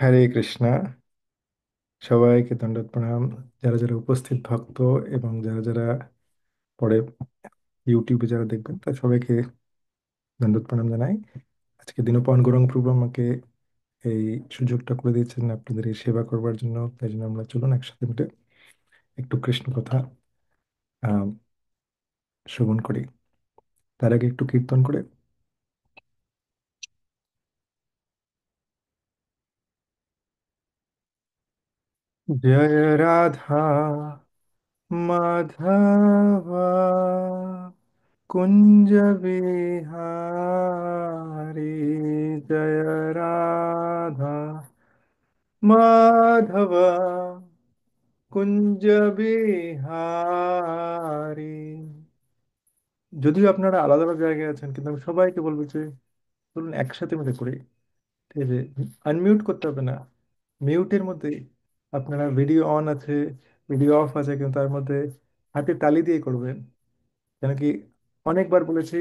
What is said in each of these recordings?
হরে কৃষ্ণা। সবাইকে দণ্ডবত প্রণাম। যারা যারা উপস্থিত ভক্ত এবং যারা যারা পরে ইউটিউবে যারা দেখবেন তার সবাইকে দণ্ডবত প্রণাম জানাই। আজকে দিনপান গৌরাঙ্গ প্রভু আমাকে এই সুযোগটা করে দিয়েছেন আপনাদের এই সেবা করবার জন্য। তাই জন্য আমরা চলুন একসাথে মিলে একটু কৃষ্ণ কথা আহ শ্রবণ করি। তার আগে একটু কীর্তন করে। জয় রাধা মাধব कुंज बिहारी। जय राधा माधव कुंज बिहारी। যদিও আপনারা আলাদা আলাদা জায়গায় আছেন, কিন্তু আমি সবাইকে বলবো যে চলুন একসাথে মিলে করি। ঠিক আছে, আনমিউট করতে হবে না। মিউটের মধ্যে আপনারা ভিডিও অন আছে, ভিডিও অফ আছে, কিন্তু তার মধ্যে হাতে তালি দিয়ে করবেন। কেন কি, অনেকবার বলেছি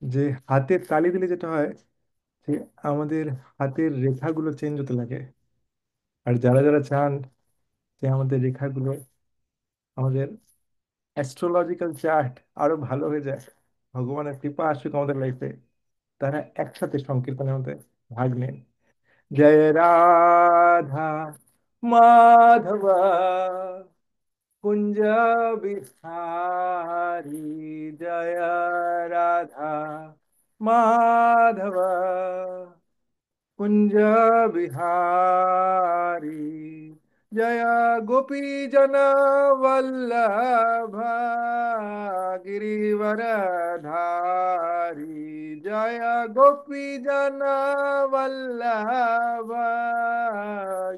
যে হাতে তালি দিলে যেটা হয় যে আমাদের হাতের রেখাগুলো চেঞ্জ হতে লাগে। আর যারা যারা চান যে আমাদের রেখাগুলো, আমাদের অ্যাস্ট্রোলজিক্যাল চার্ট আরো ভালো হয়ে যায়, ভগবানের কৃপা আসুক আমাদের লাইফে, তারা একসাথে সংকীর্তনের মধ্যে ভাগ নেন। জয় রাধা মাধব কুঞ্জ বিহারি। জয় রাধা মাধব कुंज बिहारी। जय गोपी जन वल्लभ गिरिवर धारी। जय गोपी जन वल्लभ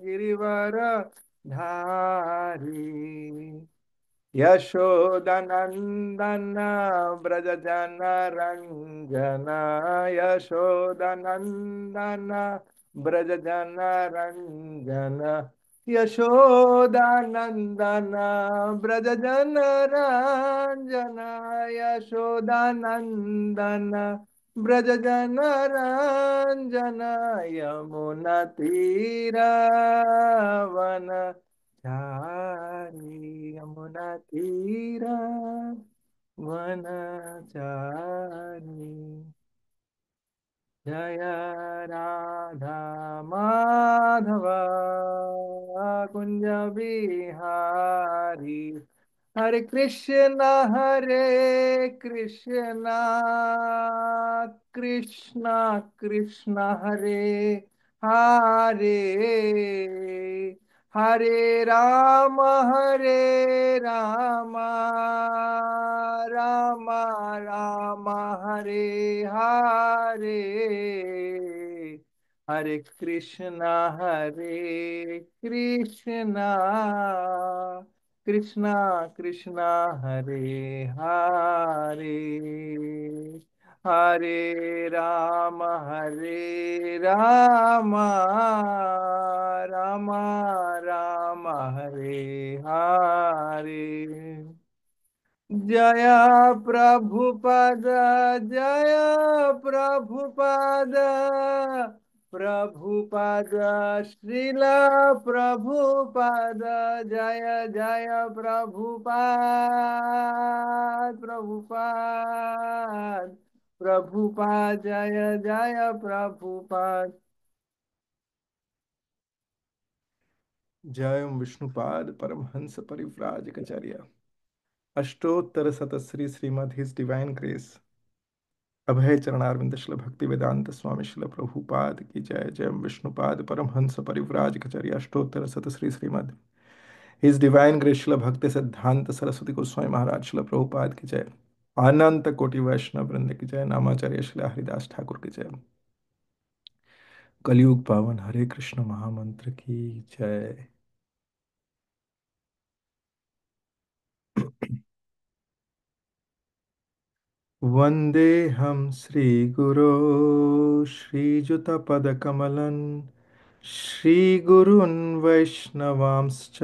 गिरिवर धारी। यशोदनन्दन व्रजजन रञ्जन। यशोदनन्दन व्रजजन रञ्जन। यशोदानन्दन व्रजजन रञ्जन। यशोदानन्दन व्रजजन रञ्जन। यमुनतीरावन चारी। यमुना तीरा वनचारी। जय राधा माधव कुंज बिहारी। हरे कृष्ण कृष्ण कृष्ण हरे हरे राम राम राम हरे हरे। हरे कृष्ण कृष्ण कृष्ण हरे हरे। हरे राम राम राम हरे हरे। जय प्रभुपद जय प्रभुपद प्रभुपद श्रील प्रभुपद। जय जय प्रभुपाद प्रभुपाद प्रभुपाद। जय जय प्रभुपाद। जय विष्णुपाद परमहंस परिव्राजकाचार्य। अष्टोत्तर शतश्री श्रीमद् his divine grace Abhay Charanaravinda शिल भक्ति वेदांत स्वामी शिल प्रभुपाद की जय। जय विष्णुपाद परमहंस परिव्राजकाचार्य। अष्टोत्तर शतश्री श्रीमद् हिज डिवाइन ग्रेस शिल भक्ति सिद्धांत सरस्वती गोस्वामी महाराज शिल प्रभुपाद की जय। अनंत कोटि वैष्णव वृंद की जय। नामाचार्य शिल हरिदास ठाकुर की जय। कलयुग पावन हरे कृष्ण महामंत्र की जय। वन्देऽहं श्रीगुरो श्रीयुतपदकमलं श्रीगुरून् वैष्णवांश्च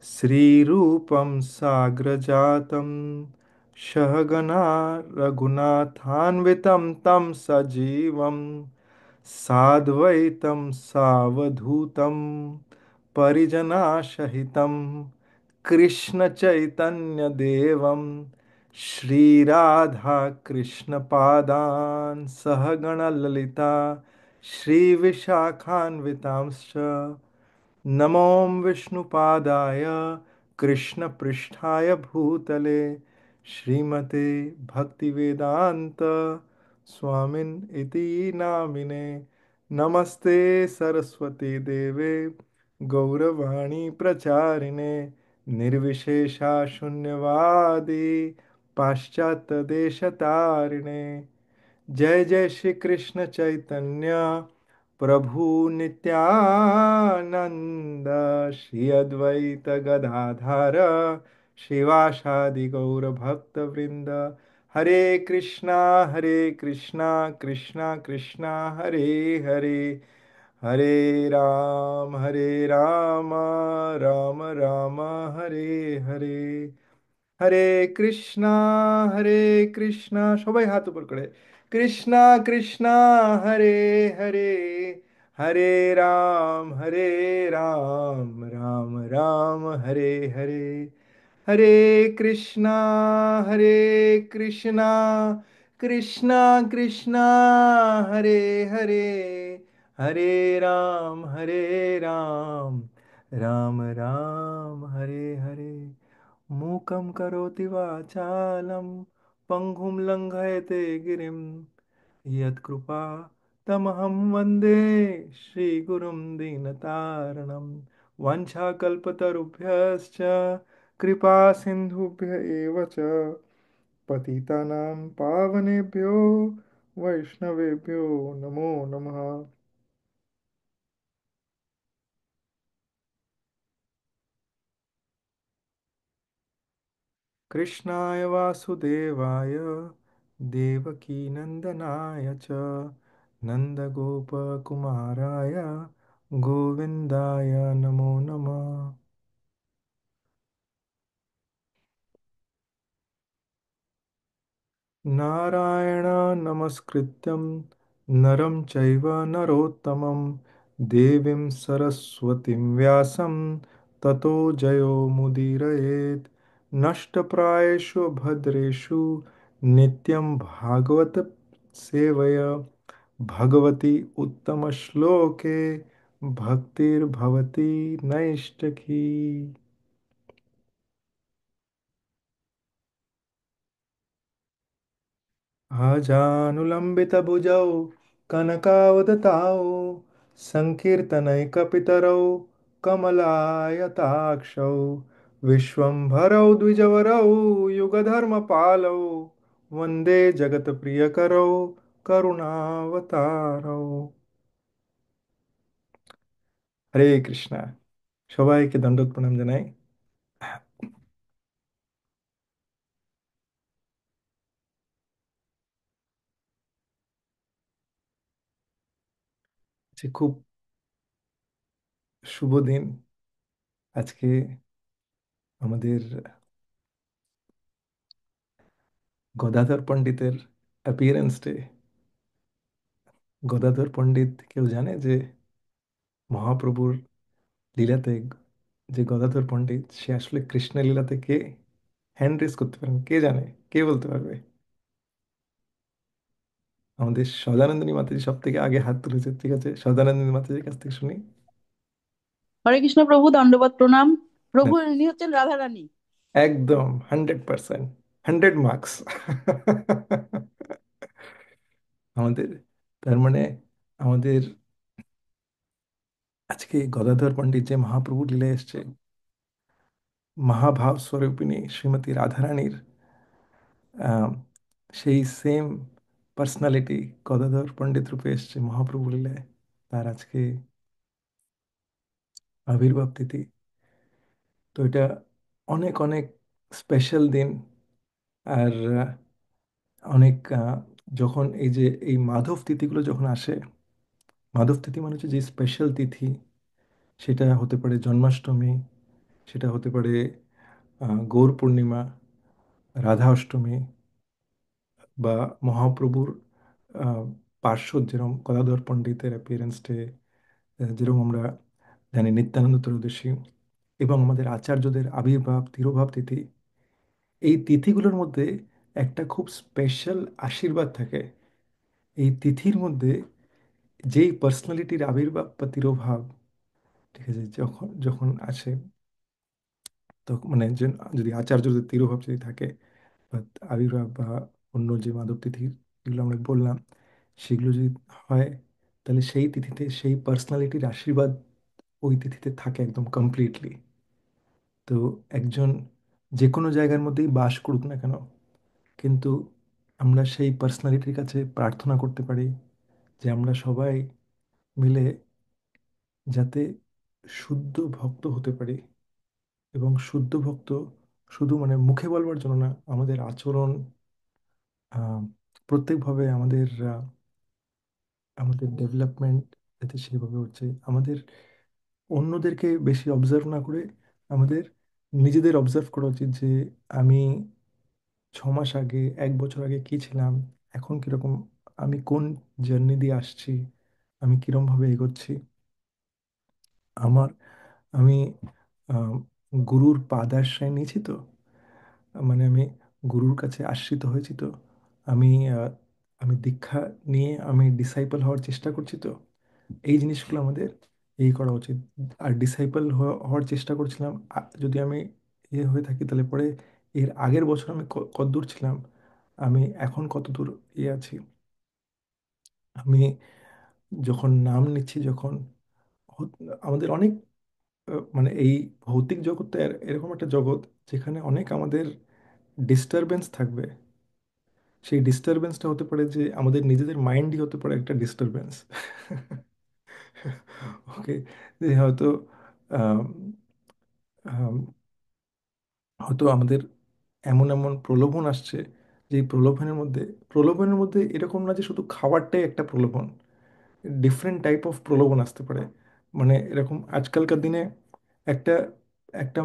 श्रीरूपं साग्रजातं सहगणा रघुनाथान्वितं तं सजीवं साद्वैतं सावधूतं परिजनासहितं कृष्णचैतन्यदेवं श्रीराधा कृष्णपादान् सहगणललिता श्रीविशाखान्वितांश्च नमो विष्णुपादाय कृष्णपृष्ठाय भूतले श्रीमते भक्तिवेदांत स्वामिन् इति नामिने। नमस्ते सरस्वती देवे गौरवाणी प्रचारिणे निर्विशेषा शून्यवादी पाश्चात्य देशतारिणे। जय जय श्री कृष्ण चैतन्य प्रभु नित्यानंद श्री अद्वैत गदाधर शिवासादि गौर भक्त वृंद। हरे कृष्णा कृष्णा कृष्णा हरे हरे, हरे राम राम राम हरे हरे। হরে কৃষ্ণা সবাই হাত উপর করে, কৃষ্ণা কৃষ্ণা হরে হরে, হরে রাম রাম রাম হরে হরে। হরে কৃষ্ণা হরে কৃষ্ণা কৃষ্ণা কৃষ্ণা হরে হরে, হরে রাম রাম রাম হরে হরে। मूकं करोति वाचालं पङ्गुं लङ्घयते गिरिं यत्कृपा तमहं वन्दे श्रीगुरुं दीनतारणं। वाञ्छाकल्पतरुभ्यश्च कृपा सिन्धुभ्य एव च पतितानां पावनेभ्यो वैष्णवेभ्यो नमो नमः। कृष्णाय वासुदेवाय देवकीनन्दनाय च नन्दगोपकुमाराय गोविन्दाय नमो नमः। नारायण नमस्कृत्यं नरं चैव नरोत्तमं देवीं सरस्वतीं व्यासं ततो जयो मुदीरयेत्। नष्टप्रायेषु भद्रेषु नित्यं भागवत सेवया भगवती उत्तमश्लोके भक्तिर्भवति नैष्टकी। आजानुलम्बितभुजौ कनकावदताौ सङ्कीर्तनैकपितरौ कमलायताक्षौ विश्वम्भरौ द्विजवरौ युगधर्मपालौ वन्दे जगत्प्रियकरौ করুণাবতারৌ। হরে কৃষ্ণা, সবাইকে দণ্ডক প্রণাম জানাই। যে খুব শুভ দিন আজকে, আমাদের গদাধর পণ্ডিতের অ্যাপিয়ারেন্স ডে। গদাধর পণ্ডিত কেউ জানে যে মহাপ্রভুর লীলাতে যে গদাধর পণ্ডিত সে আসলে কৃষ্ণের লীলাতে কে? হ্যান্ড রেজ করতে পারেন, কে জানে? কে বলতে পারবে? আমাদের সদানন্দিনী মাতাজি সব থেকে আগে হাত তুলেছে, ঠিক আছে, সদানন্দিনী মাতাজির কাছ থেকে শুনি। হরে কৃষ্ণ প্রভু, দণ্ডবত প্রণাম। না, প্রভু ইনি হচ্ছেন রাধা রানী। একদম 100%, 100 মার্কস। আমাদের, তার মানে আমাদের আজকে গদাধর পণ্ডিত যে মহাপ্রভু লীলা এসছে, মহাভাব স্বরূপিণী শ্রীমতী রাধারানীর আহ, সেই সেম পার্সোনালিটি গদাধর পণ্ডিত রূপে এসছে মহাপ্রভু লীলায়। তার আজকে আবির্ভাব তিথি। তো এটা অনেক অনেক স্পেশাল দিন। আর অনেক যখন এই যে এই মাধব তিথিগুলো যখন আসে, মাধব তিথি মানে হচ্ছে যে স্পেশাল তিথি, সেটা হতে পারে জন্মাষ্টমী, সেটা হতে পারে গৌর পূর্ণিমা, রাধা অষ্টমী, বা মহাপ্রভুর আহ, পার্শ্বদ যেরকম গদাধর পণ্ডিতের অ্যাপিয়ারেন্স ডে, যেরকম আমরা জানি নিত্যানন্দ ত্রয়োদশী, এবং আমাদের আচার্যদের আবির্ভাব তিরোভাব তিথি, এই তিথিগুলোর মধ্যে একটা খুব স্পেশাল আশীর্বাদ থাকে। এই তিথির মধ্যে যেই পার্সোনালিটির আবির্ভাব বা তিরোভাব, ঠিক আছে, যখন যখন আসে, তখন মানে যদি আচার্যদের তিরোভাব যদি থাকে বা আবির্ভাব বা অন্য যে মাধব তিথি যেগুলো আমরা বললাম, সেগুলো যদি হয়, তাহলে সেই তিথিতে সেই পার্সোনালিটির আশীর্বাদ ওই তিথিতে থাকে একদম কমপ্লিটলি। তো একজন যে কোনো জায়গার মধ্যেই বাস করুক না কেন, কিন্তু আমরা সেই পার্সোনালিটির কাছে প্রার্থনা করতে পারি যে আমরা সবাই মিলে যাতে শুদ্ধ ভক্ত হতে পারি। এবং শুদ্ধ ভক্ত শুধু মানে মুখে বলবার জন্য না, আমাদের আচরণ, আহ, প্রত্যেকভাবে আমাদের আমাদের ডেভেলপমেন্ট যাতে সেভাবে হচ্ছে, আমাদের অন্যদেরকে বেশি অবজার্ভ না করে আমাদের নিজেদের অবজার্ভ করা উচিত যে আমি 6 মাস আগে, 1 বছর আগে কি ছিলাম, এখন কিরকম, আমি কোন জার্নি দিয়ে আসছি, আমি কিরমভাবে এগোচ্ছি। আমার আমি আহ, গুরুর পাদাশ্রয় নিয়েছি তো, মানে আমি গুরুর কাছে আশ্রিত হয়েছি তো, আমি আমি দীক্ষা নিয়ে আমি ডিসাইপল হওয়ার চেষ্টা করছি তো, এই জিনিসগুলো আমাদের এই করা উচিত। আর ডিসাইপল হওয়ার চেষ্টা করছিলাম, যদি আমি হয়ে থাকি, তাহলে পরে এর আগের বছর আমি কতদূর ছিলাম, আমি এখন কতদূর আছি। আমি যখন নাম নিচ্ছি, যখন আমাদের অনেক মানে এই ভৌতিক জগৎ তো এরকম একটা জগৎ যেখানে অনেক আমাদের ডিস্টারবেন্স থাকবে। সেই ডিস্টারবেন্সটা হতে পারে যে আমাদের নিজেদের মাইন্ডই হতে পারে একটা ডিস্টারবেন্স। ওকে, যে হয়তো আম, আম, হয়তো আমাদের এমন এমন প্রলোভন আসছে, যে এই প্রলোভনের মধ্যে এরকম না যে শুধু খাবারটাই একটা প্রলোভন, ডিফারেন্ট টাইপ অফ প্রলোভন আসতে পারে। মানে এরকম আজকালকার দিনে একটা একটা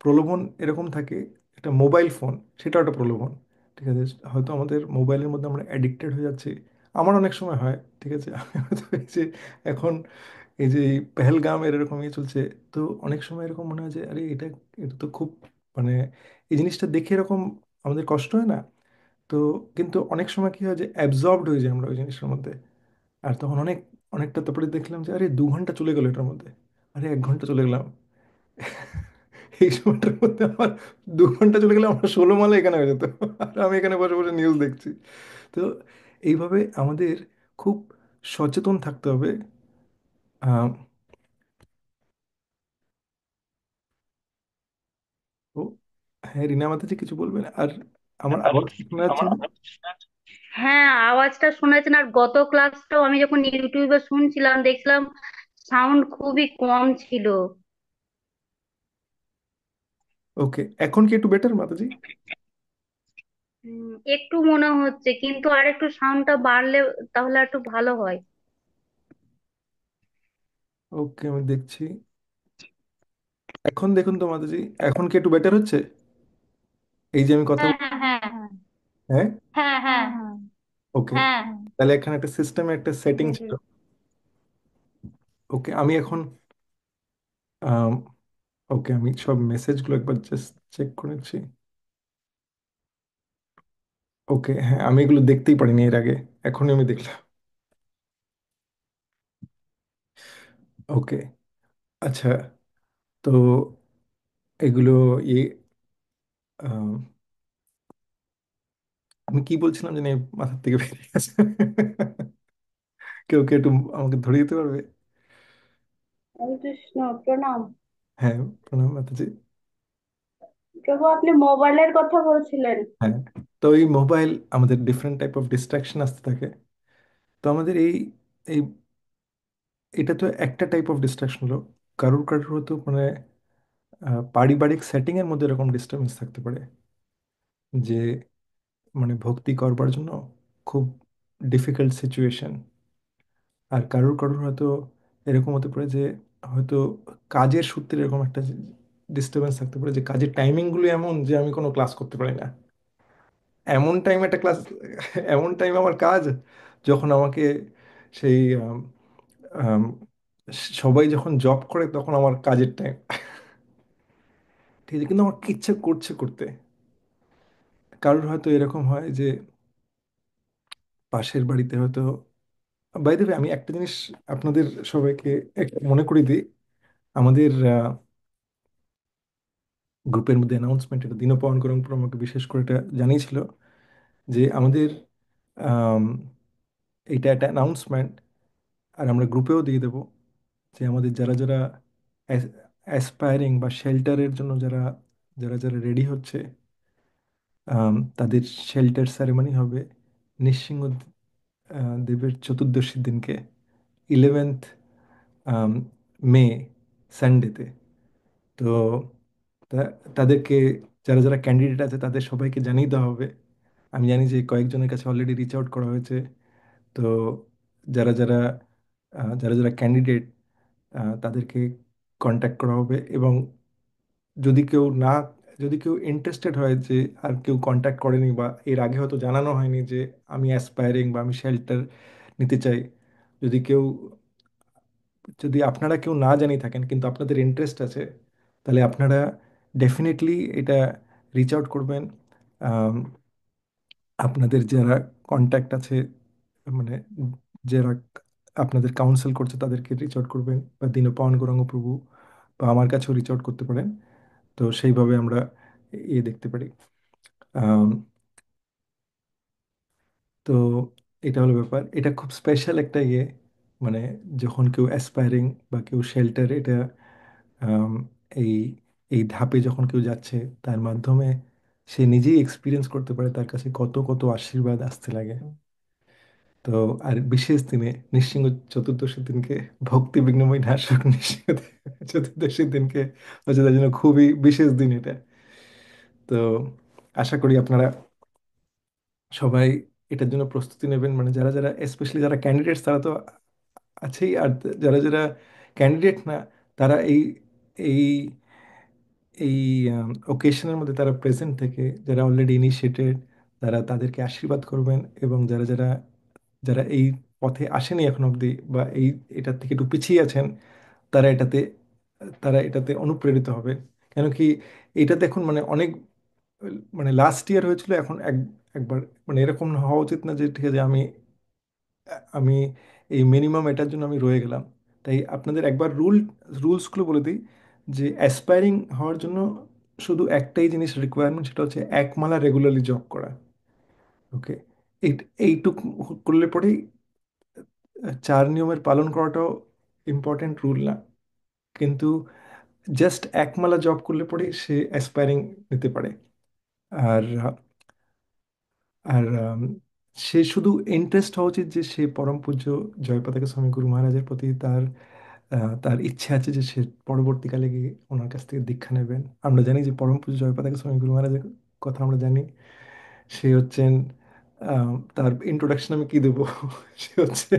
প্রলোভন এরকম থাকে, একটা মোবাইল ফোন, সেটাও একটা প্রলোভন। ঠিক আছে, হয়তো আমাদের মোবাইলের মধ্যে আমরা অ্যাডিক্টেড হয়ে যাচ্ছি। আমার অনেক সময় হয়, ঠিক আছে, আমি হয়তো এই যে এখন এই যে এই পেহেলগামের এরকম চলছে, তো অনেক সময় এরকম মনে হয় যে আরে এটা এটা তো খুব মানে এই জিনিসটা দেখে এরকম আমাদের কষ্ট হয় না। তো কিন্তু অনেক সময় কি হয় যে অ্যাবজর্বড হয়ে যায় আমরা ওই জিনিসের মধ্যে। আর তখন অনেকটা তারপরে দেখলাম যে আরে 2 ঘন্টা চলে গেল এটার মধ্যে, আরে 1 ঘন্টা চলে গেলাম। এই সময়টার মধ্যে আমার 2 ঘন্টা চলে গেলে আমার 16 মালা এখানে হয়ে যেত, আর আমি এখানে বসে বসে নিউজ দেখছি। তো এইভাবে আমাদের খুব সচেতন থাকতে হবে। আহ, ও হ্যাঁ, রিনা মাতাজি কিছু বলবেন? আর আমার আওয়াজ কি শোনা যাচ্ছে না? হ্যাঁ, আওয়াজটা শোনাচ্ছেন। আর গত ক্লাসটাও আমি যখন ইউটিউবে শুনছিলাম দেখছিলাম সাউন্ড খুবই কম ছিল। ওকে, এখন কি একটু বেটার মাতাজি? একটু মনে হচ্ছে, কিন্তু আর একটু সাউন্ডটা বাড়লে তাহলে একটু ভালো হয়। ওকে, আমি দেখছি। এখন দেখুন তো মাতাজি, এখন কি একটু বেটার হচ্ছে এই যে আমি কথা হ্যাঁ, হ্যাঁ, হ্যাঁ, হ্যাঁ, হ্যাঁ, হ্যাঁ, হ্যাঁ, ওকে। হ্যাঁ, তাহলে এখানে একটা সিস্টেমে একটা সেটিং হ্যাঁ, ছিল। ওকে, আমি এখন ওকে, আমি সব মেসেজগুলো একবার জাস্ট চেক করেছি। ওকে, হ্যাঁ, আমি এগুলো দেখতেই পারিনি এর আগে, এখনই আমি দেখলাম। ওকে, আচ্ছা, তো এগুলো ইয়ে আম, আমি কি বলছিলাম জানি মাথার থেকে বেরিয়ে গেছে। কেউ কে একটু আমাকে ধরিয়ে দিতে পারবে? হরে কৃষ্ণ, প্রণাম। হ্যাঁ, প্রণাম মাতাজি। প্রভু, আপনি মোবাইলের কথা বলছিলেন। হ্যাঁ, তো এই মোবাইল আমাদের ডিফারেন্ট টাইপ অফ ডিস্ট্রাকশন আসতে থাকে। তো আমাদের এই এই এটা তো একটা টাইপ অফ ডিস্ট্রাকশন হলো। কারোর কারোর হয়তো মানে পারিবারিক সেটিং এর মধ্যে এরকম ডিস্টারবেন্স থাকতে পারে, যে মানে ভক্তি করবার জন্য খুব ডিফিকাল্ট সিচুয়েশন। আর কারোর কারোর হয়তো এরকম হতে পারে যে হয়তো কাজের সূত্রে এরকম একটা ডিস্টারবেন্স থাকতে পারে, যে কাজের টাইমিংগুলো এমন যে আমি কোনো ক্লাস করতে পারি না, এমন টাইম একটা ক্লাস, এমন টাইম আমার কাজ। যখন আমাকে সেই আম, সবাই যখন জব করে তখন আমার কাজের টাইম, ঠিক আছে, কিন্তু আমার কি ইচ্ছে করছে করতে। কারোর হয়তো এরকম হয় যে পাশের বাড়িতে হয়তো, বাই দ্য ওয়ে আমি একটা জিনিস আপনাদের সবাইকে একটু মনে করিয়ে দিই। আমাদের গ্রুপের মধ্যে অ্যানাউন্সমেন্ট, এটা দীনপাবন গরংপুর আমাকে বিশেষ করে এটা জানিয়েছিল যে আমাদের আম, এটা একটা অ্যানাউন্সমেন্ট, আর আমরা গ্রুপেও দিয়ে দেবো যে আমাদের যারা যারা অ্যাসপায়ারিং বা শেল্টারের জন্য যারা যারা যারা রেডি হচ্ছে, তাদের শেল্টার সেরেমনি হবে নৃসিংহ দেবের চতুর্দশীর দিনকে, 11th মে, সানডেতে। তো তাদেরকে, যারা যারা ক্যান্ডিডেট আছে তাদের সবাইকে জানিয়ে দেওয়া হবে। আমি জানি যে কয়েকজনের কাছে অলরেডি রিচ আউট করা হয়েছে। তো যারা যারা যারা যারা ক্যান্ডিডেট তাদেরকে কন্ট্যাক্ট করা হবে, এবং যদি কেউ না, যদি কেউ ইন্টারেস্টেড হয় যে আর কেউ কন্ট্যাক্ট করেনি বা এর আগে হয়তো জানানো হয়নি যে আমি অ্যাসপায়ারিং বা আমি শেল্টার নিতে চাই, যদি কেউ, যদি আপনারা কেউ না জানিয়ে থাকেন কিন্তু আপনাদের ইন্টারেস্ট আছে, তাহলে আপনারা ডেফিনেটলি এটা রিচ আউট করবেন। আম, আপনাদের যারা কন্ট্যাক্ট আছে, মানে যারা আপনাদের কাউন্সিল করছে তাদেরকে রিচ আউট করবেন, বা দীনপাবন গৌরাঙ্গ প্রভু বা আমার কাছেও রিচ আউট করতে পারেন। তো সেইভাবে আমরা দেখতে পারি। আম, তো এটা হলো ব্যাপার, এটা খুব স্পেশাল একটা মানে যখন কেউ অ্যাসপায়ারিং বা কেউ শেল্টার, এটা আম, এই এই ধাপে যখন কেউ যাচ্ছে, তার মাধ্যমে সে নিজেই এক্সপিরিয়েন্স করতে পারে তার কাছে কত কত আশীর্বাদ আসতে লাগে। তো আর বিশেষ দিনে নৃসিংহ চতুর্দশীর দিনকে, ভক্তি বিঘ্নময় নাশক নৃসিংহ চতুর্দশীর দিনকে হচ্ছে তার জন্য খুবই বিশেষ দিন এটা। তো আশা করি আপনারা সবাই এটার জন্য প্রস্তুতি নেবেন, মানে যারা যারা স্পেশালি যারা ক্যান্ডিডেটস তারা তো আছেই, আর যারা যারা ক্যান্ডিডেট না, তারা এই এই এই ওকেশনের মধ্যে তারা প্রেজেন্ট থেকে, যারা অলরেডি ইনিশিয়েটেড, তারা তাদেরকে আশীর্বাদ করবেন, এবং যারা যারা যারা এই পথে আসেনি এখন অবধি বা এটার থেকে একটু পিছিয়ে আছেন, তারা এটাতে তারা এটাতে অনুপ্রেরিত হবে। কেন কি, এটা দেখুন মানে অনেক, মানে লাস্ট ইয়ার হয়েছিল, এখন একবার, মানে এরকম হওয়া উচিত না যে ঠিক আছে আমি আমি এই মিনিমাম এটার জন্য আমি রয়ে গেলাম। তাই আপনাদের একবার রুলসগুলো বলে দিই, যে অ্যাসপায়ারিং হওয়ার জন্য শুধু একটাই জিনিস রিকোয়ারমেন্ট, সেটা হচ্ছে এক মালা রেগুলারলি জব করা। ওকে, এই এইটুক করলে পরেই, চার নিয়মের পালন করাটাও ইম্পর্টেন্ট রুল না, কিন্তু জাস্ট এক মালা জব করলে পরেই সে অ্যাসপায়ারিং নিতে পারে। আর আর সে শুধু ইন্টারেস্ট হওয়া উচিত যে সে পরম পূজ্য জয়পতাকা স্বামী গুরু মহারাজের প্রতি তার তার ইচ্ছে আছে যে সে পরবর্তীকালে গিয়ে ওনার কাছ থেকে দীক্ষা নেবেন। আমরা জানি যে পরম পূজ্য জয়পতাকা স্বামী গুরু মহারাজের কথা আমরা জানি। সে হচ্ছেন, তার ইন্ট্রোডাকশন আমি কি দেবো সে হচ্ছে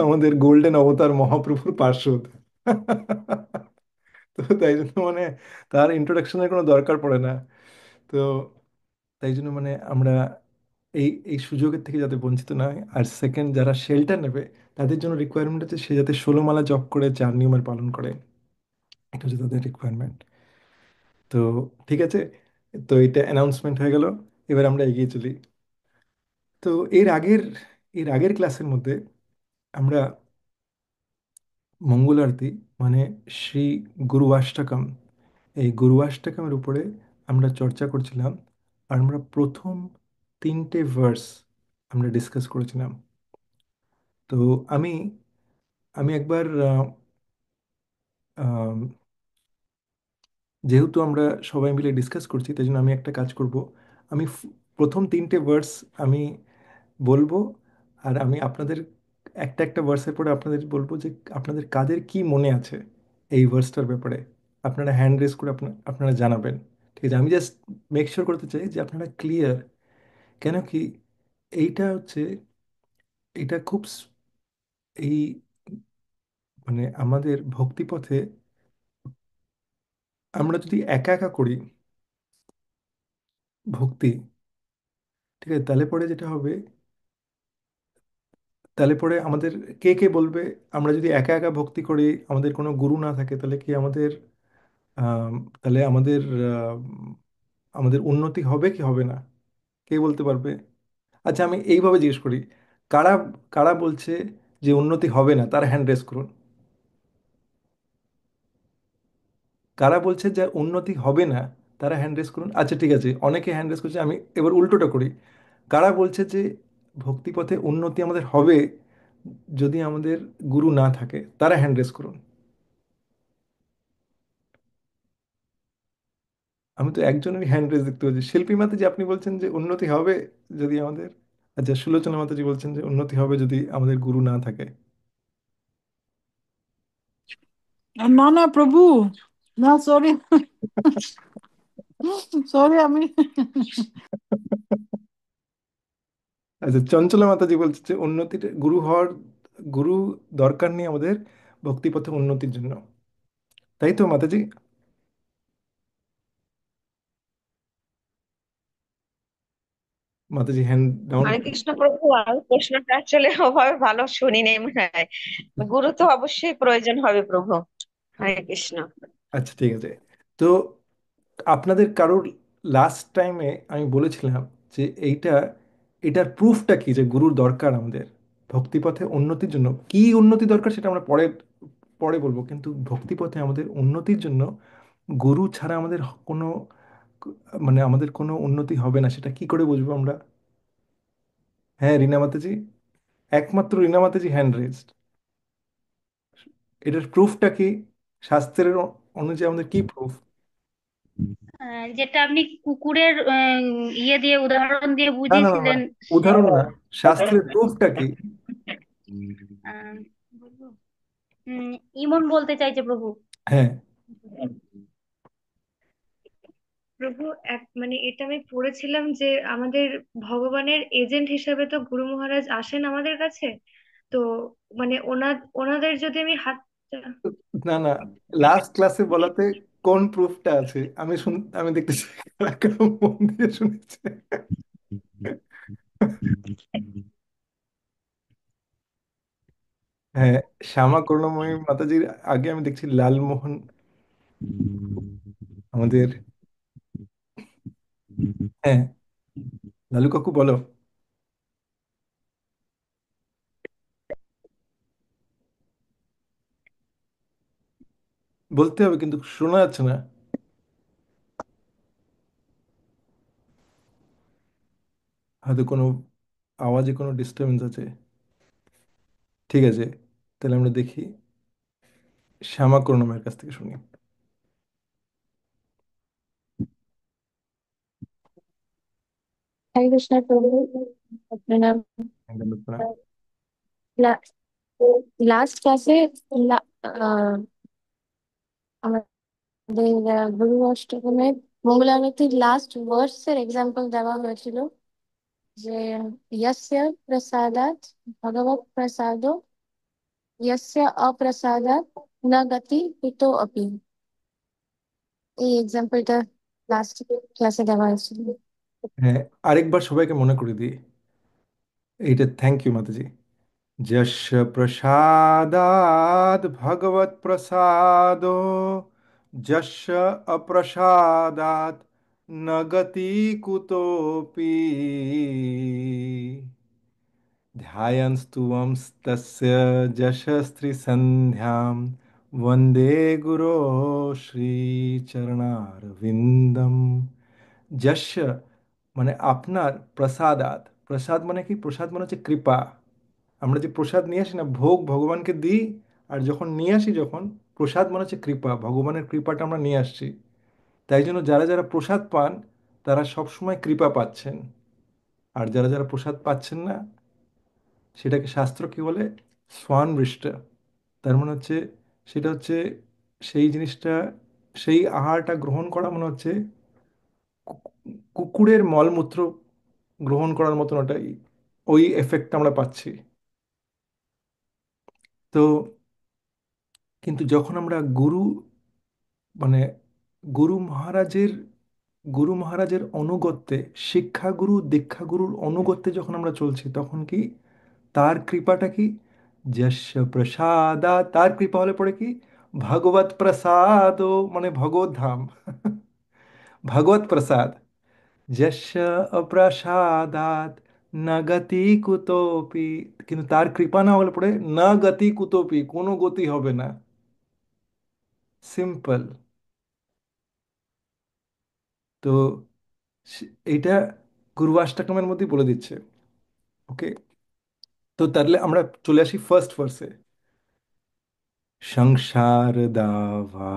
আমাদের গোল্ডেন অবতার মহাপ্রভুর পার্শ্বদ। তো তাই জন্য মানে তার ইন্ট্রোডাকশনের কোনো দরকার পড়ে না। তো তাই জন্য মানে আমরা এই এই সুযোগের থেকে যাতে বঞ্চিত না হয়। আর সেকেন্ড, যারা শেল্টার নেবে তাদের জন্য রিকোয়ারমেন্ট আছে সে যাতে 16 মালা জপ করে 4 নিয়মের পালন করে, এটা হচ্ছে তাদের রিকোয়ারমেন্ট। তো ঠিক আছে, তো এটা অ্যানাউন্সমেন্ট হয়ে গেল, এবার আমরা এগিয়ে চলি। তো এর আগের ক্লাসের মধ্যে আমরা মঙ্গল আরতি, মানে শ্রী গুরু অষ্টকম, এই গুরু অষ্টকমের উপরে আমরা চর্চা করছিলাম। আর আমরা প্রথম 3টে ভার্স আমরা ডিসকাস করেছিলাম। তো আমি আমি একবার আম, যেহেতু আমরা সবাই মিলে ডিসকাস করছি, তাই জন্য আমি একটা কাজ করব। আমি প্রথম 3টে ভার্স আমি বলবো, আর আমি আপনাদের একটা একটা ভার্সের পরে আপনাদের বলবো যে আপনাদের কাদের কি মনে আছে এই ভার্সটার ব্যাপারে। আপনারা হ্যান্ড রেজ করে আপনারা জানাবেন। ঠিক আছে, আমি জাস্ট মেক শিওর করতে চাই যে আপনারা ক্লিয়ার। কেন কি, এইটা হচ্ছে, এটা খুব এই মানে আমাদের ভক্তিপথে আমরা যদি একা একা করি ভক্তি, ঠিক আছে, তাহলে পরে যেটা হবে, তাহলে পরে আমাদের কে কে বলবে, আমরা যদি একা একা ভক্তি করি, আমাদের কোনো গুরু না থাকে, তাহলে কি আমাদের আম, তাহলে আমাদের উন্নতি হবে কি হবে না? কে বলতে পারবে? আচ্ছা, আমি এইভাবে জিজ্ঞেস করি, কারা কারা বলছে যে উন্নতি হবে না, তারা হ্যান্ড রেজ করুন। কারা বলছে যে উন্নতি হবে না, তারা হ্যান্ড রেজ করুন। আচ্ছা ঠিক আছে, অনেকে হ্যান্ড রেজ করছে, আমি এবার উল্টোটা করি। কারা বলছে যে ভক্তিপথে উন্নতি আমাদের হবে যদি আমাদের গুরু না থাকে, তারা হ্যান্ড রেজ করুন। আমি তো একজনের হ্যান্ড রেজ দেখতে পাচ্ছি, শিল্পী মাতাজি, আপনি বলছেন যে উন্নতি হবে যদি আমাদের, আচ্ছা সুলোচনা মাতাজি বলছেন যে উন্নতি হবে যদি আমাদের গুরু না থাকে। না না প্রভু, না সরি, সরি আমি। আচ্ছা, চঞ্চলা মাতাজি বলছে যে উন্নতির গুরু হওয়ার, গুরু দরকার নেই আমাদের ভক্তিপথে উন্নতির জন্য, তাই তো মাতাজি? মাতাজি হ্যান্ড ডাউন। হরে কৃষ্ণ প্রভু, আমি প্রশ্নটা আসলে ওভাবে ভালো শুনিনি মনে হয়। গুরু তো অবশ্যই প্রয়োজন হবে প্রভু। হরে কৃষ্ণ। আচ্ছা ঠিক আছে। তো আপনাদের কারোর লাস্ট টাইমে আমি বলেছিলাম যে এটার প্রুফটা কি যে গুরুর দরকার আমাদের ভক্তিপথে উন্নতির জন্য। কি উন্নতি দরকার সেটা আমরা পরে পরে বলবো, কিন্তু ভক্তিপথে আমাদের উন্নতির জন্য গুরু ছাড়া আমাদের কোনো, মানে আমাদের কোনো উন্নতি হবে না, সেটা কি করে বুঝবো আমরা? হ্যাঁ, রিনা মাতাজি, একমাত্র রিনা মাতাজি হ্যান্ড রেজড। এটার প্রুফটা কি? শাস্ত্রের অনুযায়ী আমাদের কি প্রুফ? যেটা আপনি কুকুরের ইয়ে দিয়ে উদাহরণ দিয়ে না না না না, বুঝিয়েছিলেন। উদাহরণ না, শাস্ত্রের প্রুফটা কি? আহ, বলবো? উম, ইমন বলতে চাইছে প্রভু। হ্যাঁ। প্রভু, মানে এটা আমি পড়েছিলাম যে আমাদের ভগবানের এজেন্ট হিসেবে তো গুরু মহারাজ আসেন আমাদের কাছে। তো মানে ওনাদের যদি আমি হাত। না না, লাস্ট ক্লাসে বলাতে কোন প্রুফটা আছে? আমি দেখতেছি কারা কারা মন দিয়ে শুনেছে। হ্যাঁ, শ্যামা করুণাময়ী মাতাজির আগে আমি দেখছি লালমোহন, আমাদের, হ্যাঁ, লালু কাকু বলো। বলতে হবে কিন্তু শোনা যাচ্ছে না, হয়তো কোনো আওয়াজে কোনো ডিস্টারবেন্স আছে। ঠিক আছে, তাহলে আমরা দেখি, শ্যামা করুণাময়ের কাছ থেকে শুনি। हरे कृष्णा प्रभु। अपने नाम লাস্ট ক্লাসে আমাদের গুরু অষ্টকমে মঙ্গলারতির লাস্ট ভার্সের এক্সাম্পল দেওয়া হয়েছিল যে यस्य प्रसादात भगवत प्रसादो यस्य अप्रसादात न गति कुतो अपि। এই এক্সাম্পলটা লাস্ট ক্লাসে দেওয়া হয়েছিল। হ্যাঁ, আরেকবার সবাইকে মনে করে দিই এইটা। থ্যাংক ইউ মাতাজি। यस्य प्रसादात् भगवत् प्रसादो यस्य अप्रसादात् न गति कुतोऽपि ध्यायन्स्तुवं तस्य यशस्त्रिसन्ध्यां वन्दे गुरो শ্রীচরণারবিন্দম। যশ মানে আপনার, প্রসাদাত, প্রসাদ মানে কি? প্রসাদ মানে হচ্ছে কৃপা। আমরা যে প্রসাদ নিয়ে আসি না, ভোগ ভগবানকে দিই, আর যখন নিয়ে আসি, যখন প্রসাদ মনে হচ্ছে কৃপা, ভগবানের কৃপাটা আমরা নিয়ে আসছি। তাই জন্য যারা যারা প্রসাদ পান, তারা সব সময় কৃপা পাচ্ছেন। আর যারা যারা প্রসাদ পাচ্ছেন না, সেটাকে শাস্ত্র কি বলে? স্বান বৃষ্ট। তার মানে হচ্ছে, সেটা হচ্ছে সেই জিনিসটা, সেই আহারটা গ্রহণ করা মনে হচ্ছে কু- কুকুরের মলমূত্র গ্রহণ করার মতন, ওটাই, ওই এফেক্ট আমরা পাচ্ছি। তো কিন্তু যখন আমরা গুরু, মানে গুরু মহারাজের গুরু মহারাজের অনুগত্যে, শিক্ষাগুরু দীক্ষাগুরুর অনুগত্যে যখন আমরা চলছি, তখন কি? তার কৃপাটা কি? যস্য প্রসাদা, তার কৃপা হলে পরে কি? ভগবত প্রসাদ, মানে ভগবত ধাম। ভগবত প্রসাদ। যস্য প্রসাদাত না গতি কুতোপি, কিন্তু তার কৃপা না হলে পরে না গতি কুতোপি, কোনো গতি হবে না। সিম্পল। তো এইটা গুরুবাষ্টকমের মধ্যেই বলে দিচ্ছে। ওকে, তো তাহলে আমরা চলে আসি ফার্স্ট ভার্সে। সংসার দাবা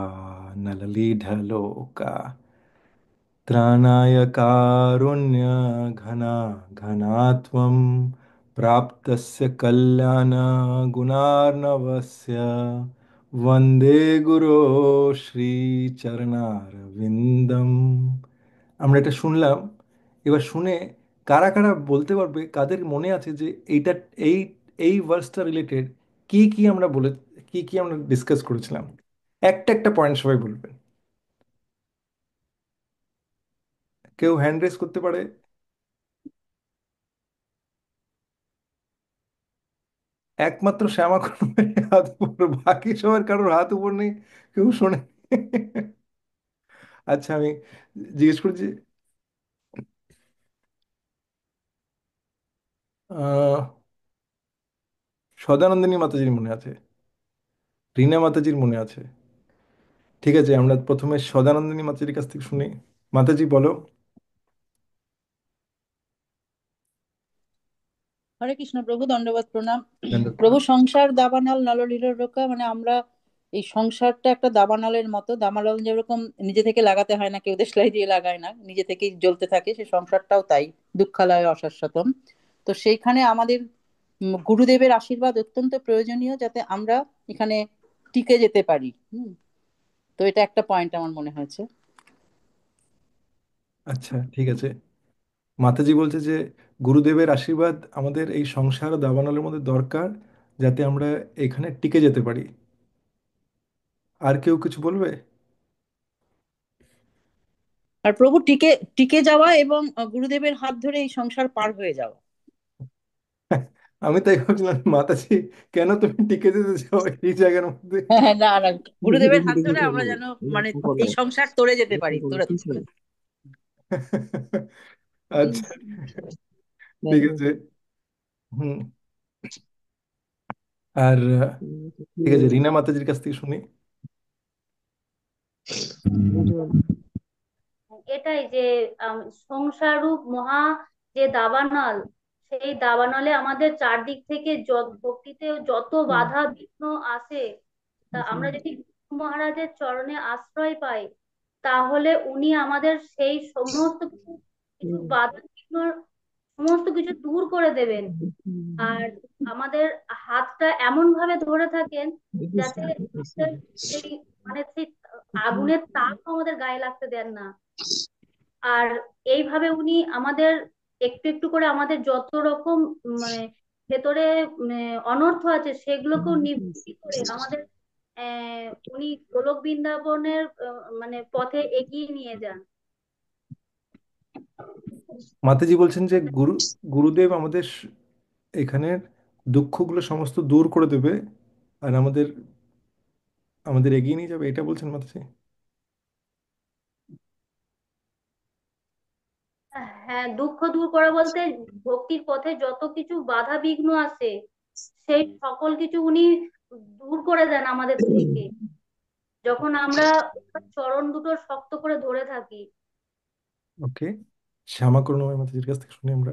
নললি ঢলোকা, ত্রাণায় কারুণ্য ঘনা ঘনাত্বম, প্রাপ্তস্য কল্যাণ গুণার্ণবস্য, বন্দে গুরু শ্রী চরণারবিন্দম। আমরা এটা শুনলাম। এবার শুনে কারা কারা বলতে পারবে, কাদের মনে আছে যে এইটা, এই এই ভার্সটা রিলেটেড কি কি আমরা বলে, কি কি আমরা ডিসকাস করেছিলাম? একটা একটা পয়েন্ট সবাই বলবেন। কেউ হ্যান্ড রেজ করতে পারে? একমাত্র শ্যামা কর্মের হাত উপর, বাকি সবার কারোর হাত উপর নেই, কেউ শোনে। আচ্ছা, আমি জিজ্ঞেস করছি, আহ সদানন্দিনী মাতাজির মনে আছে? রীনা মাতাজির মনে আছে? ঠিক আছে, আমরা প্রথমে সদানন্দিনী মাতাজির কাছ থেকে শুনি। মাতাজি বলো। হরে কৃষ্ণ প্রভু, দণ্ডবত প্রণাম। দণ্ডবত প্রভু, প্রণাম। সংসার দাবানল নললীলার রোকা, মানে আমরা এই সংসারটা একটা দাবানলের মতো। দাবানল যেরকম নিজে থেকে লাগাতে হয় না, কেউ দেশলাই দিয়ে লাগায় না, নিজে থেকেই জ্বলতে থাকে, সেই সংসারটাও তাই। দুঃখালয় অশাশ্বতম। তো সেইখানে আমাদের গুরুদেবের আশীর্বাদ অত্যন্ত প্রয়োজনীয়, যাতে আমরা এখানে টিকে যেতে পারি। তো এটা একটা পয়েন্ট আমার মনে হয়েছে। আচ্ছা, ঠিক আছে। মাতাজি বলছে যে গুরুদেবের আশীর্বাদ আমাদের এই সংসার ও দাবানলের মধ্যে দরকার, যাতে আমরা এখানে টিকে যেতে পারি। আর কেউ কিছু বলবে? আর প্রভু, টিকে টিকে যাওয়া এবং গুরুদেবের হাত ধরে এই সংসার পার হয়ে যাওয়া। আমি তাই ভাবছিলাম, মাতাজি কেন তুমি টিকে যেতে চাও এই জায়গার মধ্যে? হ্যাঁ, হ্যাঁ, না না, দেখি গুরুদেবের দেখি হাত দেখি ধরে আমরা প্রভু, যেন এই মানে কি করো, এই সংসার তরে যেতে দেখি পারি, প্রভু তোরা। কি চাই। আচ্ছা, ঠিক আছে। হুম। আর ঠিক আছে, রিনা মাতাজির কাছ থেকে শুনি। এটাই যে সংসাররূপ মহা যে দাবানল, সেই দাবানলে আমাদের চারদিক থেকে ভক্তিতে যত বাধা বিঘ্ন আসে, তা আমরা যদি গুরু মহারাজের চরণে আশ্রয় পাই, তাহলে উনি আমাদের সেই সমস্ত কিছু কিছু বাধা বিঘ্ন সমস্ত কিছু দূর করে দেবেন। আর আমাদের হাতটা এমন ভাবে ধরে থাকেন যাতে আমাদের সেই সেই আগুনের তাপ আমাদের গায়ে লাগতে দেন না। আর এইভাবে উনি আমাদের একটু একটু করে আমাদের যত রকম মানে ভেতরে অনর্থ আছে সেগুলোকেও নিবৃত্তি করে আমাদের উনি গোলক বৃন্দাবনের মানে পথে এগিয়ে নিয়ে যান। মাতাজি বলছেন যে গুরুদেব আমাদের এখানের দুঃখগুলো সমস্ত দূর করে দেবে, আর আমাদের আমাদের এগিয়ে নিয়ে যাবে, এটা বলছেন মাতাজি। হ্যাঁ, দুঃখ দূর করা বলতে ভক্তির পথে যত কিছু বাধা বিঘ্ন আছে সেই সকল কিছু উনি দূর করে দেন আমাদের থেকে, যখন আমরা ওনার চরণ দুটো শক্ত করে ধরে থাকি। ওকে, শ্যামা করুণাময় মাতাজির কাছ থেকে শুনি আমরা।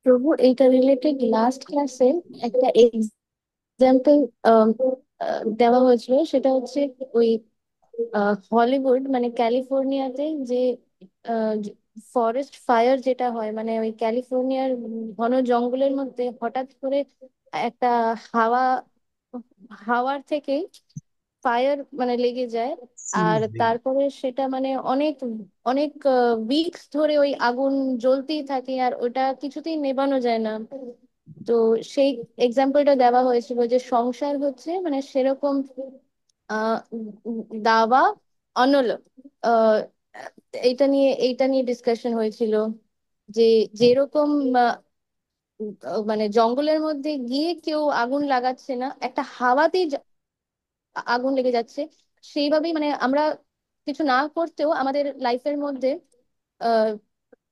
প্রভু, এইটা রিলেটেড লাস্ট ক্লাসে একটা এক্সাম্পল দেওয়া হয়েছিল। সেটা হচ্ছে ওই হলিউড মানে ক্যালিফোর্নিয়াতে যে ফরেস্ট ফায়ার যেটা হয়, মানে ওই ক্যালিফোর্নিয়ার ঘন জঙ্গলের মধ্যে হঠাৎ করে একটা হাওয়া হাওয়ার থেকে ফায়ার মানে লেগে যায়। আর তারপরে সেটা মানে অনেক অনেক উইকস ধরে ওই আগুন জ্বলতেই থাকে, আর ওটা কিছুতেই নেভানো যায় না। তো সেই এক্সাম্পলটা দেওয়া হয়েছিল যে সংসার হচ্ছে মানে সেরকম আহ দাবা অনল। আহ এইটা নিয়ে ডিসকাশন হয়েছিল যে যেরকম মানে জঙ্গলের মধ্যে গিয়ে কেউ আগুন লাগাচ্ছে না, একটা হাওয়াতেই আগুন লেগে যাচ্ছে। সেইভাবেই মানে আমরা কিছু না করতেও আমাদের লাইফের মধ্যে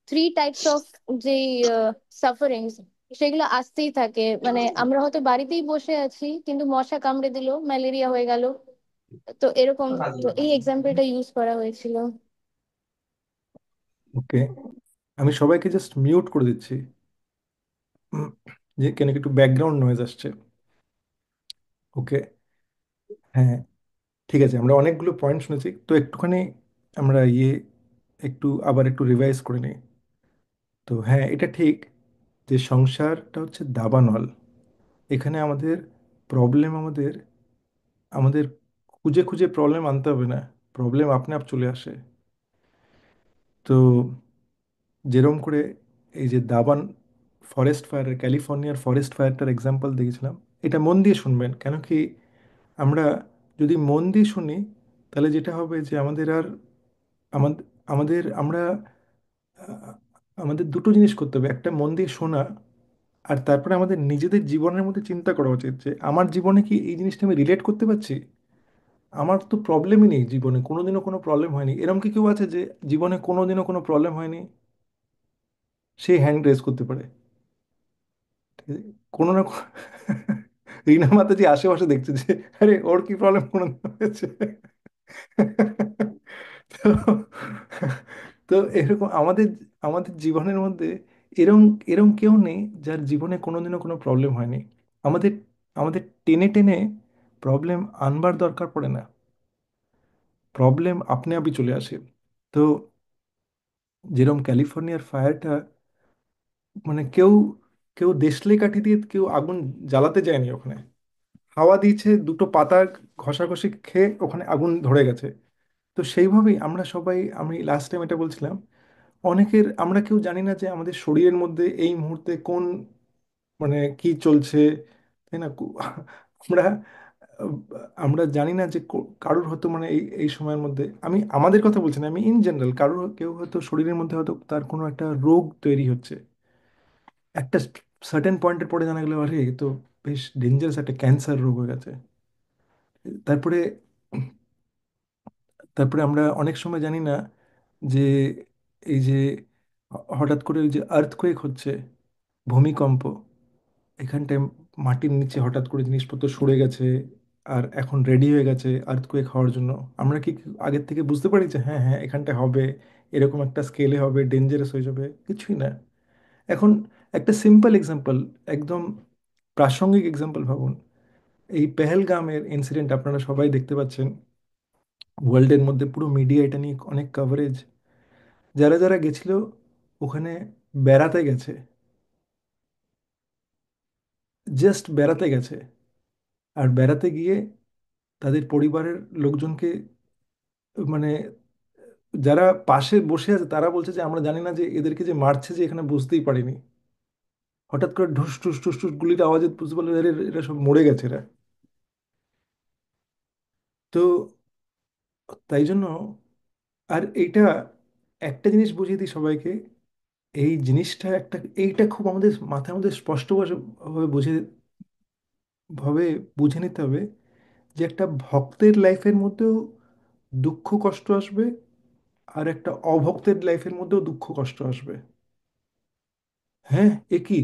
থ্রি টাইপস অফ যে সাফারিংস, সেগুলো আসতেই থাকে। মানে আমরা হয়তো বাড়িতেই বসে আছি কিন্তু মশা কামড়ে দিল, ম্যালেরিয়া হয়ে গেল। তো এরকম, তো এই এক্সাম্পলটা ইউজ করা হয়েছিল। ওকে, আমি সবাইকে জাস্ট মিউট করে দিচ্ছি, উম, যে কেন কি একটু ব্যাকগ্রাউন্ড নয়েজ আসছে। ওকে, হ্যাঁ, ঠিক আছে, আমরা অনেকগুলো পয়েন্ট শুনেছি, তো একটুখানি আমরা একটু আবার একটু রিভাইজ করে নিই। তো হ্যাঁ, এটা ঠিক যে সংসারটা হচ্ছে দাবানল। এখানে আমাদের প্রবলেম, আমাদের আমাদের খুঁজে খুঁজে প্রবলেম আনতে হবে না, প্রবলেম আপনা আপ চলে আসে। তো যেরম করে এই যে দাবান ফরেস্ট ফায়ারের, ক্যালিফোর্নিয়ার ফরেস্ট ফায়ারটার এক্সাম্পল দিয়েছিলাম, এটা মন দিয়ে শুনবেন, কেন কি আমরা যদি মন দিয়ে শুনি তাহলে যেটা হবে যে আমাদের আর আমাদের আমাদের আমরা আহ, আমাদের দুটো জিনিস করতে হবে, একটা মন দিয়ে শোনা, আর তারপরে আমাদের নিজেদের জীবনের মধ্যে চিন্তা করা উচিত যে আমার জীবনে কি এই জিনিসটা আমি রিলেট করতে পারছি। আমার তো প্রবলেমই নেই জীবনে, কোনোদিনও কোনো প্রবলেম হয়নি, এরকম কি কেউ আছে যে জীবনে কোনোদিনও কোনো প্রবলেম হয়নি? সে হ্যান্ড রেজ করতে পারে। ঠিক আছে? কোনো না রিনা মাতাজি আশেপাশে দেখছে যে আরে ওর কি প্রবলেম কোনো হয়েছে। তো তো এরকম আমাদের আমাদের জীবনের মধ্যে এরম এরম কেউ নেই যার জীবনে কোনোদিনও কোনো প্রবলেম হয়নি। আমাদের আমাদের টেনে টেনে প্রবলেম আনবার দরকার পড়ে না, প্রবলেম আপনি আপই চলে আসে। তো যেরকম ক্যালিফোর্নিয়ার ফায়ারটা, মানে কেউ কেউ দেশলাই কাঠি দিয়ে কেউ আগুন জ্বালাতে যায়নি ওখানে, হাওয়া দিয়েছে, দুটো পাতা ঘষাঘষি খেয়ে ওখানে আগুন ধরে গেছে। তো সেইভাবেই আমরা সবাই, আমি লাস্ট টাইম এটা বলছিলাম, অনেকের আমরা কেউ জানি না যে আমাদের শরীরের মধ্যে এই মুহূর্তে কোন, মানে কি চলছে, তাই না? আমরা আহ, আমরা জানি না যে কারোর হয়তো, মানে এই এই সময়ের মধ্যে, আমি আমাদের কথা বলছি না, আমি ইন জেনারেল, কারোর কেউ হয়তো শরীরের মধ্যে হয়তো তার কোনো একটা রোগ তৈরি হচ্ছে, একটা সার্টেন পয়েন্টের পরে জানা গেলো আরে এ তো বেশ ডেঞ্জারাস একটা ক্যান্সার রোগ হয়ে গেছে। তারপরে তারপরে আমরা অনেক সময় জানি না যে এই যে হঠাৎ করে ওই যে আর্থকোয়েক হচ্ছে, ভূমিকম্প, এখানটায় মাটির নিচে হঠাৎ করে জিনিসপত্র সরে গেছে আর এখন রেডি হয়ে গেছে আর্থকোয়েক হওয়ার জন্য। আমরা কি আগের থেকে বুঝতে পারি যে হ্যাঁ হ্যাঁ এখানটায় হবে, এরকম একটা স্কেলে হবে, ডেঞ্জারাস হয়ে যাবে? কিছুই না। এখন একটা সিম্পল এক্সাম্পল, একদম প্রাসঙ্গিক এক্সাম্পল ভাবুন, এই পেহেলগামের ইনসিডেন্ট আপনারা সবাই দেখতে পাচ্ছেন, ওয়ার্ল্ডের মধ্যে পুরো মিডিয়া এটা নিয়ে অনেক কভারেজ। যারা যারা গেছিল ওখানে বেড়াতে গেছে, জাস্ট বেড়াতে গেছে, আর বেড়াতে গিয়ে তাদের পরিবারের লোকজনকে, মানে যারা পাশে বসে আছে তারা বলছে যে আমরা জানি না যে এদেরকে যে মারছে যে এখানে বুঝতেই পারিনি, হঠাৎ করে ঢুস ঠুস ঠুস ঠুস গুলির আওয়াজে বুঝতে পারলো এরা এরা সব মরে গেছে এরা। তো তাই জন্য, আর এইটা একটা জিনিস বুঝিয়ে দিই সবাইকে, এই জিনিসটা একটা, এইটা খুব আমাদের মাথার মধ্যে স্পষ্ট ভাবে ভাবে বুঝে নিতে হবে যে একটা ভক্তের লাইফের মধ্যেও দুঃখ কষ্ট আসবে, আর একটা অভক্তের লাইফের মধ্যেও দুঃখ কষ্ট আসবে। হ্যাঁ, এ কি,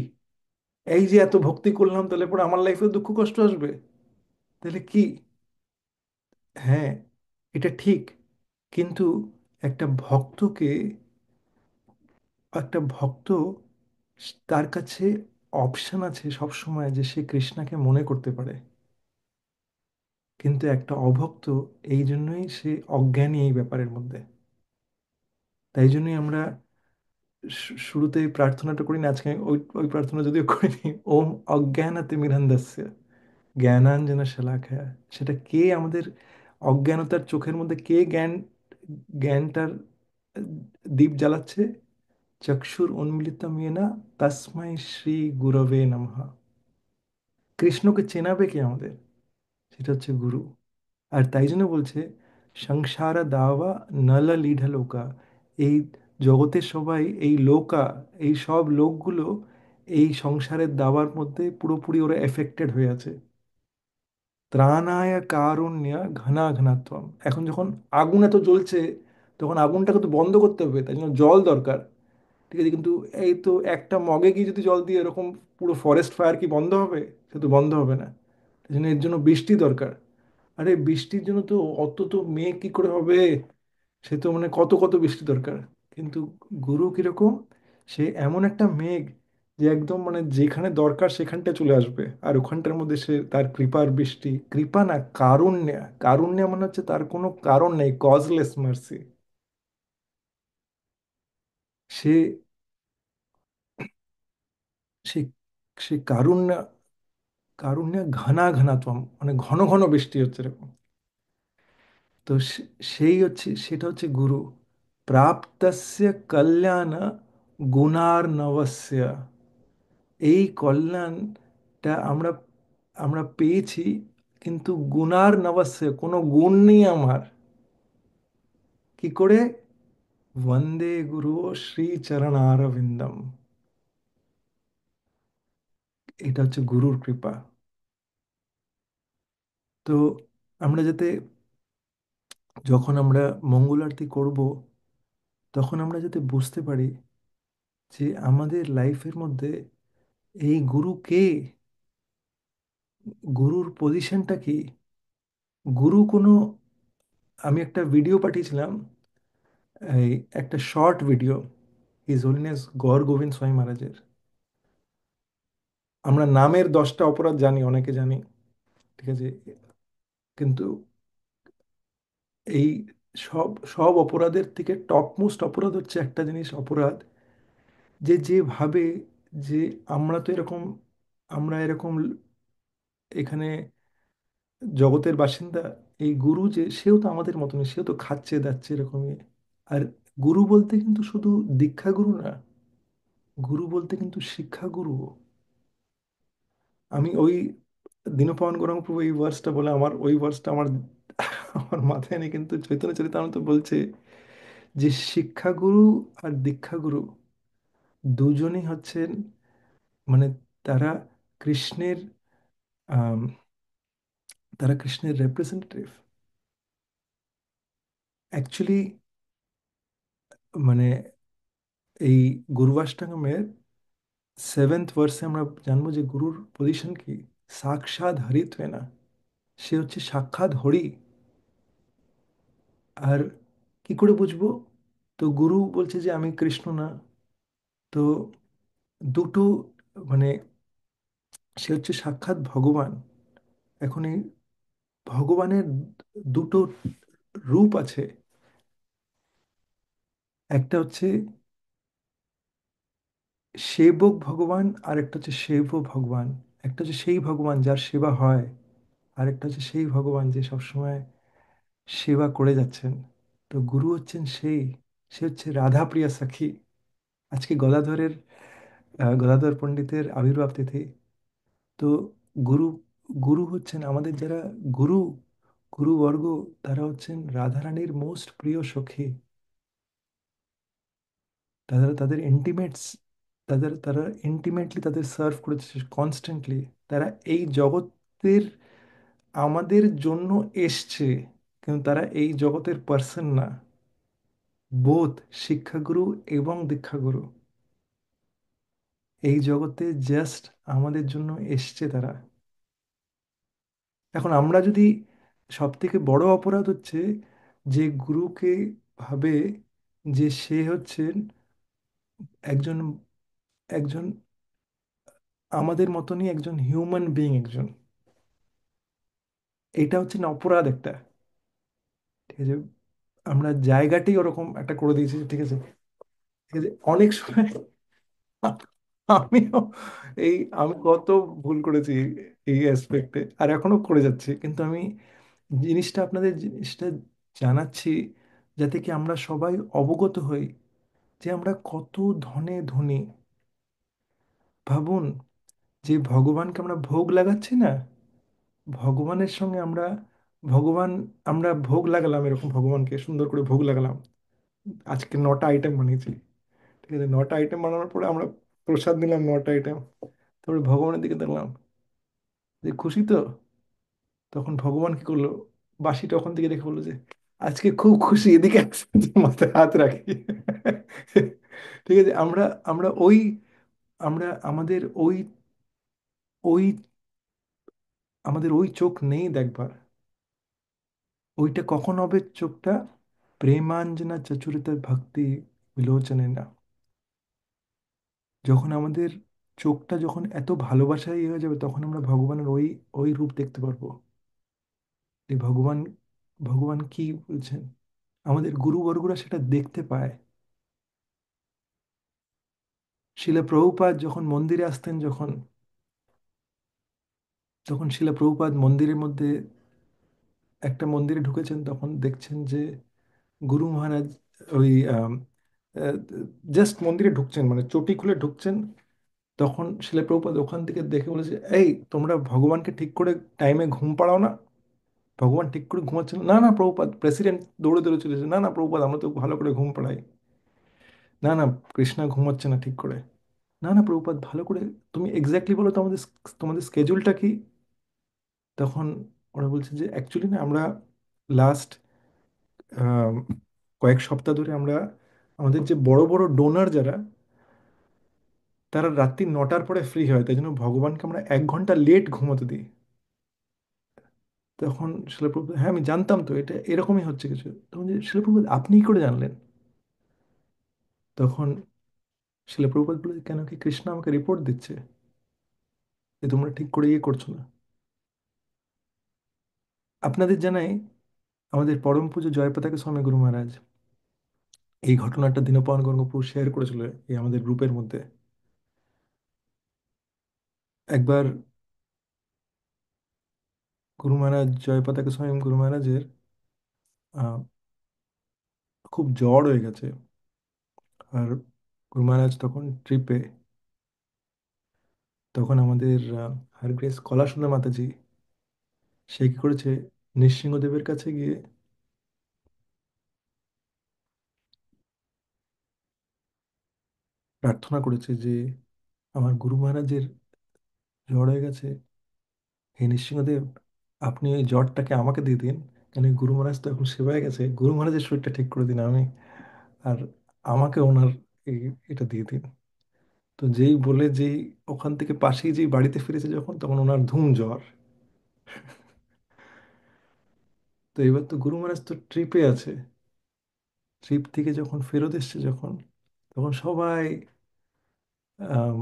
এই যে এত ভক্তি করলাম তাহলে পরে আমার লাইফেও দুঃখ কষ্ট আসবে? তাহলে কি? হ্যাঁ, এটা ঠিক, কিন্তু একটা ভক্তকে, একটা ভক্ত, তার কাছে অপশন আছে সব সময় যে সে কৃষ্ণাকে মনে করতে পারে, কিন্তু একটা অভক্ত, এই জন্যই সে অজ্ঞানী এই ব্যাপারের মধ্যে। তাই জন্যই আমরা শুরুতে এই প্রার্থনাটা করি না, আজকে আমি ওই ওই প্রার্থনা যদিও করিনি, ওম অজ্ঞানাতিমিরান্ধস্য জ্ঞানাঞ্জনা শলাকায়া। সেটা কে আমাদের অজ্ঞানতার চোখের মধ্যে কে জ্ঞানটার দীপ জ্বালাচ্ছে? চক্ষুর উন্মিলিতম येन তস্মৈ শ্রী গুরবে নমঃ। কৃষ্ণকে চেনাবে কে আমাদের? সেটা হচ্ছে গুরু। আর তাই জন্য বলছে সংসার দাওয়া নল লিঢলোকা, এই জগতের সবাই এই লোকা, এই সব লোকগুলো এই সংসারের দাবার মধ্যে পুরোপুরি ওরা এফেক্টেড হয়ে আছে। ত্রাণায় কারুণ্য ঘনা ঘনাত্বম। এখন যখন আগুন এত জ্বলছে, তখন আগুনটাকে তো বন্ধ করতে হবে, তাই জন্য জল দরকার। ঠিক আছে, কিন্তু এই তো একটা মগে গিয়ে যদি জল দিয়ে এরকম পুরো ফরেস্ট ফায়ার কি বন্ধ হবে? সে তো বন্ধ হবে না। তাই জন্য এর জন্য বৃষ্টি দরকার। আরে বৃষ্টির জন্য তো অত তো মেঘ কি করে হবে? সে তো মানে কত কত বৃষ্টি দরকার। কিন্তু গুরু কিরকম? সে এমন একটা মেঘ যে একদম মানে যেখানে দরকার সেখানটা চলে আসবে, আর ওখানটার মধ্যে সে তার কৃপার বৃষ্টি, কৃপা না কারুণ্য। কারুণ্য মানে হচ্ছে তার কোনো কারণ নেই, কজলেস মার্সি। সে সে সে কারুণ্য, কারুণ্য ঘনা ঘনাত্বম, মানে ঘন ঘন বৃষ্টি হচ্ছে এরকম। তো সেই হচ্ছে, সেটা হচ্ছে গুরু। প্রাপ্তস্য কল্যাণ গুণার্ণবস্য। এই কল্যাণটা আমরা আমরা পেয়েছি, কিন্তু গুণার্ণবস্য, কোনো গুণ নেই আমার। কি করে? বন্দে গুরু শ্রী চরণারবিন্দম। এটা হচ্ছে গুরুর কৃপা। তো আমরা যাতে, যখন আমরা মঙ্গল আরতি করব, তখন আমরা যাতে বুঝতে পারি যে আমাদের লাইফের মধ্যে এই গুরু কে, গুরুর পজিশনটা কি। গুরু কোনো, আমি একটা ভিডিও পাঠিয়েছিলাম, এই একটা short video his holiness Gour Gobinda Swami মহারাজের। আমরা নামের 10টা অপরাধ জানি, অনেকে জানি, ঠিক আছে, কিন্তু এই সব সব অপরাধের থেকে টপ মোস্ট অপরাধ হচ্ছে একটা জিনিস অপরাধ, যে যে ভাবে যে আমরা তো এরকম, আমরা এরকম এখানে জগতের বাসিন্দা, এই গুরু যে সেও তো আমাদের মতনই, সেও তো খাচ্ছে দাচ্ছে এরকমই। আর গুরু বলতে কিন্তু শুধু দীক্ষা গুরু না, গুরু বলতে কিন্তু শিক্ষা গুরু। আমি ওই দীনপাবন গৌরাঙ্গ প্রভু এই ভার্সটা বলে, আমার ওই ভার্সটা আমার আমার মাথায় নেই, কিন্তু চৈতন্য চরিতামৃত বলছে যে শিক্ষাগুরু আর দীক্ষাগুরু দুজনই হচ্ছেন, মানে তারা কৃষ্ণের, আম, তারা কৃষ্ণের রেপ্রেজেন্টেটিভ। অ্যাকচুয়ালি মানে এই গুরুবাষ্টাঙ্গমের 7th ভার্সে আমরা জানবো যে গুরুর পজিশন কি। সাক্ষাৎ হরিত্বেনা, সে হচ্ছে সাক্ষাৎ হরি। আর কি করে বুঝবো? তো গুরু বলছে যে আমি কৃষ্ণ না। তো দুটো, মানে সে হচ্ছে সাক্ষাৎ ভগবান। এখন এই ভগবানের দুটো রূপ আছে। একটা হচ্ছে সেবক ভগবান, আর একটা হচ্ছে সেব ভগবান। একটা হচ্ছে সেই ভগবান যার সেবা হয়, আর একটা হচ্ছে সেই ভগবান যে সবসময় সেবা করে যাচ্ছেন। তো গুরু হচ্ছেন সেই, সে হচ্ছে রাধা প্রিয়া সখী। আজকে গদাধরের, গদাধর পণ্ডিতের আবির্ভাব তিথি। তো গুরু, গুরু হচ্ছেন আমাদের যারা গুরু, গুরুবর্গ, তারা হচ্ছেন রাধারানীর মোস্ট প্রিয় সখী। তারা তাদের ইন্টিমেটস, তারা ইন্টিমেটলি তাদের সার্ভ করেছে কনস্ট্যান্টলি। তারা এই জগতের আমাদের জন্য এসছে, কিন্তু তারা এই জগতের পার্সন না। বোথ শিক্ষাগুরু এবং দীক্ষাগুরু এই জগতে জাস্ট আমাদের জন্য এসছে তারা। এখন আমরা যদি, সব থেকে বড় অপরাধ হচ্ছে যে গুরুকে ভাবে যে সে হচ্ছেন একজন, একজন আমাদের মতনই একজন হিউম্যান বিইং একজন। এটা হচ্ছে না অপরাধ একটা, ঠিক আছে। আমরা জায়গাটাই ওরকম একটা করে দিয়েছি, ঠিক আছে। ঠিক আছে, অনেক সময় আমিও এই, আমি কত ভুল করেছি এই অ্যাসপেক্টে, আর এখনো করে যাচ্ছি, কিন্তু আমি জিনিসটা আপনাদের জিনিসটা জানাচ্ছি যাতে কি আমরা সবাই অবগত হই যে আমরা কত ধনে ধনী। ভাবুন যে ভগবানকে আমরা ভোগ লাগাচ্ছি না, ভগবানের সঙ্গে আমরা, ভগবান, আমরা ভোগ লাগালাম এরকম, ভগবানকে সুন্দর করে ভোগ লাগালাম, আজকে 9টা আইটেম বানিয়েছি। ঠিক আছে, 9টা আইটেম বানানোর পরে আমরা প্রসাদ নিলাম 9টা আইটেম। তারপরে ভগবানের দিকে দেখলাম যে খুশি তো। তখন ভগবান কি করলো, বাসিটা ওখান থেকে দেখে বললো যে আজকে খুব খুশি, এদিকে আসুন, যে মাথায় হাত রাখি। ঠিক আছে, আমরা আমরা ওই আমরা ওই আমাদের ওই চোখ নেই দেখবার। ওইটা কখন হবে চোখটা? প্রেমাঞ্জনা চচুরিত ভক্তি বিলোচনে না। যখন আমাদের চোখটা যখন এত ভালোবাসায় হয়ে যাবে, তখন আমরা ভগবানের ওই ওই রূপ দেখতে পারবো। এই ভগবান, ভগবান কি বলছেন, আমাদের গুরুবর্গরা সেটা দেখতে পায়। শিলা প্রভুপাদ যখন মন্দিরে আসতেন, যখন যখন শিলা প্রভুপাদ মন্দিরের মধ্যে একটা মন্দিরে ঢুকেছেন, তখন দেখছেন যে গুরু মহারাজ ওই জাস্ট মন্দিরে ঢুকছেন, মানে চটি খুলে ঢুকছেন। তখন শিলা প্রভুপাদ ওখান থেকে দেখে বলেছে, এই তোমরা ভগবানকে ঠিক করে টাইমে ঘুম পাড়াও না? ভগবান ঠিক করে ঘুমাচ্ছেন না? না প্রভুপাদ, প্রেসিডেন্ট দৌড়ে দৌড়ে চলেছে, না না প্রভুপাদ, আমরা তো ভালো করে ঘুম পাড়াই। না না, কৃষ্ণা ঘুমাচ্ছে না ঠিক করে। না না প্রভুপাদ, ভালো করে তুমি এক্স্যাক্টলি বলো তো আমাদের তোমাদের স্কেজুলটা কি। তখন ওরা বলছে যে অ্যাকচুয়ালি না, আমরা লাস্ট কয়েক সপ্তাহ ধরে আমরা আমাদের যে বড় বড় ডোনার যারা, তারা রাত্রি 9টার পরে ফ্রি হয়, তাই জন্য ভগবানকে আমরা 1 ঘন্টা লেট ঘুমোতে দিই। তখন শিলাপ্রভু, হ্যাঁ আমি জানতাম তো, এটা এরকমই হচ্ছে কিছু। তখন যে শিলাপ্রভু, আপনি কি করে জানলেন? তখন শিলাপ্রভুপাদ বলে, কেন কি কৃষ্ণ আমাকে রিপোর্ট দিচ্ছে যে তোমরা ঠিক করে ইয়ে করছো না। আপনাদের জানাই, আমাদের পরম পূজ্য জয়পতাকা স্বামী গুরু মহারাজ এই ঘটনাটা দীনপাবন গঙ্গোপাধ্যায় শেয়ার করেছিল এই আমাদের গ্রুপের মধ্যে। একবার গুরু মহারাজ, জয়পতাকা স্বামী গুরু মহারাজের আহ, খুব জ্বর হয়ে গেছে। আর গুরু মহারাজ তখন ট্রিপে। তখন আমাদের হার গ্রেস কলাসুন্দর মাতাজি, সে কি করেছে, নৃসিংহদেবের কাছে গিয়ে প্রার্থনা করেছে যে আমার গুরু মহারাজের জ্বর হয়ে গেছে, হে নৃসিংহদেব, আপনি ওই জ্বরটাকে আমাকে দিয়ে দিন। কেন কি গুরু মহারাজ তো এখন সেবায় গেছে, গুরু মহারাজের শরীরটা ঠিক করে দিন আমি, আর আমাকে ওনার এই এটা দিয়ে দিন। তো যেই বলে, যেই ওখান থেকে পাশেই যেই বাড়িতে ফিরেছে যখন, তখন ওনার ধুম জ্বর। তো এবার তো গুরু মহারাজ তো ট্রিপে আছে। ট্রিপ থেকে যখন ফেরত এসছে যখন, তখন সবাই আম,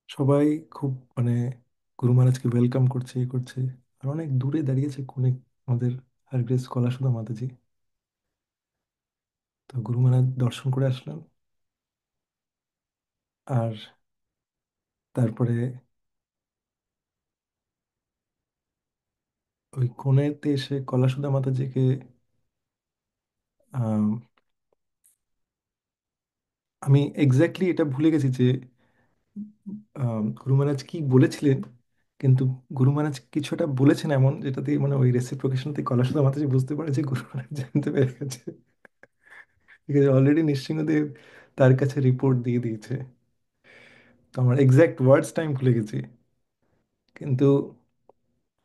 সবাই খুব মানে গুরু মহারাজকে ওয়েলকাম করছে, এই করছে। আর অনেক দূরে দাঁড়িয়েছে কোনে আমাদের আর গ্রেস কলাসুধা মাতাজি। তো গুরু মহারাজ দর্শন করে আসলেন। আর তারপরে ওই কোণেতে এসে কলাসুধা মাতাজিকে আম, আমি এক্স্যাক্টলি এটা ভুলে গেছি যে গুরু মহারাজ কি বলেছিলেন, কিন্তু গুরু মহারাজ কিছু একটা বলেছেন এমন, যেটাতে মানে ওই রেসিপ্রোকেশনতে কলাসুধা মাতাজি বুঝতে পারে যে গুরু মহারাজ জানতে পেরে গেছে। ঠিক আছে, অলরেডি নৃসিংহদেব তার কাছে রিপোর্ট দিয়ে দিয়েছে। তো আমার এক্সাক্ট ওয়ার্ডসটা আমি ভুলে গেছি, কিন্তু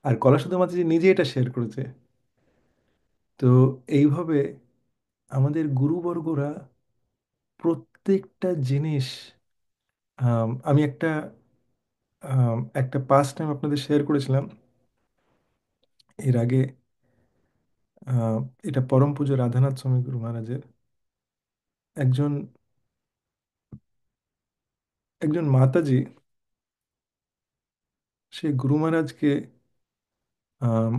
আর কলাসুধা মাতাজি নিজে এটা শেয়ার করেছে। তো এইভাবে আমাদের গুরুবর্গরা প্রত্যেকটা জিনিস, আমি একটা পাস্ট টাইম আপনাদের শেয়ার করেছিলাম এর আগে। আহ, এটা পরম পূজ্য রাধানাথ স্বামী গুরু মহারাজের একজন একজন মাতাজি, সে গুরু মহারাজকে আম,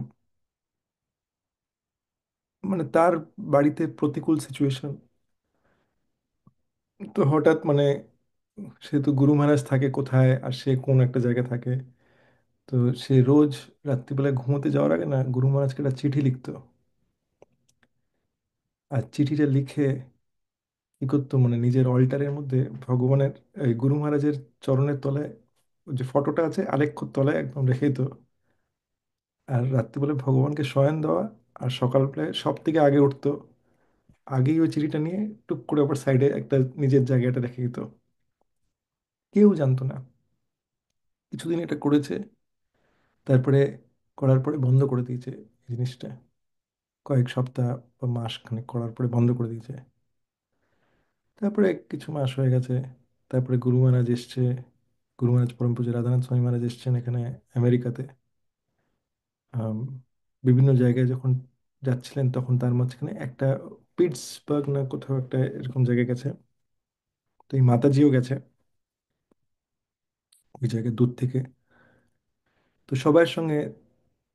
মানে তার বাড়িতে প্রতিকূল সিচুয়েশন। তো হঠাৎ মানে সে তো গুরু মহারাজ থাকে কোথায় আর সে কোন একটা জায়গায় থাকে। তো সে রোজ রাত্রিবেলায় ঘুমোতে যাওয়ার আগে না গুরু মহারাজকে একটা চিঠি লিখতো। আর চিঠিটা লিখে কি করতো, মানে নিজের অল্টারের মধ্যে ভগবানের এই গুরু মহারাজের চরণের তলায়, ওই যে ফটোটা আছে আলেখ্যর তলায় একদম রেখে দিত। আর রাত্রিবেলা ভগবানকে শয়ন দেওয়া, আর সকালবেলায় সব থেকে আগে উঠতো, আগেই ওই চিঠিটা নিয়ে টুক করে আবার সাইডে একটা নিজের জায়গাটা রেখে দিত। কেউ জানতো না। কিছুদিন এটা করেছে, তারপরে করার পরে বন্ধ করে দিয়েছে এই জিনিসটা। কয়েক সপ্তাহ বা মাস খানেক করার পরে বন্ধ করে দিয়েছে। তারপরে কিছু মাস হয়ে গেছে, তারপরে গুরু মহারাজ এসছে। গুরু মহারাজ পরম পূজ্য রাধানাথ স্বামী মহারাজ এসছেন এখানে আমেরিকাতে। আম, বিভিন্ন জায়গায় যখন যাচ্ছিলেন তখন তার মাঝখানে একটা পিটসবার্গ না কোথাও একটা এরকম জায়গায় গেছে। তো এই মাতাজিও গেছে ওই জায়গায় দূর থেকে। তো সবার সঙ্গে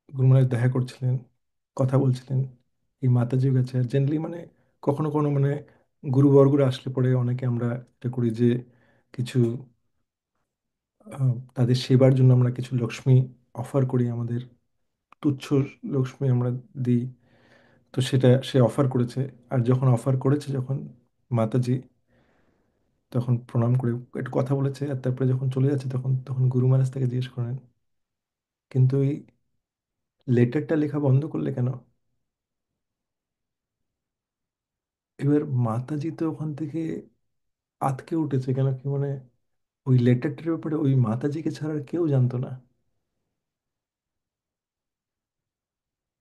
গুরু মহারাজ দেখা করছিলেন, কথা বলছিলেন। এই মাতাজিও গেছে। আর জেনারেলি মানে কখনো কখনো মানে গুরুবর্গরা আসলে পরে অনেকে আমরা এটা করি যে কিছু তাদের সেবার জন্য আমরা কিছু লক্ষ্মী অফার করি, আমাদের তুচ্ছ লক্ষ্মী আমরা দিই। তো সেটা সে অফার করেছে। আর যখন অফার করেছে, যখন মাতাজি তখন প্রণাম করে একটু কথা বলেছে, আর তারপরে যখন চলে যাচ্ছে তখন তখন গুরু মহারাজ তাকে জিজ্ঞেস করেন, কিন্তু এই লেটারটা লেখা বন্ধ করলে কেন? এবার মাতাজি তো ওখান থেকে আঁতকে উঠেছে, কেন কি মানে ওই লেটারটার ব্যাপারে ওই মাতাজিকে ছাড়া আর কেউ জানতো না।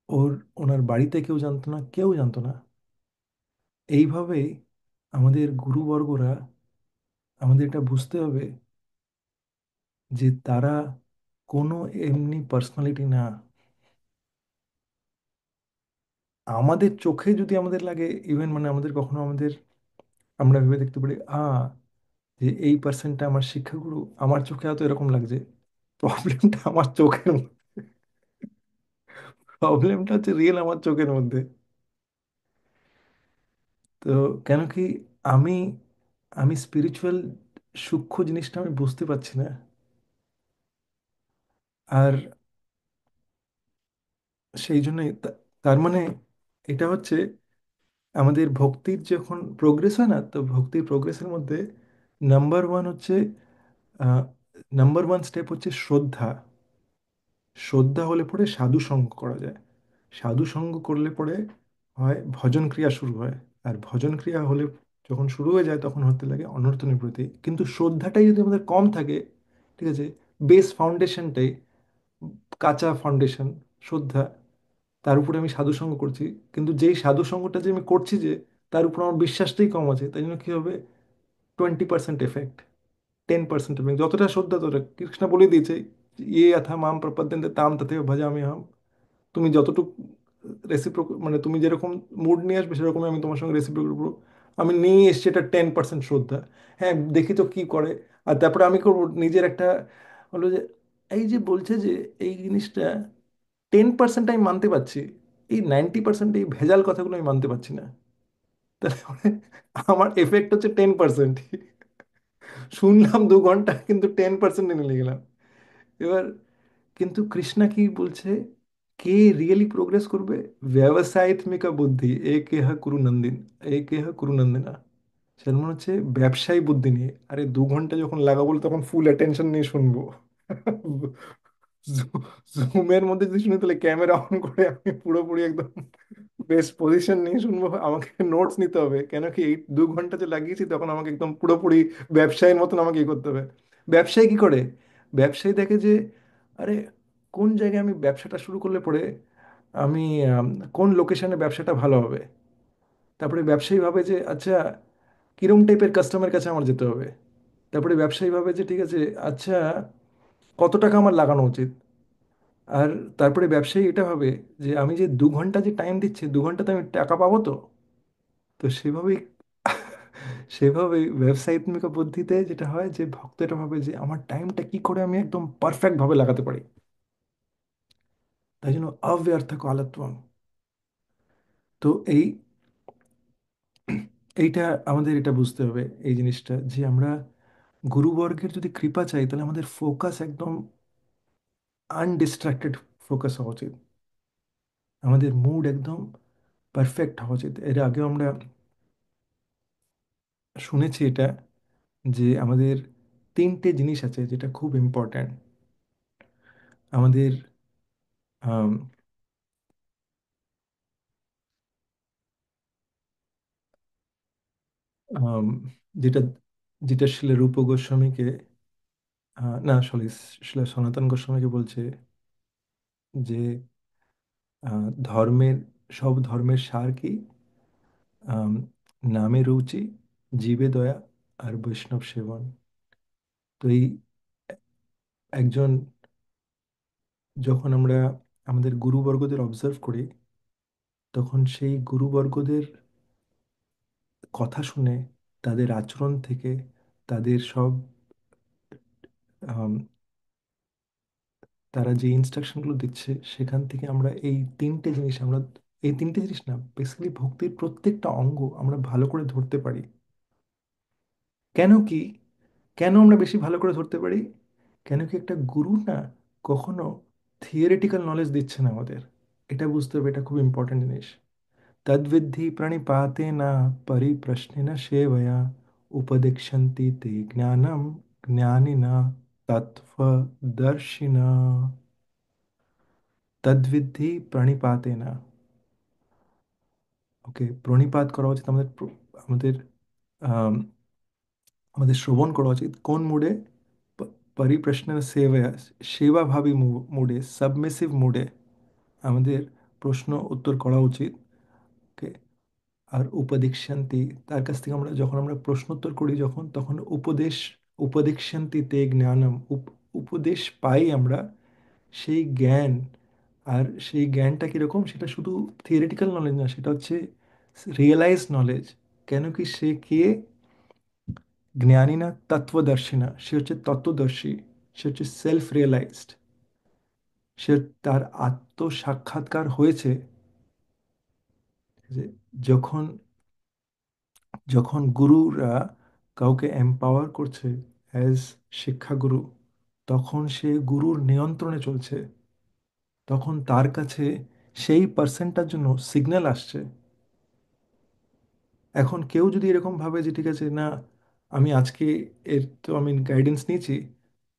ওর ওনার বাড়িতে কেউ জানতো না, কেউ জানতো না। এইভাবেই আমাদের গুরুবর্গরা, আমাদের এটা বুঝতে হবে যে তারা কোনো এমনি পার্সোনালিটি না। আমাদের চোখে যদি আমাদের লাগে, ইভেন মানে আমাদের কখনো আমাদের আমরা ভেবে দেখতে পারি যে এই পার্সনটা আমার শিক্ষাগুরু, আমার চোখে হয়তো এরকম লাগছে। প্রবলেমটা আমার চোখের মধ্যে, প্রবলেমটা হচ্ছে রিয়েল আমার চোখের মধ্যে। তো কেন কি আমি আমি স্পিরিচুয়াল সূক্ষ্ম জিনিসটা আমি বুঝতে পারছি না। আর সেই জন্যই তার মানে এটা হচ্ছে আমাদের ভক্তির যখন প্রোগ্রেস হয় না, তো ভক্তির প্রোগ্রেসের মধ্যে নাম্বার ওয়ান হচ্ছে, নাম্বার ওয়ান স্টেপ হচ্ছে শ্রদ্ধা। শ্রদ্ধা হলে পরে সাধু সঙ্গ করা যায়। সাধু সঙ্গ করলে পরে হয় ভজন ক্রিয়া শুরু হয়। আর ভজন ক্রিয়া হলে যখন শুরু হয়ে যায় তখন হতে লাগে অনর্থনের প্রতি। কিন্তু শ্রদ্ধাটাই যদি আমাদের কম থাকে, ঠিক আছে, বেস ফাউন্ডেশনটাই কাঁচা ফাউন্ডেশন শ্রদ্ধা, তার উপরে আমি সাধু সঙ্গ করছি। কিন্তু যেই সাধু সঙ্গটা যে আমি করছি, যে তার উপর আমার বিশ্বাসটাই কম আছে, তাই জন্য কি হবে, 20% এফেক্ট, 10% এফেক্ট। যতটা শ্রদ্ধা ততটা কৃষ্ণ বলে দিয়েছে, ইয়ে যথা মাম প্রপদ্যন্তে তাম তথৈব ভজামি হাম। তুমি যতটুকু রেসিপ্রো মানে তুমি যেরকম মুড নিয়ে আসবে সেরকমই আমি তোমার সঙ্গে রেসিপ্রোক করবো। আমি নিয়ে এসছি এটা 10% শ্রদ্ধা। হ্যাঁ, দেখি তো কি করে। আর তারপরে আমি করবো নিজের একটা, হলো যে এই যে বলছে যে এই জিনিসটা 10% আমি মানতে পারছি, এই 90% এই ভেজাল কথাগুলো আমি মানতে পারছি না। তাহলে মানে আমার এফেক্ট হচ্ছে 10%। শুনলাম 2 ঘন্টা, কিন্তু 10% নিয়ে গেলাম। এবার কিন্তু কৃষ্ণা কি বলছে, কে রিয়েলি প্রোগ্রেস করবে? ব্যবসায়িত্মিকা বুদ্ধি একেহ কুরু নন্দিন, একেহ কুরু নন্দিনা। সেটা মনে হচ্ছে ব্যবসায়ী বুদ্ধি নিয়ে। আরে 2 ঘন্টা যখন লাগাবো বলে তখন ফুল অ্যাটেনশন নিয়ে শুনবো। জুমের মধ্যে যদি শুনি তাহলে ক্যামেরা অন করে আমি পুরোপুরি একদম বেস্ট পজিশন নিয়ে শুনবো। আমাকে নোটস নিতে হবে, কেন কি এই 2 ঘন্টা যে লাগিয়েছি তখন আমাকে একদম পুরোপুরি ব্যবসায়ীর মতন আমাকে করতে হবে। ব্যবসায়ী কি করে? ব্যবসায়ী দেখে যে আরে কোন জায়গায় আমি ব্যবসাটা শুরু করলে পরে আমি আম, কোন লোকেশনে ব্যবসাটা ভালো হবে। তারপরে ব্যবসায়ী ভাবে যে আচ্ছা কিরম টাইপের কাস্টমার কাছে আমার যেতে হবে। তারপরে ব্যবসায়ী ভাবে যে ঠিক আছে আচ্ছা কত টাকা আমার লাগানো উচিত। আর তারপরে ব্যবসায়ী এটা হবে যে আমি যে 2 ঘন্টা যে টাইম দিচ্ছি, 2 ঘন্টাতে আমি টাকা পাবো তো। তো সেভাবেই সেভাবেই ব্যবসায়িত্মিক পদ্ধতিতে যেটা হয় যে ভক্তটা ভাবে যে আমার টাইমটা কি করে আমি একদম পারফেক্ট ভাবে লাগাতে পারি। তাই জন্য অব্যর্থ কালত্বম। তো এইটা আমাদের এটা বুঝতে হবে এই জিনিসটা, যে আমরা গুরুবর্গের যদি কৃপা চাই তাহলে আমাদের ফোকাস একদম আনডিস্ট্রাক্টেড ফোকাস হওয়া উচিত। আমাদের মুড একদম পারফেক্ট হওয়া উচিত। এর আগেও আমরা শুনেছি এটা, যে আমাদের 3টে জিনিস আছে যেটা খুব ইম্পর্ট্যান্ট। আমাদের আম, যেটা যেটা শিলা রূপ গোস্বামীকে, না সরি, শিলা সনাতন গোস্বামীকে বলছে যে ধর্মের, সব ধর্মের সার কি? আম, নামে রুচি, জীবে দয়া, আর বৈষ্ণব সেবন। তো এই একজন, যখন আমরা আমাদের গুরুবর্গদের অবজার্ভ করি, তখন সেই গুরুবর্গদের কথা শুনে, তাদের আচরণ থেকে, তাদের সব আম, তারা যে ইনস্ট্রাকশনগুলো দিচ্ছে সেখান থেকে আমরা এই তিনটে জিনিস না, বেসিক্যালি ভক্তির প্রত্যেকটা অঙ্গ আমরা ভালো করে ধরতে পারি। কেন কি, কেন আমরা বেশি ভালো করে ধরতে পারি? কেন কি একটা গুরু না কখনো থিওরিটিক্যাল নলেজ দিচ্ছে না আমাদের। এটা বুঝতে হবে, এটা খুব ইম্পর্টেন্ট জিনিস। তদ্বিদ্ধি প্রণিপাতেন পরিপ্রশ্নেন সেবয়া উপদিক্ষন্তি তে জ্ঞানম জ্ঞানিনা তত্ত্বদর্শিনা। তদ্বিদ্ধি প্রণিপাতেন, ওকে, প্রণিপাত করা উচিত আমাদের, আমাদের আম, আমাদের শ্রবণ করা উচিত কোন মুডে? পরিপ্রশ্ন সেবা, সেবাভাবী মুডে, সাবমিসিভ মুডে আমাদের প্রশ্ন উত্তর করা উচিত। ওকে। আর উপদীক্ষান্তি, তার কাছ থেকে আমরা যখন আমরা প্রশ্ন উত্তর করি, যখন তখন উপদীক্ষান্তি তে জ্ঞানম, উপদেশ পাই আমরা, সেই জ্ঞান। আর সেই জ্ঞানটা কীরকম? সেটা শুধু থিওরিটিক্যাল নলেজ না, সেটা হচ্ছে রিয়েলাইজ নলেজ। কেন কি, সে কে? জ্ঞানী না তত্ত্বদর্শী না, সে হচ্ছে তত্ত্বদর্শী, সে হচ্ছে সেলফ রিয়েলাইজড, সে, তার আত্মসাক্ষাৎকার হয়েছে। যে যখন যখন গুরুরা কাউকে এম্পাওয়ার করছে অ্যাজ শিক্ষাগুরু, তখন সে গুরুর নিয়ন্ত্রণে চলছে। তখন তার কাছে সেই পার্সনটার জন্য সিগন্যাল আসছে। এখন কেউ যদি এরকম ভাবে যে ঠিক আছে, না আমি আজকে, এর তো আমি গাইডেন্স নিয়েছি,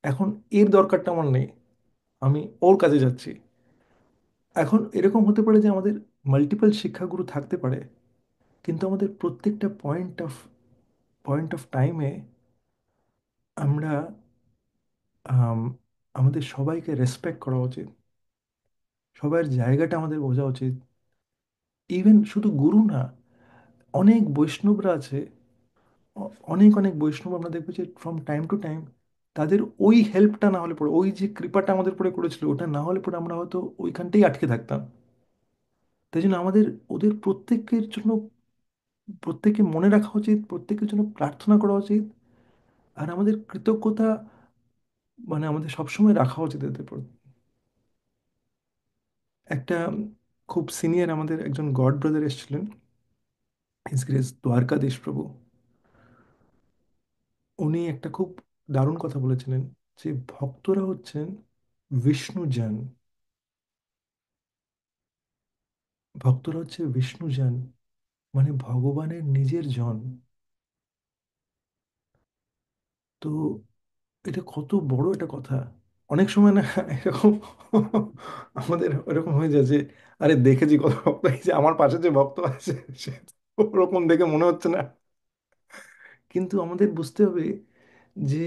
এখন এর দরকারটা আমার নেই, আমি ওর কাছে যাচ্ছি। এখন এরকম হতে পারে যে আমাদের মাল্টিপল শিক্ষাগুরু থাকতে পারে, কিন্তু আমাদের প্রত্যেকটা পয়েন্ট অফ টাইমে আমরা আম, আমাদের সবাইকে রেসপেক্ট করা উচিত, সবার জায়গাটা আমাদের বোঝা উচিত। ইভেন শুধু গুরু না, অনেক বৈষ্ণবরা আছে, অনেক অনেক বৈষ্ণব আমরা দেখবো যে ফ্রম টাইম টু টাইম তাদের ওই হেল্পটা না হলে পরে, ওই যে কৃপাটা আমাদের পরে করেছিল, ওটা না হলে পরে আমরা হয়তো ওইখানটাই আটকে থাকতাম। তাই জন্য আমাদের ওদের প্রত্যেকের জন্য, প্রত্যেকে মনে রাখা উচিত, প্রত্যেকের জন্য প্রার্থনা করা উচিত। আর আমাদের কৃতজ্ঞতা মানে আমাদের সবসময় রাখা উচিত এদের প্রতি। একটা খুব সিনিয়র আমাদের একজন গড ব্রাদার এসেছিলেন, হিজ গ্রেস দ্বারকাধীশ প্রভু। উনি একটা খুব দারুণ কথা বলেছিলেন যে ভক্তরা হচ্ছেন বিষ্ণুজন, ভক্তরা হচ্ছে বিষ্ণুজন, মানে ভগবানের নিজের জন। তো এটা কত বড় একটা কথা। অনেক সময় না এরকম আমাদের এরকম হয়ে যায় যে আরে দেখেছি কত ভক্ত, এই যে আমার পাশে যে ভক্ত আছে সে তো ওরকম দেখে মনে হচ্ছে না। কিন্তু আমাদের বুঝতে হবে যে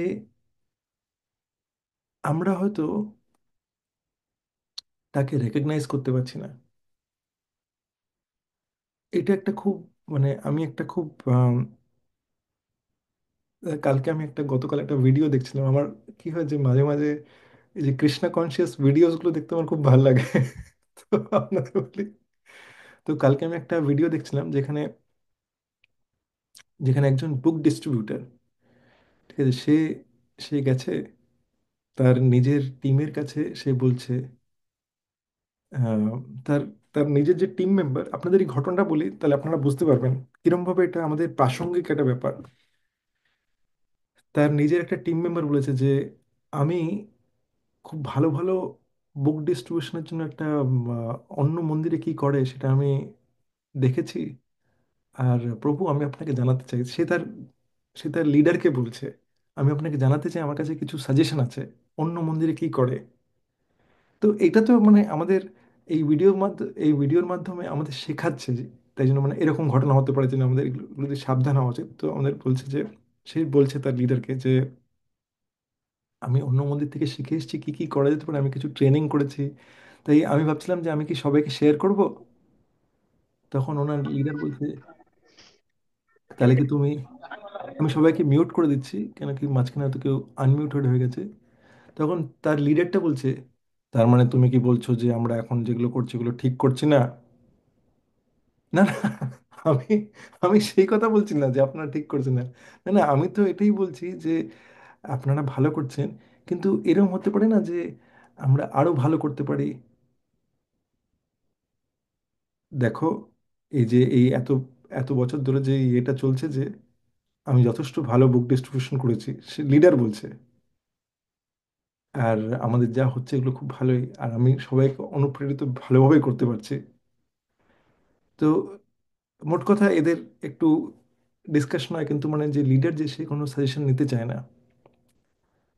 আমরা হয়তো তাকে রেকগনাইজ করতে পারছি না। এটা একটা খুব, মানে আমি একটা খুব কালকে আমি গতকাল একটা ভিডিও দেখছিলাম। আমার কি হয় যে মাঝে মাঝে এই যে কৃষ্ণা কনসিয়াস ভিডিওস গুলো দেখতে আমার খুব ভালো লাগে। তো আপনাকে বলি, তো কালকে আমি একটা ভিডিও দেখছিলাম যেখানে যেখানে একজন বুক ডিস্ট্রিবিউটার, ঠিক আছে, সে সে গেছে তার নিজের টিমের কাছে, সে বলছে আহ, তার তার নিজের যে টিম মেম্বার, আপনাদের এই ঘটনাটা বলি তাহলে আপনারা বুঝতে পারবেন কিরম ভাবে এটা আমাদের প্রাসঙ্গিক একটা ব্যাপার। তার নিজের একটা টিম মেম্বার বলেছে যে আমি খুব ভালো ভালো বুক ডিস্ট্রিবিউশনের জন্য একটা অন্য মন্দিরে কি করে সেটা আমি দেখেছি। আর প্রভু, আমি আপনাকে জানাতে চাই, সে তার লিডারকে বলছে, আমি আপনাকে জানাতে চাই আমার কাছে কিছু সাজেশন আছে অন্য মন্দিরে কি করে। তো এটা তো মানে আমাদের এই ভিডিওর মাধ্যমে আমাদের শেখাচ্ছে তাই জন্য মানে এরকম ঘটনা হতে পারে, যেন আমাদের এগুলোতে সাবধান হওয়া উচিত। তো আমাদের বলছে যে, সে বলছে তার লিডারকে যে, আমি অন্য মন্দির থেকে শিখে এসেছি কি কি করা যেতে পারে, আমি কিছু ট্রেনিং করেছি, তাই আমি ভাবছিলাম যে আমি কি সবাইকে শেয়ার করব। তখন ওনার লিডার বলছে, তাহলে কি তুমি, আমি সবাইকে মিউট করে দিচ্ছি, কেন কি মাঝখানে হয়তো কেউ আনমিউটেড হয়ে গেছে। তখন তার লিডারটা বলছে, তার মানে তুমি কি বলছো যে আমরা এখন যেগুলো করছি এগুলো ঠিক করছি না? না না, আমি আমি সেই কথা বলছি না যে আপনারা ঠিক করছেন না। না না, আমি তো এটাই বলছি যে আপনারা ভালো করছেন, কিন্তু এরকম হতে পারে না যে আমরা আরো ভালো করতে পারি। দেখো, এই যে এই এত এত বছর ধরে যে এটা চলছে যে আমি যথেষ্ট ভালো বুক ডিস্ট্রিবিউশন করেছি, সে লিডার বলছে। আর আমাদের যা হচ্ছে এগুলো খুব ভালোই, আর আমি সবাইকে অনুপ্রেরিত ভালোভাবেই করতে পারছি। তো মোট কথা এদের একটু ডিসকাশন হয়, কিন্তু মানে যে লিডার যে সে কোনো সাজেশন নিতে চায় না।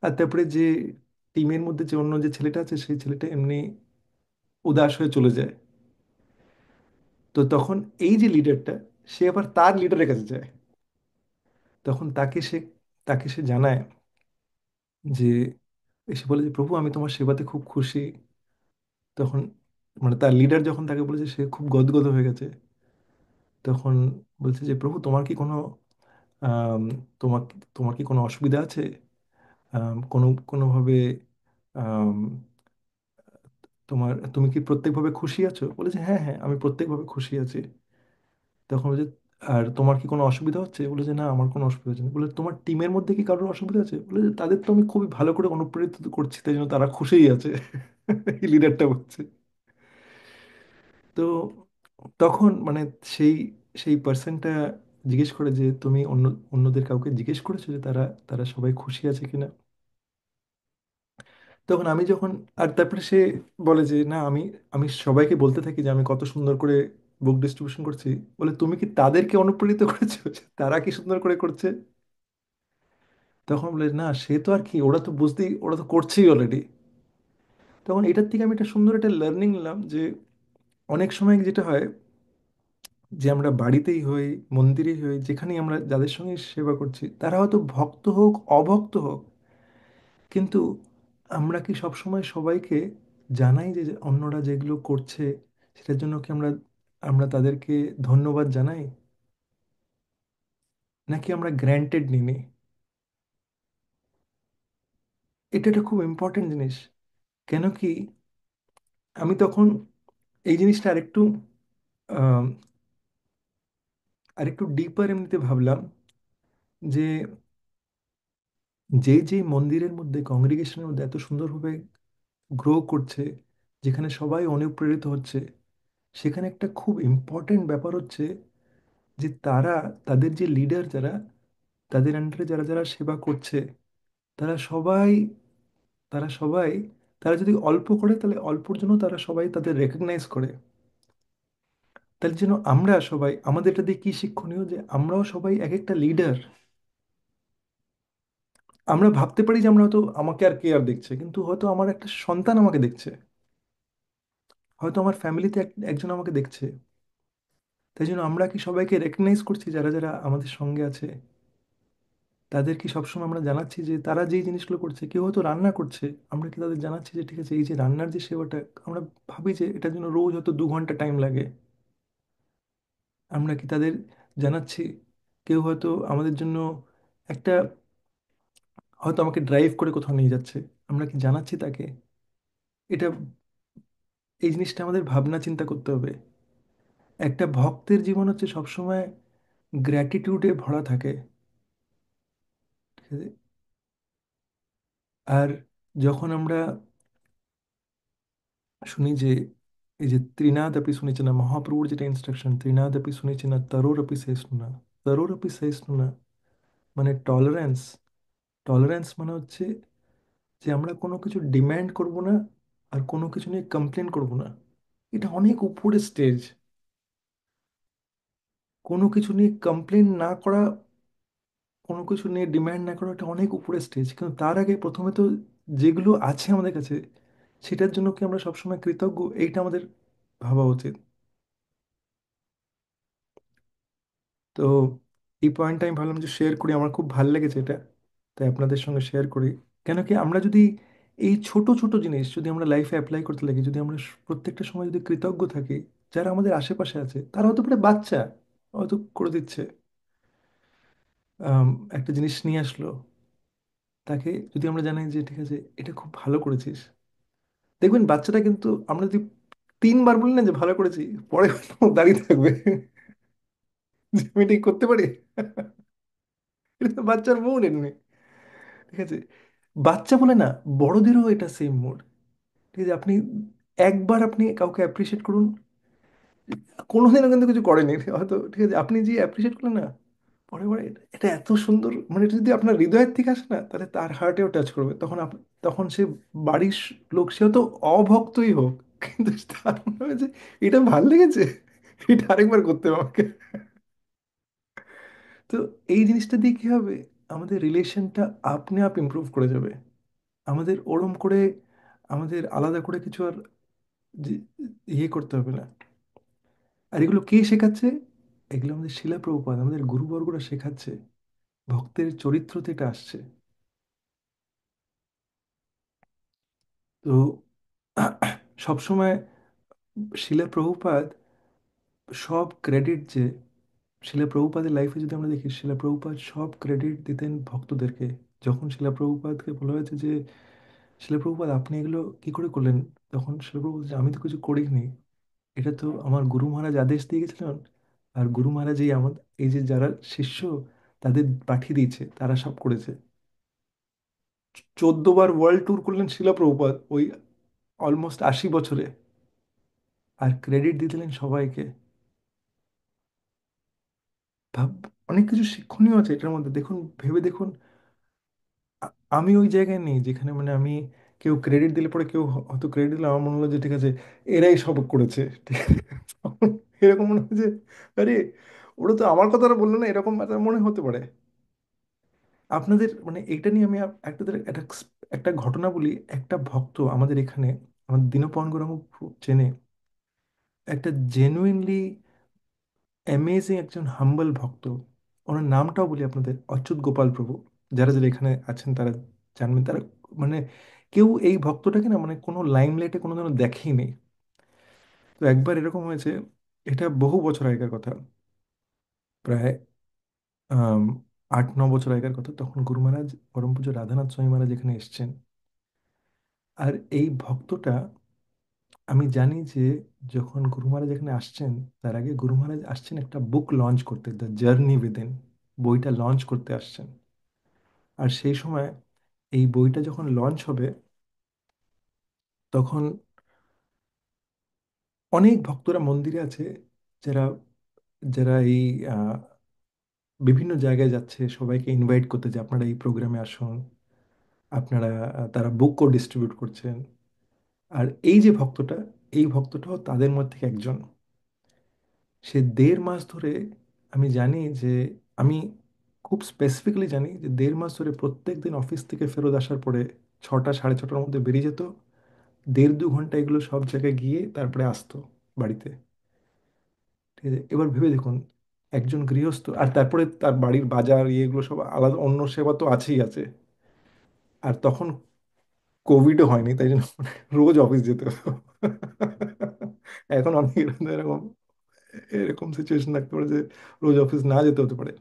আর তারপরে যে টিমের মধ্যে যে অন্য যে ছেলেটা আছে, সেই ছেলেটা এমনি উদাস হয়ে চলে যায়। তো তখন এই যে লিডারটা, সে আবার তার লিডারের কাছে যায়। তখন তাকে সে জানায় যে, এসে বলে যে, প্রভু আমি তোমার সেবাতে খুব খুশি। তখন মানে তার লিডার যখন তাকে বলেছে, সে খুব গদগদ হয়ে গেছে। তখন বলছে যে, প্রভু তোমার কি কোনো আম, তোমার তোমার কি কোনো অসুবিধা আছে? কোনোভাবে আম, তুমি কি প্রত্যেকভাবে খুশি আছো? বলেছে, হ্যাঁ হ্যাঁ, আমি প্রত্যেকভাবে খুশি আছি। তখন বলছে, আর তোমার কি কোনো অসুবিধা হচ্ছে? বলে যে, না আমার কোনো অসুবিধা হচ্ছে না। বলে, তোমার টিমের মধ্যে কি কারোর অসুবিধা আছে? বলে যে, তাদের তো আমি খুবই ভালো করে অনুপ্রেরিত করছি, তাই জন্য তারা খুশিই আছে। এই লিডারটা বলছে। তো তখন মানে সেই সেই পার্সনটা জিজ্ঞেস করে যে, তুমি অন্যদের কাউকে জিজ্ঞেস করেছো যে তারা তারা সবাই খুশি আছে কিনা? তখন আমি যখন, আর তারপরে সে বলে যে, না আমি আমি সবাইকে বলতে থাকি যে আমি কত সুন্দর করে বুক ডিস্ট্রিবিউশন করছি। বলে, তুমি কি তাদেরকে অনুপ্রেরিত করেছো যে তারা কি সুন্দর করে করছে? তখন বলে, না সে তো আর কি, ওরা তো বুঝতেই, ওরা তো করছেই অলরেডি। তখন এটার থেকে আমি একটা সুন্দর একটা লার্নিং নিলাম যে, অনেক সময় যেটা হয় যে আমরা বাড়িতেই হই, মন্দিরেই হই, যেখানেই আমরা যাদের সঙ্গে সেবা করছি, তারা হয়তো ভক্ত হোক অভক্ত হোক, কিন্তু আমরা কি সবসময় সবাইকে জানাই যে যে অন্যরা যেগুলো করছে সেটার জন্য কি আমরা আমরা তাদেরকে ধন্যবাদ জানাই, নাকি আমরা গ্র্যান্টেড নিই নি? এটা একটা খুব ইম্পর্টেন্ট জিনিস। কেন কি, আমি তখন এই জিনিসটা আম, আরেকটু ডিপার এমনিতে ভাবলাম যে, যেই যেই মন্দিরের মধ্যে কংগ্রিগেশনের মধ্যে এত সুন্দরভাবে গ্রো করছে, যেখানে সবাই অনুপ্রেরিত হচ্ছে, সেখানে একটা খুব ইম্পর্টেন্ট ব্যাপার হচ্ছে যে তারা, তাদের যে লিডার যারা, তাদের আন্ডারে যারা যারা সেবা করছে, তারা সবাই তারা সবাই তারা যদি অল্প করে, তাহলে অল্পর জন্য তারা সবাই তাদের রেকগনাইজ করে। তাহলে যেন আমরা সবাই, আমাদের এটা দিয়ে কি শিক্ষণীয়, যে আমরাও সবাই এক একটা লিডার। আমরা ভাবতে পারি যে আমরা হয়তো, আমাকে আর কে আর দেখছে, কিন্তু হয়তো আমার একটা সন্তান আমাকে দেখছে, হয়তো আমার ফ্যামিলিতে একজন আমাকে দেখছে। তাই জন্য আমরা কি সবাইকে রেকগনাইজ করছি যারা যারা আমাদের সঙ্গে আছে? তাদের কি সবসময় আমরা জানাচ্ছি যে তারা যেই জিনিসগুলো করছে, কেউ হয়তো রান্না করছে, আমরা কি তাদের জানাচ্ছি যে ঠিক আছে, এই যে রান্নার যে সেবাটা, আমরা ভাবি যে এটার জন্য রোজ হয়তো 2 ঘন্টা টাইম লাগে, আমরা কি তাদের জানাচ্ছি? কেউ হয়তো আমাদের জন্য একটা, হয়তো আমাকে ড্রাইভ করে কোথাও নিয়ে যাচ্ছে, আমরা কি জানাচ্ছি তাকে? এটা, এই জিনিসটা আমাদের ভাবনা চিন্তা করতে হবে। একটা ভক্তের জীবন হচ্ছে সবসময় গ্র্যাটিটিউডে ভরা থাকে, ঠিক আছে? আর যখন আমরা শুনি যে, এই যে ত্রিনাদপি শুনেছি না, মহাপ্রভুর যেটা ইনস্ট্রাকশন, ত্রিনাদপি শুনেছি না তরোরপি সহিষ্ণুনা। তরোরপি সহিষ্ণুনা মানে টলারেন্স। টলারেন্স মানে হচ্ছে যে আমরা কোনো কিছু ডিম্যান্ড করব না, আর কোনো কিছু নিয়ে কমপ্লেন করব না। এটা অনেক উপরে স্টেজ। কোনো কিছু নিয়ে কমপ্লেন না করা, কোনো কিছু নিয়ে ডিম্যান্ড না করা, এটা অনেক উপরে স্টেজ। কিন্তু তার আগে প্রথমে তো যেগুলো আছে আমাদের কাছে, সেটার জন্য কি আমরা সবসময় কৃতজ্ঞ, এইটা আমাদের ভাবা উচিত। তো এই পয়েন্টটা আমি ভাবলাম যে শেয়ার করি, আমার খুব ভালো লেগেছে এটা, তাই আপনাদের সঙ্গে শেয়ার করি। কেন কি আমরা যদি এই ছোট ছোট জিনিস যদি আমরা লাইফে অ্যাপ্লাই করতে লাগি, যদি আমরা প্রত্যেকটা সময় যদি কৃতজ্ঞ থাকি, যারা আমাদের আশেপাশে আছে তারা হতে পারে বাচ্চা, হয়তো করে দিচ্ছে, আম, একটা জিনিস নিয়ে আসলো, তাকে যদি আমরা জানাই যে ঠিক আছে এটা খুব ভালো করেছিস, দেখবেন বাচ্চাটা কিন্তু, আমরা যদি 3 বার বলি না যে ভালো করেছি, পরে দাঁড়িয়ে থাকবে যে আমি ঠিক করতে পারি। এটা তো বাচ্চার মুড এমনি, ঠিক আছে? বাচ্চা বলে না, বড়দেরও এটা সেম মুড। ঠিক আছে, আপনি একবার আপনি কাউকে অ্যাপ্রিসিয়েট করুন, কোনোদিনও কিন্তু কিছু করেনি হয়তো, ঠিক আছে, আপনি যে অ্যাপ্রিসিয়েট করলেন না, পরে পরে এটা এত সুন্দর, মানে এটা যদি আপনার হৃদয়ের থেকে আসে না, তাহলে তার হার্টেও টাচ করবে। তখন সে বাড়ির লোক, সেও তো অভক্তই হোক, কিন্তু তার মনে হয় যে এটা ভাল লেগেছে, এটা আরেকবার করতে হবে আমাকে। তো এই জিনিসটা দিয়ে কি হবে, আমাদের রিলেশনটা আপনি আপ ইমপ্রুভ করে যাবে। আমাদের ওরম করে, আমাদের আলাদা করে কিছু আর যে- ইয়ে করতে হবে না। আর এগুলো কে শেখাচ্ছে? এগুলো আমাদের শিলা প্রভুপাদ, আমাদের গুরুবর্গরা শেখাচ্ছে। ভক্তের চরিত্রতে এটা আসছে। তো সবসময় শিলা প্রভুপাদ সব ক্রেডিট যে, শিলা প্রভুপাদের লাইফে যদি আমরা দেখি, শিলা প্রভুপাদ সব ক্রেডিট দিতেন ভক্তদেরকে। যখন শিলা প্রভুপাদকে বলা হয়েছে যে শিলা প্রভুপাদ আপনি এগুলো কি করে করলেন, তখন শিলা প্রভুপাদ বলছে, আমি তো কিছু করিনি, এটা তো আমার গুরু মহারাজ আদেশ দিয়ে গেছিলেন। আর গুরু মহারাজ এই যে যারা শিষ্য, তাদের পাঠিয়ে দিয়েছে, তারা সব করেছে। 14বার ওয়ার্ল্ড ট্যুর করলেন শিলা প্রভুপাদ ওই অলমোস্ট 80 বছরে, আর ক্রেডিট দিতেলেন সবাইকে। ভাব, অনেক কিছু শিক্ষণীয় আছে এটার মধ্যে, দেখুন, ভেবে দেখুন। আমি ওই জায়গায় নেই যেখানে মানে আমি, কেউ ক্রেডিট দিলে পরে, কেউ হয়তো ক্রেডিট দিলে আমার মনে হলো যে ঠিক আছে এরাই সব করেছে, ঠিক আছে? তখন এরকম মনে হয় যে আরে ওরা তো আমার কথাটা বললো না, এরকম একটা মনে হতে পারে। আপনাদের মানে এইটা নিয়ে আমি একটা একটা ঘটনা বলি। একটা ভক্ত আমাদের এখানে, আমাদের দীনপঙ্গ খুব চেনে, একটা জেনুইনলি অ্যামেজিং একজন হাম্বল ভক্ত। ওনার নামটাও বলি আপনাদের, অচ্যুত গোপাল প্রভু। যারা যারা এখানে আছেন তারা জানবেন। তারা মানে কেউ এই ভক্তটাকে না মানে কোনো লাইমলাইটে কোনো দিনও দেখেই নেই। তো একবার এরকম হয়েছে, এটা বহু বছর আগেকার কথা, প্রায় আম, 8-9 বছর আগেকার কথা। তখন গুরু মহারাজ পরম পূজ্য রাধানাথ স্বামী মহারাজ এখানে এসছেন। আর এই ভক্তটা, আমি জানি যে যখন গুরু মহারাজ এখানে আসছেন, তার আগে গুরু মহারাজ আসছেন একটা বুক লঞ্চ করতে, দ্য জার্নি উইদিন, বইটা লঞ্চ করতে আসছেন। আর সেই সময় এই বইটা যখন লঞ্চ হবে, তখন অনেক ভক্তরা মন্দিরে আছে, যারা যারা এই আহ, বিভিন্ন জায়গায় যাচ্ছে, সবাইকে ইনভাইট করতে যে আপনারা এই প্রোগ্রামে আসুন, আপনারা তারা বুকও ডিস্ট্রিবিউট করছেন। আর এই যে ভক্তটা, এই ভক্তটাও তাদের মধ্যে থেকে একজন। সে 1.5 মাস ধরে, আমি জানি যে, আমি খুব স্পেসিফিকলি জানি যে 1.5 মাস ধরে প্রত্যেক দিন অফিস থেকে ফেরত আসার পরে 6টা 6:30টার মধ্যে বেরিয়ে যেত, 1.5-2 ঘন্টা এগুলো সব জায়গায় গিয়ে তারপরে আসতো বাড়িতে। ঠিক আছে, এবার ভেবে দেখুন, একজন গৃহস্থ, আর তারপরে তার বাড়ির বাজার এগুলো সব আলাদা, অন্য সেবা তো আছেই আছে। আর তখন কোভিডও হয়নি, তাই জন্য মানে রোজ অফিস যেতে হতো। এখন অনেক এরকম এরকম সিচুয়েশন থাকতে পারে যে রোজ অফিস না যেতে হতে পারে,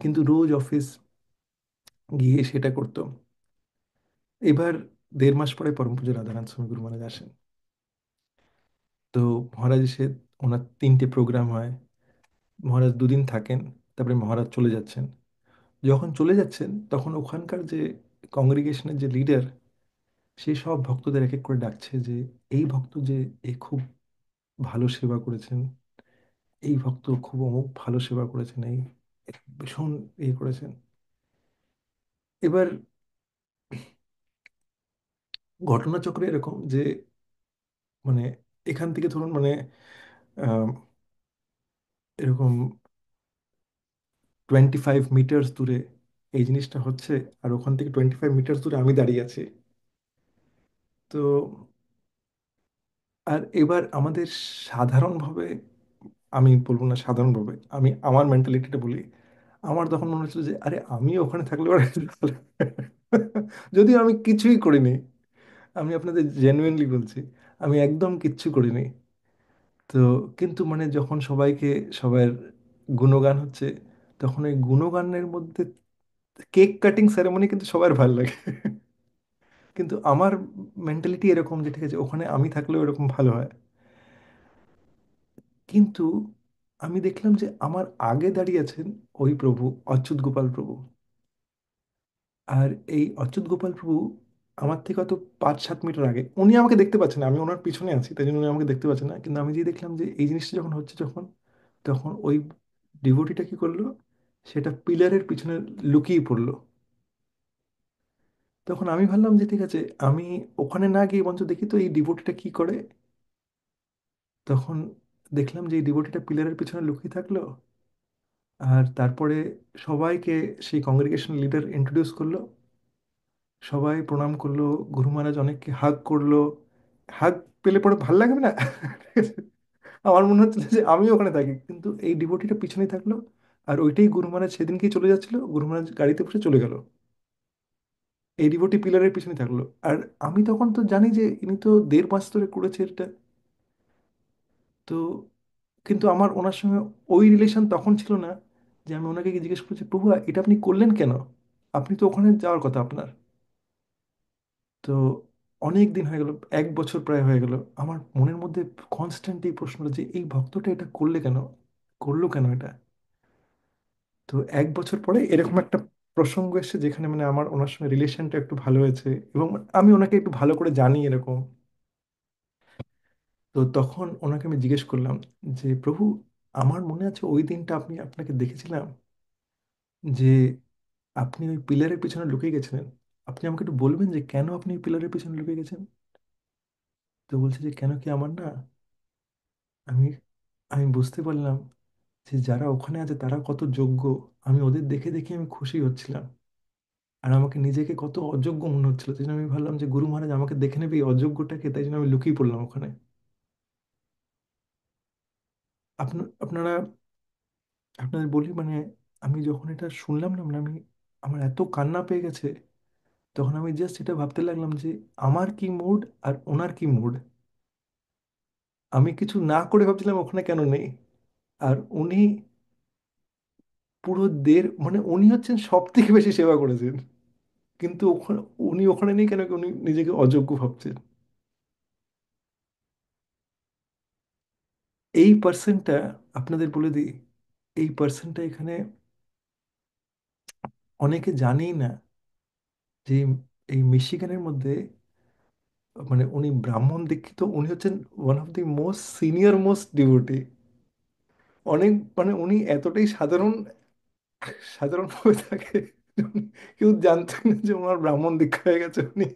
কিন্তু রোজ অফিস গিয়ে সেটা করতো। এবার 1.5 মাস পরে পরম পূজ্য রাধানাথ স্বামী গুরু মহারাজ আসেন। তো মহারাজ এসে, ওনার 3টে প্রোগ্রাম হয়, মহারাজ 2 দিন থাকেন, তারপরে মহারাজ চলে যাচ্ছেন। যখন চলে যাচ্ছেন, তখন ওখানকার যে কংগ্রিগেশনের যে লিডার, সেই সব ভক্তদের এক এক করে ডাকছে যে এই ভক্ত যে এ খুব ভালো সেবা করেছেন, এই ভক্ত খুব অমুক ভালো সেবা করেছেন, এই ভীষণ ইয়ে করেছেন। এবার ঘটনাচক্রে এরকম যে মানে এখান থেকে ধরুন মানে আহ, এরকম 25 মিটার্স দূরে এই জিনিসটা হচ্ছে, আর ওখান থেকে 25 মিটার্স দূরে আমি দাঁড়িয়ে আছি। তো আর এবার আমাদের সাধারণভাবে আমি বলবো না, সাধারণভাবে আমি আমার মেন্টালিটিটা বলি। আমার তখন মনে হচ্ছিল যে আরে আমি ওখানে থাকলে ওরা ভালো। যদিও আমি কিছুই করিনি, আমি আপনাদের জেনুইনলি বলছি, আমি একদম কিচ্ছু করিনি। তো কিন্তু মানে যখন সবাইকে, সবার গুণগান হচ্ছে, তখন ওই গুণগানের মধ্যে কেক কাটিং সেরেমনি কিন্তু সবার ভালো লাগে। কিন্তু আমার মেন্টালিটি এরকম যে ঠিক আছে ওখানে আমি থাকলেও এরকম ভালো হয়। কিন্তু আমি দেখলাম যে আমার আগে দাঁড়িয়ে আছেন ওই প্রভু, অচ্যুত গোপাল প্রভু। আর এই অচ্যুত গোপাল প্রভু আমার থেকে হয়তো 5-7 মিটার আগে, উনি আমাকে দেখতে পাচ্ছেন না, আমি ওনার পিছনে আছি, তাই জন্য উনি আমাকে দেখতে পাচ্ছেন না। কিন্তু আমি যে দেখলাম যে এই জিনিসটা যখন হচ্ছে, যখন তখন ওই ডিভোটিটা কি করলো, সেটা পিলারের পিছনে লুকিয়ে পড়লো। তখন আমি ভাবলাম যে ঠিক আছে, আমি ওখানে না গিয়ে বরঞ্চ দেখি তো এই ডিভোটিটা কি করে। তখন দেখলাম যে এই ডিভোটিটা পিলারের পিছনে লুকিয়ে থাকলো। আর তারপরে সবাইকে সেই কংগ্রিগেশন লিডার ইন্ট্রোডিউস করলো, সবাই প্রণাম করলো, গুরু মহারাজ অনেককে হাগ করলো। হাগ পেলে পরে ভাল লাগবে না? ঠিক আছে? আমার মনে হচ্ছিল যে আমি ওখানে থাকি, কিন্তু এই ডিভোটিটা পিছনেই থাকলো। আর ওইটাই গুরু মহারাজ সেদিনকেই চলে যাচ্ছিল, গুরু মহারাজ গাড়িতে বসে চলে গেল, এই ডিভোটি পিলারের পিছনে থাকলো। আর আমি তখন তো জানি যে ইনি তো 1.5 মাস ধরে করেছে এটা। তো কিন্তু আমার ওনার সঙ্গে ওই রিলেশন তখন ছিল না যে আমি ওনাকে গিয়ে জিজ্ঞেস করছি, প্রভু এটা আপনি করলেন কেন? আপনি তো ওখানে যাওয়ার কথা আপনার। তো অনেক দিন হয়ে গেল, 1 বছর প্রায় হয়ে গেল, আমার মনের মধ্যে কনস্ট্যান্ট এই প্রশ্নটা যে এই ভক্তটা এটা করলে কেন, করলো কেন এটা। তো 1 বছর পরে এরকম একটা প্রসঙ্গ এসেছে যেখানে মানে আমার ওনার সঙ্গে রিলেশনটা একটু ভালো হয়েছে, এবং আমি ওনাকে একটু ভালো করে জানি এরকম। তো তখন ওনাকে আমি জিজ্ঞেস করলাম যে প্রভু, আমার মনে আছে ওই দিনটা আপনি, আপনাকে দেখেছিলাম যে আপনি ওই পিলারের পিছনে লুকিয়ে গেছিলেন। আপনি আমাকে একটু বলবেন যে কেন আপনি ওই পিলারের পিছনে লুকিয়ে গেছেন? তো বলছে যে কেন কি, আমার না, আমি আমি বুঝতে পারলাম যে যারা ওখানে আছে তারা কত যোগ্য। আমি ওদের দেখে দেখে আমি খুশি হচ্ছিলাম, আর আমাকে নিজেকে কত অযোগ্য মনে হচ্ছিল। সেই জন্য আমি ভাবলাম যে গুরু মহারাজ আমাকে দেখে নেবে এই অযোগ্যটাকে, তাই জন্য আমি লুকিয়ে পড়লাম ওখানে। আপনারা, আপনাদের বলি মানে আমি যখন এটা শুনলাম না, মানে আমি, আমার এত কান্না পেয়ে গেছে। তখন আমি জাস্ট এটা ভাবতে লাগলাম যে আমার কি মুড আর ওনার কি মুড। আমি কিছু না করে ভাবছিলাম ওখানে কেন নেই, আর উনি পুরো মানে উনি হচ্ছেন সব থেকে বেশি সেবা করেছেন, কিন্তু ওখানে, উনি ওখানে নেই কেন, কি উনি নিজেকে অযোগ্য ভাবছেন। এই পার্সনটা, আপনাদের বলে দিই, এই পার্সনটা এখানে অনেকে জানেই না যে এই মিশিগানের মধ্যে মানে উনি ব্রাহ্মণ দীক্ষিত, উনি হচ্ছেন one of the most senior most devotee. অনেক মানে উনি এতটাই সাধারণ, সাধারণ ভাবে থাকে, কেউ জানতেন না যে ওনার ব্রাহ্মণ দীক্ষা হয়ে গেছে। উনি,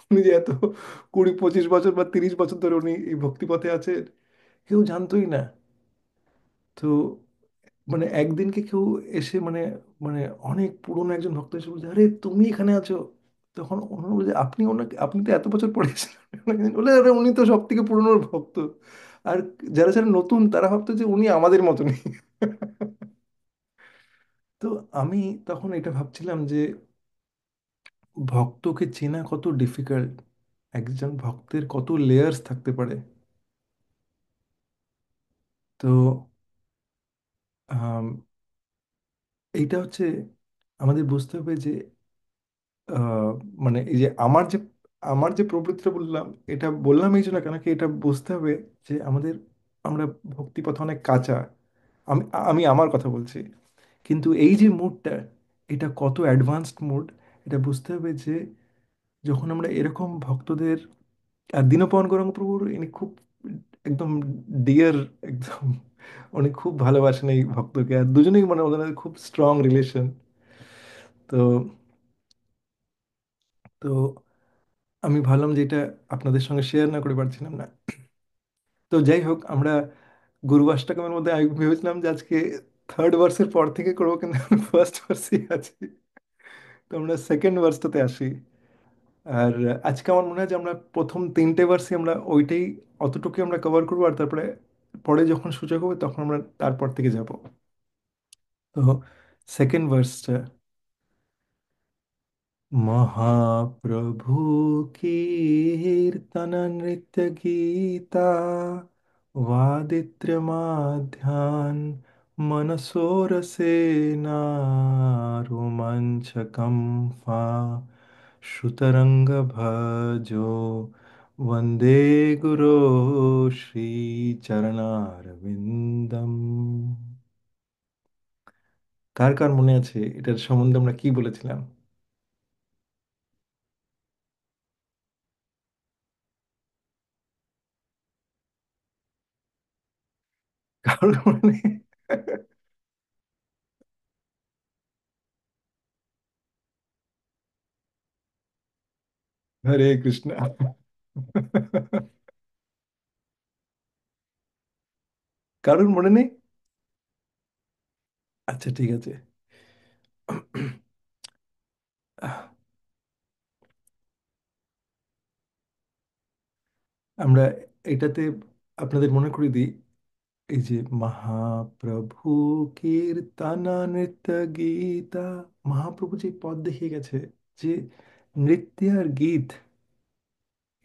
উনি যে এত 20-25 বছর বা 30 বছর ধরে উনি এই ভক্তিপথে আছেন, কেউ জানতোই না। তো মানে একদিনকে কেউ এসে মানে, মানে অনেক পুরনো একজন ভক্ত এসে বলছে আরে তুমি এখানে আছো। তখন ওনার বলছে আপনি ওনাকে, আপনি তো এত বছর পরে এসেছেন। বলে আরে উনি তো সব থেকে পুরনো ভক্ত। আর যারা যারা নতুন তারা ভাবতো যে উনি আমাদের মতনই। তো আমি তখন এটা ভাবছিলাম যে ভক্তকে চেনা কত ডিফিকাল্ট, একজন ভক্তের কত লেয়ার্স থাকতে পারে। তো আম, এইটা হচ্ছে আমাদের বুঝতে হবে যে আহ, মানে এই যে আমার যে প্রবৃত্তিটা বললাম, এটা বললাম এই জন্য কেন কি এটা বুঝতে হবে যে আমাদের, আমরা ভক্তিপথে অনেক কাঁচা। আমি আমি আমার কথা বলছি, কিন্তু এই যে মুডটা, এটা কত অ্যাডভান্সড মুড, এটা বুঝতে হবে যে যখন আমরা এরকম ভক্তদের, আর দীনপবন গৌরাঙ্গ প্রভুর ইনি খুব একদম ডিয়ার, একদম উনি খুব ভালোবাসেন এই ভক্তকে, আর দুজনেই মানে ওদের খুব স্ট্রং রিলেশন। তো তো আমি ভাবলাম যে এটা আপনাদের সঙ্গে শেয়ার না করে পারছিলাম না। তো যাই হোক, আমরা গুরু অষ্টকমের মধ্যে আমি ভেবেছিলাম যে আজকে 3rd ভার্সের পর থেকে করবো, কিন্তু ফার্স্ট ভার্সই আছি। তো আমরা সেকেন্ড ভার্সটাতে আসি। আর আজকে আমার মনে হয় যে আমরা প্রথম 3টে ভার্সই আমরা ওইটাই, অতটুকু আমরা কভার করবো, আর তারপরে পরে যখন সূচক হবে তখন আমরা তারপর থেকে যাব। তো সেকেন্ড ভার্সটা, महाप्रभु कीर्तन नृत्य गीता वादित्रमाध्यान् मनसोरसेना रोमाञ्चकं फा श्रुतरङ्ग भजो वन्दे गुरो শ্রীচরণারবিন্দম। কার কার মনে আছে এটার সম্বন্ধে আমরা কি বলেছিলাম? কারোর মনে? হরে কৃষ্ণ। কারোর মনে নেই? আচ্ছা ঠিক আছে। আমরা এটাতে আপনাদের মনে করিয়ে দিই, এই যে মহাপ্রভু কীর্তনা নৃত্য গীতা, মহাপ্রভু যে পথ দেখিয়ে গেছে, যে নৃত্য আর গীত,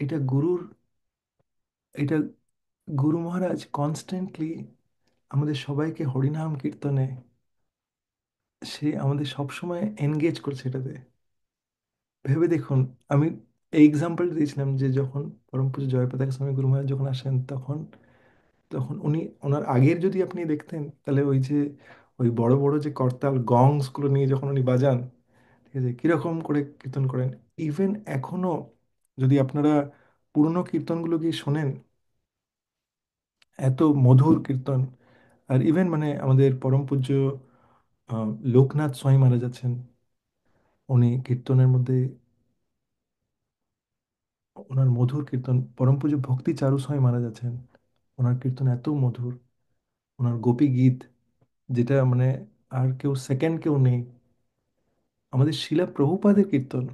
এটা গুরুর, এটা গুরু মহারাজ কনস্ট্যান্টলি আমাদের সবাইকে হরিনাম কীর্তনে, সে আমাদের সবসময় এনগেজ করছে এটাতে। ভেবে দেখুন, আমি এই এক্সাম্পল দিয়েছিলাম যে যখন পরম পূজ্য জয়প্রকাশ স্বামী গুরু মহারাজ যখন আসেন, তখন তখন উনি, ওনার আগের যদি আপনি দেখতেন তাহলে ওই যে ওই বড় বড় যে করতাল গংস গুলো নিয়ে যখন উনি বাজান, ঠিক আছে, কিরকম করে কীর্তন করেন। ইভেন এখনো যদি আপনারা পুরনো কীর্তনগুলো গিয়ে শোনেন, এত মধুর কীর্তন। আর ইভেন মানে আমাদের পরম পূজ্য লোকনাথ স্বামী মহারাজ আছেন, উনি কীর্তনের মধ্যে, ওনার মধুর কীর্তন। পরম পূজ্য ভক্তি চারু স্বামী মহারাজ আছেন, ওনার কীর্তন এত মধুর। ওনার গোপী গীত, যেটা মানে আর কেউ সেকেন্ড কেউ নেই। আমাদের শিলা প্রভুপাদের কীর্তন,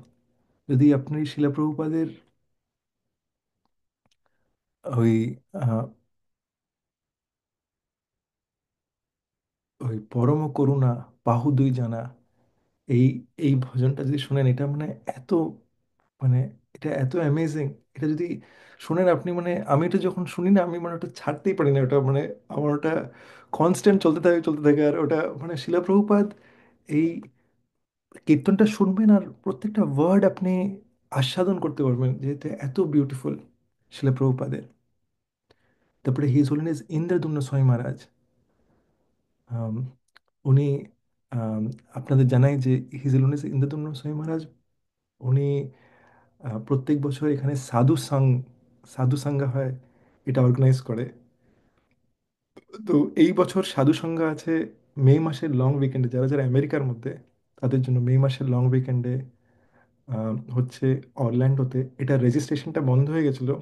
যদি আপনি শিলা প্রভুপাদের ওই আহ, ওই পরম করুণা বাহু দুই জানা, এই এই ভজনটা যদি শোনেন, এটা মানে এত, মানে এটা এত অ্যামেজিং। এটা যদি শোনেন আপনি, মানে আমি এটা যখন শুনি না, আমি মানে ওটা ছাড়তেই পারি না। ওটা মানে আমার ওটা কনস্ট্যান্ট চলতে থাকে চলতে থাকে। আর ওটা মানে শিলা প্রভুপাদ, এই কীর্তনটা শুনবেন আর প্রত্যেকটা ওয়ার্ড আপনি আস্বাদন করতে পারবেন, যেহেতু এত বিউটিফুল শিলা প্রভুপাদের। তারপরে হিজ হোলিনেস ইন্দ্রদুম্ন স্বামী মহারাজ, আম, উনি, আম, আপনাদের জানাই যে হিজ হোলিনেস ইন্দ্রদুম্ন স্বামী মহারাজ, উনি প্রত্যেক বছর এখানে সাধু সাঙ্গা হয়, এটা অর্গানাইজ করে। তো এই বছর সাধু সঙ্গা আছে মে মাসের লং উইকেন্ডে। যারা যারা আমেরিকার মধ্যে, তাদের জন্য মে মাসের লং উইকেন্ডে হচ্ছে অরল্যান্ডোতে। এটা রেজিস্ট্রেশনটা বন্ধ হয়ে গেছিলো,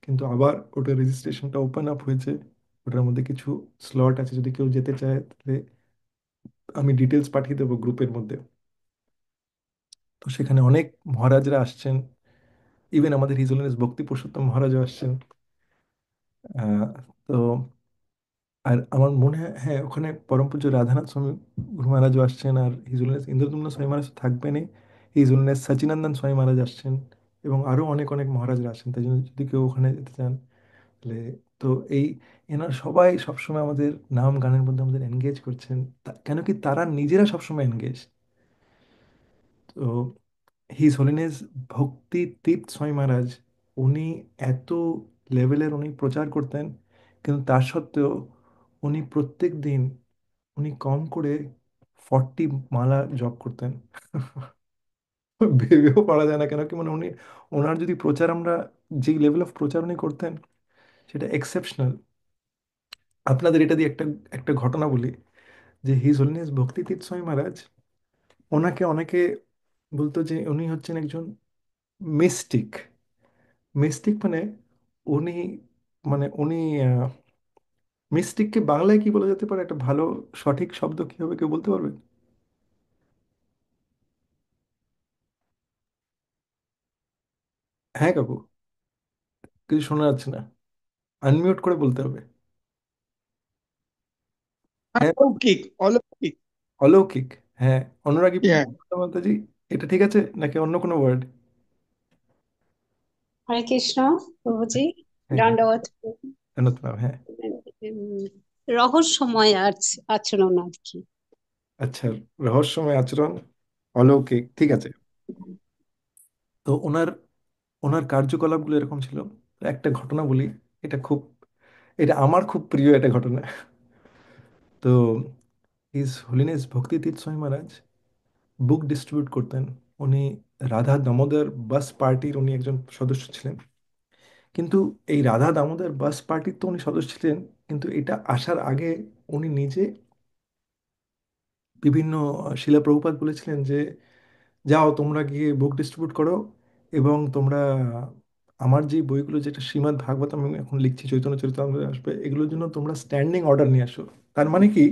কিন্তু আবার ওটা রেজিস্ট্রেশনটা ওপেন আপ হয়েছে। ওটার মধ্যে কিছু স্লট আছে, যদি কেউ যেতে চায় তাহলে আমি ডিটেলস পাঠিয়ে দেবো গ্রুপের মধ্যে। তো সেখানে অনেক মহারাজরা আসছেন, ইভেন আমাদের হিজ হোলিনেস ভক্তি পুরুষোত্তম মহারাজও আসছেন। আহ, তো আর আমার মনে হয়, হ্যাঁ, ওখানে পরম পূজ্য রাধানাথ স্বামী গুরু মহারাজও আসছেন, আর হিজ হোলিনেস ইন্দ্রদুম্ন স্বামী মহারাজ তো থাকবেনই, হিজ হোলিনেস সচিনন্দন স্বামী মহারাজ আসছেন, এবং আরও অনেক অনেক মহারাজরা আসেন। তাই জন্য যদি কেউ ওখানে যেতে চান তাহলে, তো এই এনার সবাই সবসময় আমাদের নাম গানের মধ্যে আমাদের এনগেজ করছেন। কেন কি তারা নিজেরা সবসময় এনগেজ। তো হিজ হোলিনেস ভক্তি তীর্থ স্বামী মহারাজ, উনি এত লেভেলের উনি প্রচার করতেন, কিন্তু তার সত্ত্বেও উনি প্রত্যেক দিন উনি কম করে 40 মালা জপ করতেন। ভেবেও পারা যায় না। কেন কি মানে উনি, ওনার যদি প্রচার আমরা, যে লেভেল অফ প্রচার উনি করতেন, সেটা এক্সেপশনাল। আপনাদের এটা দিয়ে একটা একটা ঘটনা বলি, যে হিজ হোলিনেস ভক্তি তীর্থ স্বামী মহারাজ, ওনাকে অনেকে বলতো যে উনি হচ্ছেন একজন মিস্টিক। মিস্টিক মানে উনি, মানে উনি মিস্টিককে বাংলায় কি বলা যেতে পারে, একটা ভালো সঠিক শব্দ কি হবে, কেউ বলতে পারবে? হ্যাঁ কাকু, কিছু শোনা যাচ্ছে না, আনমিউট করে বলতে হবে। হ্যাঁ, অলৌকিক, অলৌকিক। অলৌকিক। হ্যাঁ, অনুরাগী হ্যাঁ। মাতাজি, এটা ঠিক আছে নাকি অন্য কোনো ওয়ার্ড? হরে কৃষ্ণ প্রভুজি, হ্যাঁ হ্যাঁ, দণ্ডবত। জান্নাত প্রণাম, হ্যাঁ। উম, রহস্যময় আচরণ আর কি। আচ্ছা, রহস্যময় আচরণ, অলৌকিক, ঠিক আছে। তো ওনার ওনার কার্যকলাপগুলো এরকম ছিল। একটা ঘটনা বলি, এটা খুব, এটা আমার খুব প্রিয় একটা ঘটনা। তো হিজ হোলিনেস ভক্তি তীর্থ স্বামী মহারাজ বুক ডিস্ট্রিবিউট করতেন। উনি রাধা দামোদর বাস পার্টির উনি একজন সদস্য ছিলেন। কিন্তু এই রাধা দামোদর বাস পার্টির তো উনি সদস্য ছিলেন, কিন্তু এটা আসার আগে উনি নিজে বিভিন্ন শিলা প্রভুপাদ বলেছিলেন যে যাও তোমরা গিয়ে বুক ডিস্ট্রিবিউট করো, এবং তোমরা আমার যে বইগুলো, যেটা শ্রীমদ্ ভাগবত আমি এখন লিখছি, চৈতন্য চরিতামৃত আসবে, এগুলোর জন্য তোমরা স্ট্যান্ডিং অর্ডার নিয়ে আসো। তার মানে কি,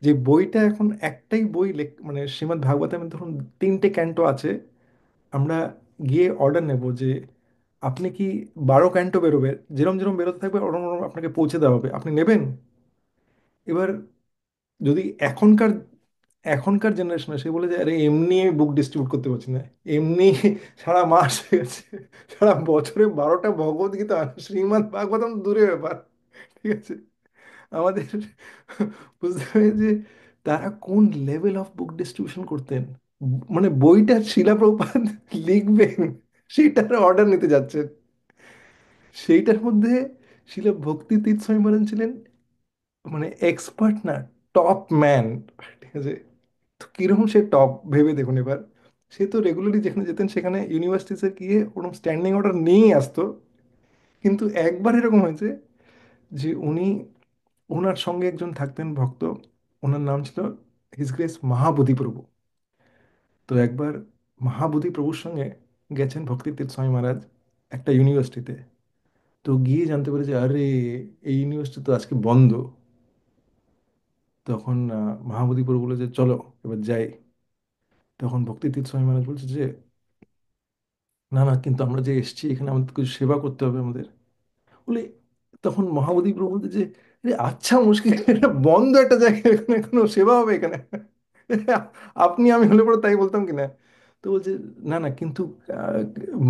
যে বইটা এখন একটাই বই মানে শ্রীমদ্ ভাগবতের মধ্যে ধরুন 3টে ক্যান্টো আছে, আমরা গিয়ে অর্ডার নেব যে আপনি কি 12 ক্যান্টো বেরোবে, যেরম যেরম বেরোতে থাকবে ওরম ওরম আপনাকে পৌঁছে দেওয়া হবে, আপনি নেবেন। এবার যদি এখনকার এখনকার জেনারেশনে সে বলে যে আরে এমনি বুক ডিস্ট্রিবিউট করতে পারছি না, এমনি সারা মাস হয়ে গেছে, সারা বছরে 12টা ভগবত গীতা, শ্রীমদ্ ভাগবতম দূরের ব্যাপার, ঠিক আছে। আমাদের বুঝতে হবে যে তারা কোন লেভেল অফ বুক ডিস্ট্রিবিউশন করতেন। মানে বইটা শিলা প্রভুপাদ লিখবেন, সেটার অর্ডার নিতে যাচ্ছেন। সেইটার মধ্যে শিলা ভক্তি তীর্থ স্বামী মহারাজ ছিলেন মানে এক্সপার্ট না, টপ ম্যান, ঠিক আছে। তো কিরকম সে টপ ভেবে দেখুন এবার। সে তো রেগুলারলি যেখানে যেতেন সেখানে ইউনিভার্সিটিতে গিয়ে ওরকম স্ট্যান্ডিং অর্ডার নিয়েই আসতো। কিন্তু একবার এরকম হয়েছে যে উনি, ওনার সঙ্গে একজন থাকতেন ভক্ত, ওনার নাম ছিল হিজ গ্রেস মহাবোধি প্রভু। তো একবার মহাবোধি প্রভুর সঙ্গে গেছেন ভক্তিতীর্থ স্বামী মহারাজ একটা ইউনিভার্সিটিতে। তো গিয়ে জানতে পেরে যে আরে এই ইউনিভার্সিটি তো আজকে বন্ধ। তখন মহাবোধি প্রভু বলে যে চলো এবার যাই। তখন ভক্তিতীর্থ স্বামী মহারাজ বলছে যে না না, কিন্তু আমরা যে এসেছি এখানে আমাদের কিছু সেবা করতে হবে আমাদের, বলে। তখন মহাবোধি প্রভু বলতে যে "আরে আচ্ছা মুশকিল, এটা বন্ধ একটা জায়গা, এখানে কোনো সেবা হবে এখানে?" আপনি আমি হলে পরে তাই বলতাম কিনা। তো বলছে না না, কিন্তু আহ,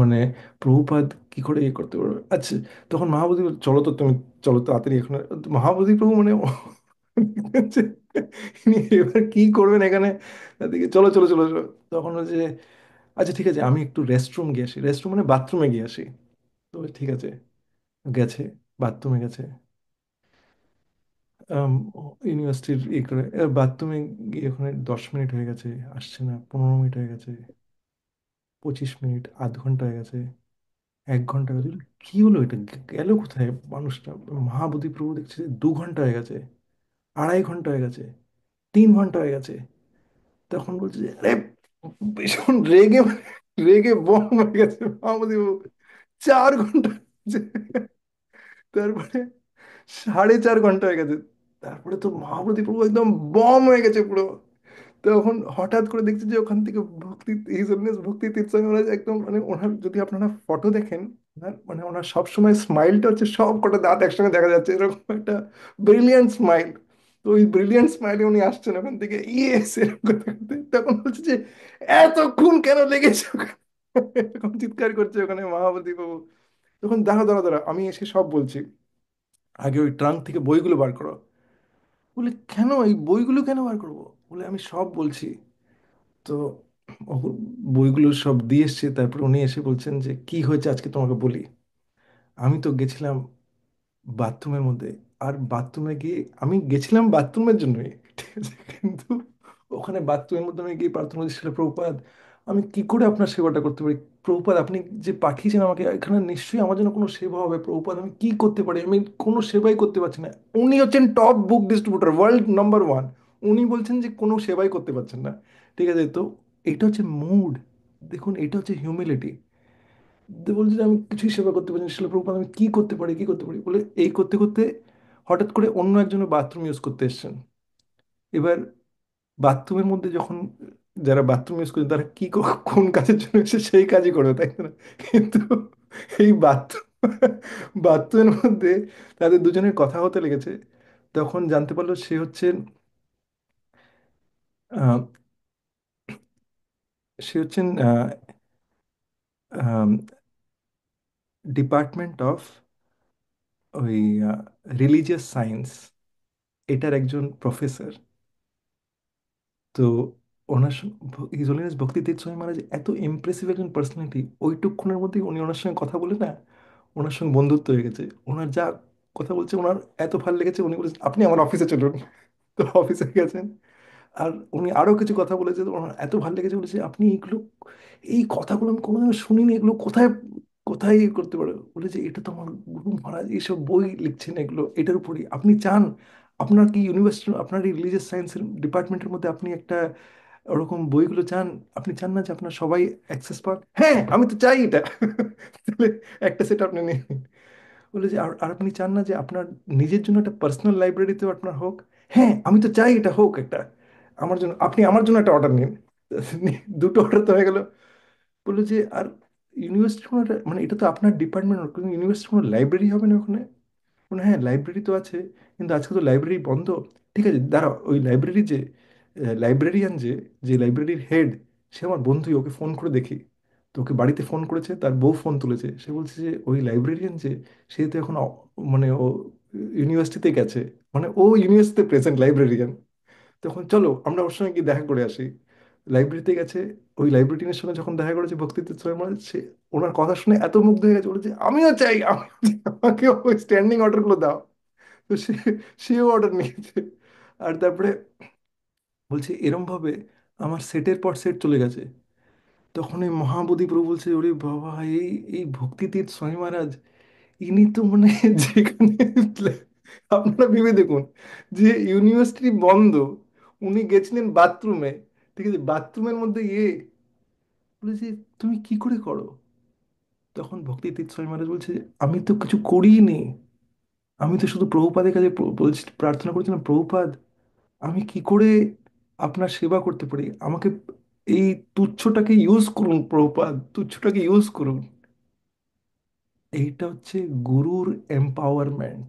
মানে প্রভুপাদ কি করে ইয়ে করতে পারবে, আচ্ছা। তখন মহাবোধি বলে, চলো তো তুমি, চলো তাড়াতাড়ি এখন। মহাবোধি প্রভু মানে যে ইনি এবার কি করবেন এখানে, তাদেরকে চলো চলো চলো চলো। তখন হচ্ছে আচ্ছা ঠিক আছে, আমি একটু রেস্টরুম গিয়ে আসি, রেস্টরুম মানে বাথরুমে গিয়ে আসি। তো ঠিক আছে, গেছে, বাথরুমে গেছে। ইউনিভার্সিটির ই করে বাথরুমে গিয়ে ওখানে 10 মিনিট হয়ে গেছে, আসছে না, 15 মিনিট হয়ে গেছে, 25 মিনিট, আধ ঘন্টা হয়ে গেছে, 1 ঘন্টা হয়ে গেছে। কি হলো এটা, গেল কোথায় মানুষটা? মহাবোধি প্রভু দেখছে যে 2 ঘন্টা হয়ে গেছে, 2.5 ঘন্টা হয়ে গেছে, 3 ঘন্টা হয়ে গেছে। তখন বলছে যে আরে ভীষণ রেগে, রেগে বম হয়ে গেছে মহাবোধি প্রভু, 4 ঘন্টা হয়েছে। তারপরে 4.5 ঘন্টা হয়ে গেছে। তারপরে তো মহাবোধি প্রভু একদম বম হয়ে গেছে পুরো। তখন হঠাৎ করে দেখছি যে ওখান থেকে ভক্তি, হিজ হোলিনেস ভক্তি তীর্থ স্বামী মহারাজ একদম মানে ওনার যদি আপনারা ফটো দেখেন, ওনার মানে ওনার সবসময় স্মাইলটা হচ্ছে সব কটা দাঁত একসঙ্গে দেখা যাচ্ছে, এরকম একটা ব্রিলিয়ান্ট স্মাইল। তো ওই ব্রিলিয়ান্ট স্মাইলে উনি আসছেন ওখান থেকে, ইয়েস এরকম করতে করতে। তখন বলছে যে এতক্ষণ কেন লেগেছে ওখানে?" এরকম চিৎকার করছে ওখানে মহাবোধি বাবু। তখন দাঁড়া দাঁড়া দাঁড়া, আমি এসে সব বলছি, আগে ওই ট্রাঙ্ক থেকে বইগুলো বার করো। বলে কেন, এই বইগুলো কেন বার করবো? বলে আমি সব বলছি। তো ও বইগুলো সব দিয়ে এসছে, তারপর উনি এসে বলছেন যে কি হয়েছে আজকে তোমাকে বলি। আমি তো গেছিলাম বাথরুমের মধ্যে, আর বাথরুমে গিয়ে আমি গেছিলাম বাথরুমের জন্যই, ঠিক আছে, কিন্তু ওখানে বাথরুমের মধ্যে আমি গিয়ে প্রার্থনা করছি, প্রভুপাদ আমি কি করে আপনার সেবাটা করতে পারি? প্রভুপাদ আপনি যে পাঠিয়েছেন আমাকে এখানে, নিশ্চয়ই আমার জন্য কোনো সেবা হবে, প্রভুপাদ আমি কি করতে পারি? আমি কোনো সেবাই করতে পারছি না। উনি হচ্ছেন টপ বুক ডিস্ট্রিবিউটর, ওয়ার্ল্ড নাম্বার 1, উনি বলছেন যে কোনো সেবাই করতে পারছেন না, ঠিক আছে। তো এটা হচ্ছে মুড, দেখুন এটা হচ্ছে হিউমিলিটি। বলছে যে আমি কিছুই সেবা করতে পারি না, শিলা প্রভুপাদ আমি কি করতে পারি, কি করতে পারি, বলে এই করতে করতে হঠাৎ করে অন্য একজনের বাথরুম ইউজ করতে এসছেন। এবার বাথরুমের মধ্যে যখন যারা বাথরুম ইউজ করে তারা কি কোন কাজের জন্য এসে সেই কাজই করবে, তাই না? কিন্তু এই বাথরুমের মধ্যে তাদের দুজনের কথা হতে লেগেছে। তখন জানতে পারলো সে হচ্ছে আহ, সে হচ্ছেন ডিপার্টমেন্ট অফ ওই রিলিজিয়াস সায়েন্স, এটার একজন প্রফেসর। তো হিজ হোলিনেস ভক্তিতীর্থ স্বামী মহারাজ এত ইমপ্রেসিভ একজন পার্সোনালিটি, ওইটুকুনের মধ্যেই উনি ওনার সঙ্গে কথা বলে না, ওনার সঙ্গে বন্ধুত্ব হয়ে গেছে। ওনার যা কথা বলছে ওনার এত ভালো লেগেছে, উনি বলেছেন আপনি আমার অফিসে চলুন। তো অফিসে গেছেন। আর উনি আরো কিছু কথা বলেছে, তো ওনার এত ভালো লেগেছে, বলেছে আপনি এগুলো, এই কথাগুলো আমি কোনোদিনও শুনিনি, এগুলো কোথায় কোথায় করতে পারে। বলেছে এটা তো আমার গুরু মহারাজ এইসব বই লিখছেন, এগুলো এটার উপরই আপনি চান, আপনার কি ইউনিভার্সিটি, আপনার এই রিলিজিয়াস সায়েন্সের ডিপার্টমেন্টের মধ্যে আপনি একটা ওরকম বইগুলো চান, আপনি চান না যে আপনার সবাই অ্যাক্সেস পান? হ্যাঁ আমি তো চাই এটা। তাহলে একটা সেট আপনি নিন। বলে যে আর আর আপনি চান না যে আপনার নিজের জন্য একটা পার্সোনাল লাইব্রেরিতেও আপনার হোক? হ্যাঁ আমি তো চাই এটা হোক একটা আমার জন্য, আপনি আমার জন্য একটা অর্ডার নিন। দুটো অর্ডার তো হয়ে গেল। বললো যে আর ইউনিভার্সিটি কোনো মানে এটা তো আপনার ডিপার্টমেন্ট, কোনো ইউনিভার্সিটি কোনো লাইব্রেরি হবে না ওখানে? বললো হ্যাঁ লাইব্রেরি তো আছে, কিন্তু আজকে তো লাইব্রেরি বন্ধ। ঠিক আছে দাঁড়াও, ওই লাইব্রেরি যে লাইব্রেরিয়ান যে যে লাইব্রেরির হেড, সে আমার বন্ধুই, ওকে ফোন করে দেখি। তো ওকে বাড়িতে ফোন করেছে, তার বউ ফোন তুলেছে, সে বলছে যে ওই লাইব্রেরিয়ান যে, সে তো এখন মানে ও ইউনিভার্সিটিতে গেছে, মানে ও ইউনিভার্সিটিতে প্রেজেন্ট লাইব্রেরিয়ান। তখন চলো আমরা ওর সঙ্গে গিয়ে দেখা করে আসি। লাইব্রেরিতে গেছে, ওই লাইব্রেরিয়ানের সঙ্গে যখন দেখা করেছে ভক্তিতে মানে সে ওনার কথা শুনে এত মুগ্ধ হয়ে গেছে, বলেছে আমিও চাই, আমাকে ওই স্ট্যান্ডিং অর্ডারগুলো দাও। তো সেও অর্ডার নিয়েছে। আর তারপরে বলছে এরম ভাবে আমার সেটের পর সেট চলে গেছে। তখন এই মহাবোধি প্রভু বলছে ওরে বাবা, এই এই ভক্তিতীর্থ স্বামী মহারাজ, ইনি তো মানে যেখানে আপনারা ভেবে দেখুন যে ইউনিভার্সিটি বন্ধ, উনি গেছিলেন বাথরুমে, ঠিক আছে, বাথরুমের মধ্যে বলেছে তুমি কি করে করো? তখন ভক্তিতীর্থ স্বামী মহারাজ বলছে আমি তো কিছু করিনি, আমি তো শুধু প্রভুপাদের কাছে বলছি, প্রার্থনা করেছিলাম প্রভুপাদ আমি কি করে আপনার সেবা করতে পারি, আমাকে এই তুচ্ছটাকে ইউজ করুন প্রভুপাদ, তুচ্ছটাকে ইউজ করুন। এইটা হচ্ছে গুরুর এম্পাওয়ারমেন্ট,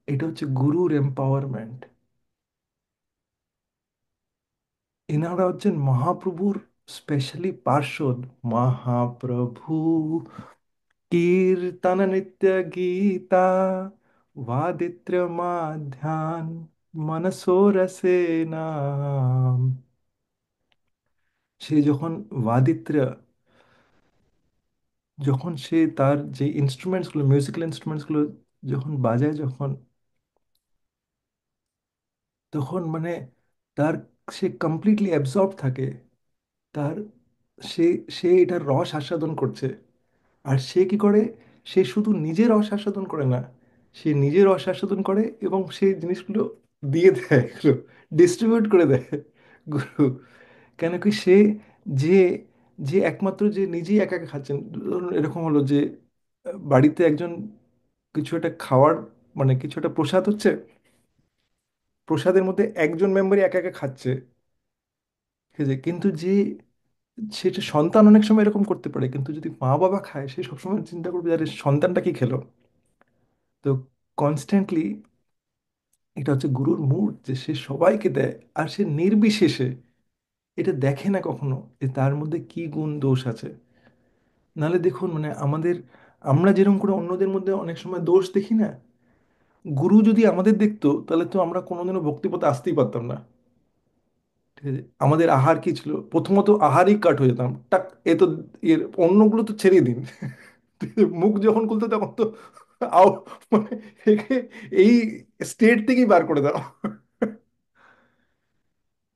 এটা হচ্ছে গুরুর এম্পাওয়ারমেন্ট। এনারা হচ্ছেন মহাপ্রভুর স্পেশালি পার্ষদ। মহাপ্রভু কীর্তন নিত্য গীতা वादित्र माध्यान मनसो रसेना। সে যখন ওয়াদিত্র, যখন সে তার যে ইনস্ট্রুমেন্টসগুলো, মিউজিক্যাল ইনস্ট্রুমেন্টসগুলো যখন বাজায়, যখন তখন মানে তার, সে কমপ্লিটলি অ্যাবজর্ব থাকে, তার, সে সে এটার রস আস্বাদন করছে। আর সে কি করে, সে শুধু নিজের রস আস্বাদন করে না, সে নিজের রস আস্বাদন করে এবং সেই জিনিসগুলো দিয়ে দেয়, এগুলো ডিস্ট্রিবিউট করে দেয় গুরু। কেন কি সে, যে যে একমাত্র যে নিজেই একা একা খাচ্ছেন, ধরুন এরকম হলো যে বাড়িতে একজন কিছু একটা খাওয়ার, মানে কিছু একটা প্রসাদ হচ্ছে, প্রসাদের মধ্যে একজন মেম্বারই একা একা খাচ্ছে, ঠিক আছে, কিন্তু যে সেটা সন্তান অনেক সময় এরকম করতে পারে, কিন্তু যদি মা বাবা খায় সে সবসময় চিন্তা করবে যে আরে সন্তানটা কি খেলো। তো কনস্ট্যান্টলি এটা হচ্ছে গুরুর মুড, যে সে সবাইকে দেয় আর সে নির্বিশেষে এটা দেখে না কখনো যে তার মধ্যে কি গুণ দোষ আছে। নাহলে দেখুন মানে আমাদের, আমরা যেরকম করে অন্যদের মধ্যে অনেক সময় দোষ দেখি না, গুরু যদি আমাদের দেখতো তাহলে তো আমরা কোনোদিনও ভক্তিপথে আসতেই পারতাম না। ঠিক আছে, আমাদের আহার কি ছিল, প্রথমত আহারই কাট হয়ে যেতাম টাক, এ তো এর অন্যগুলো তো ছেড়ে দিন। মুখ যখন খুলতো তখন তো আও, মানে একে এই স্টেট থেকেই বার করে দাও।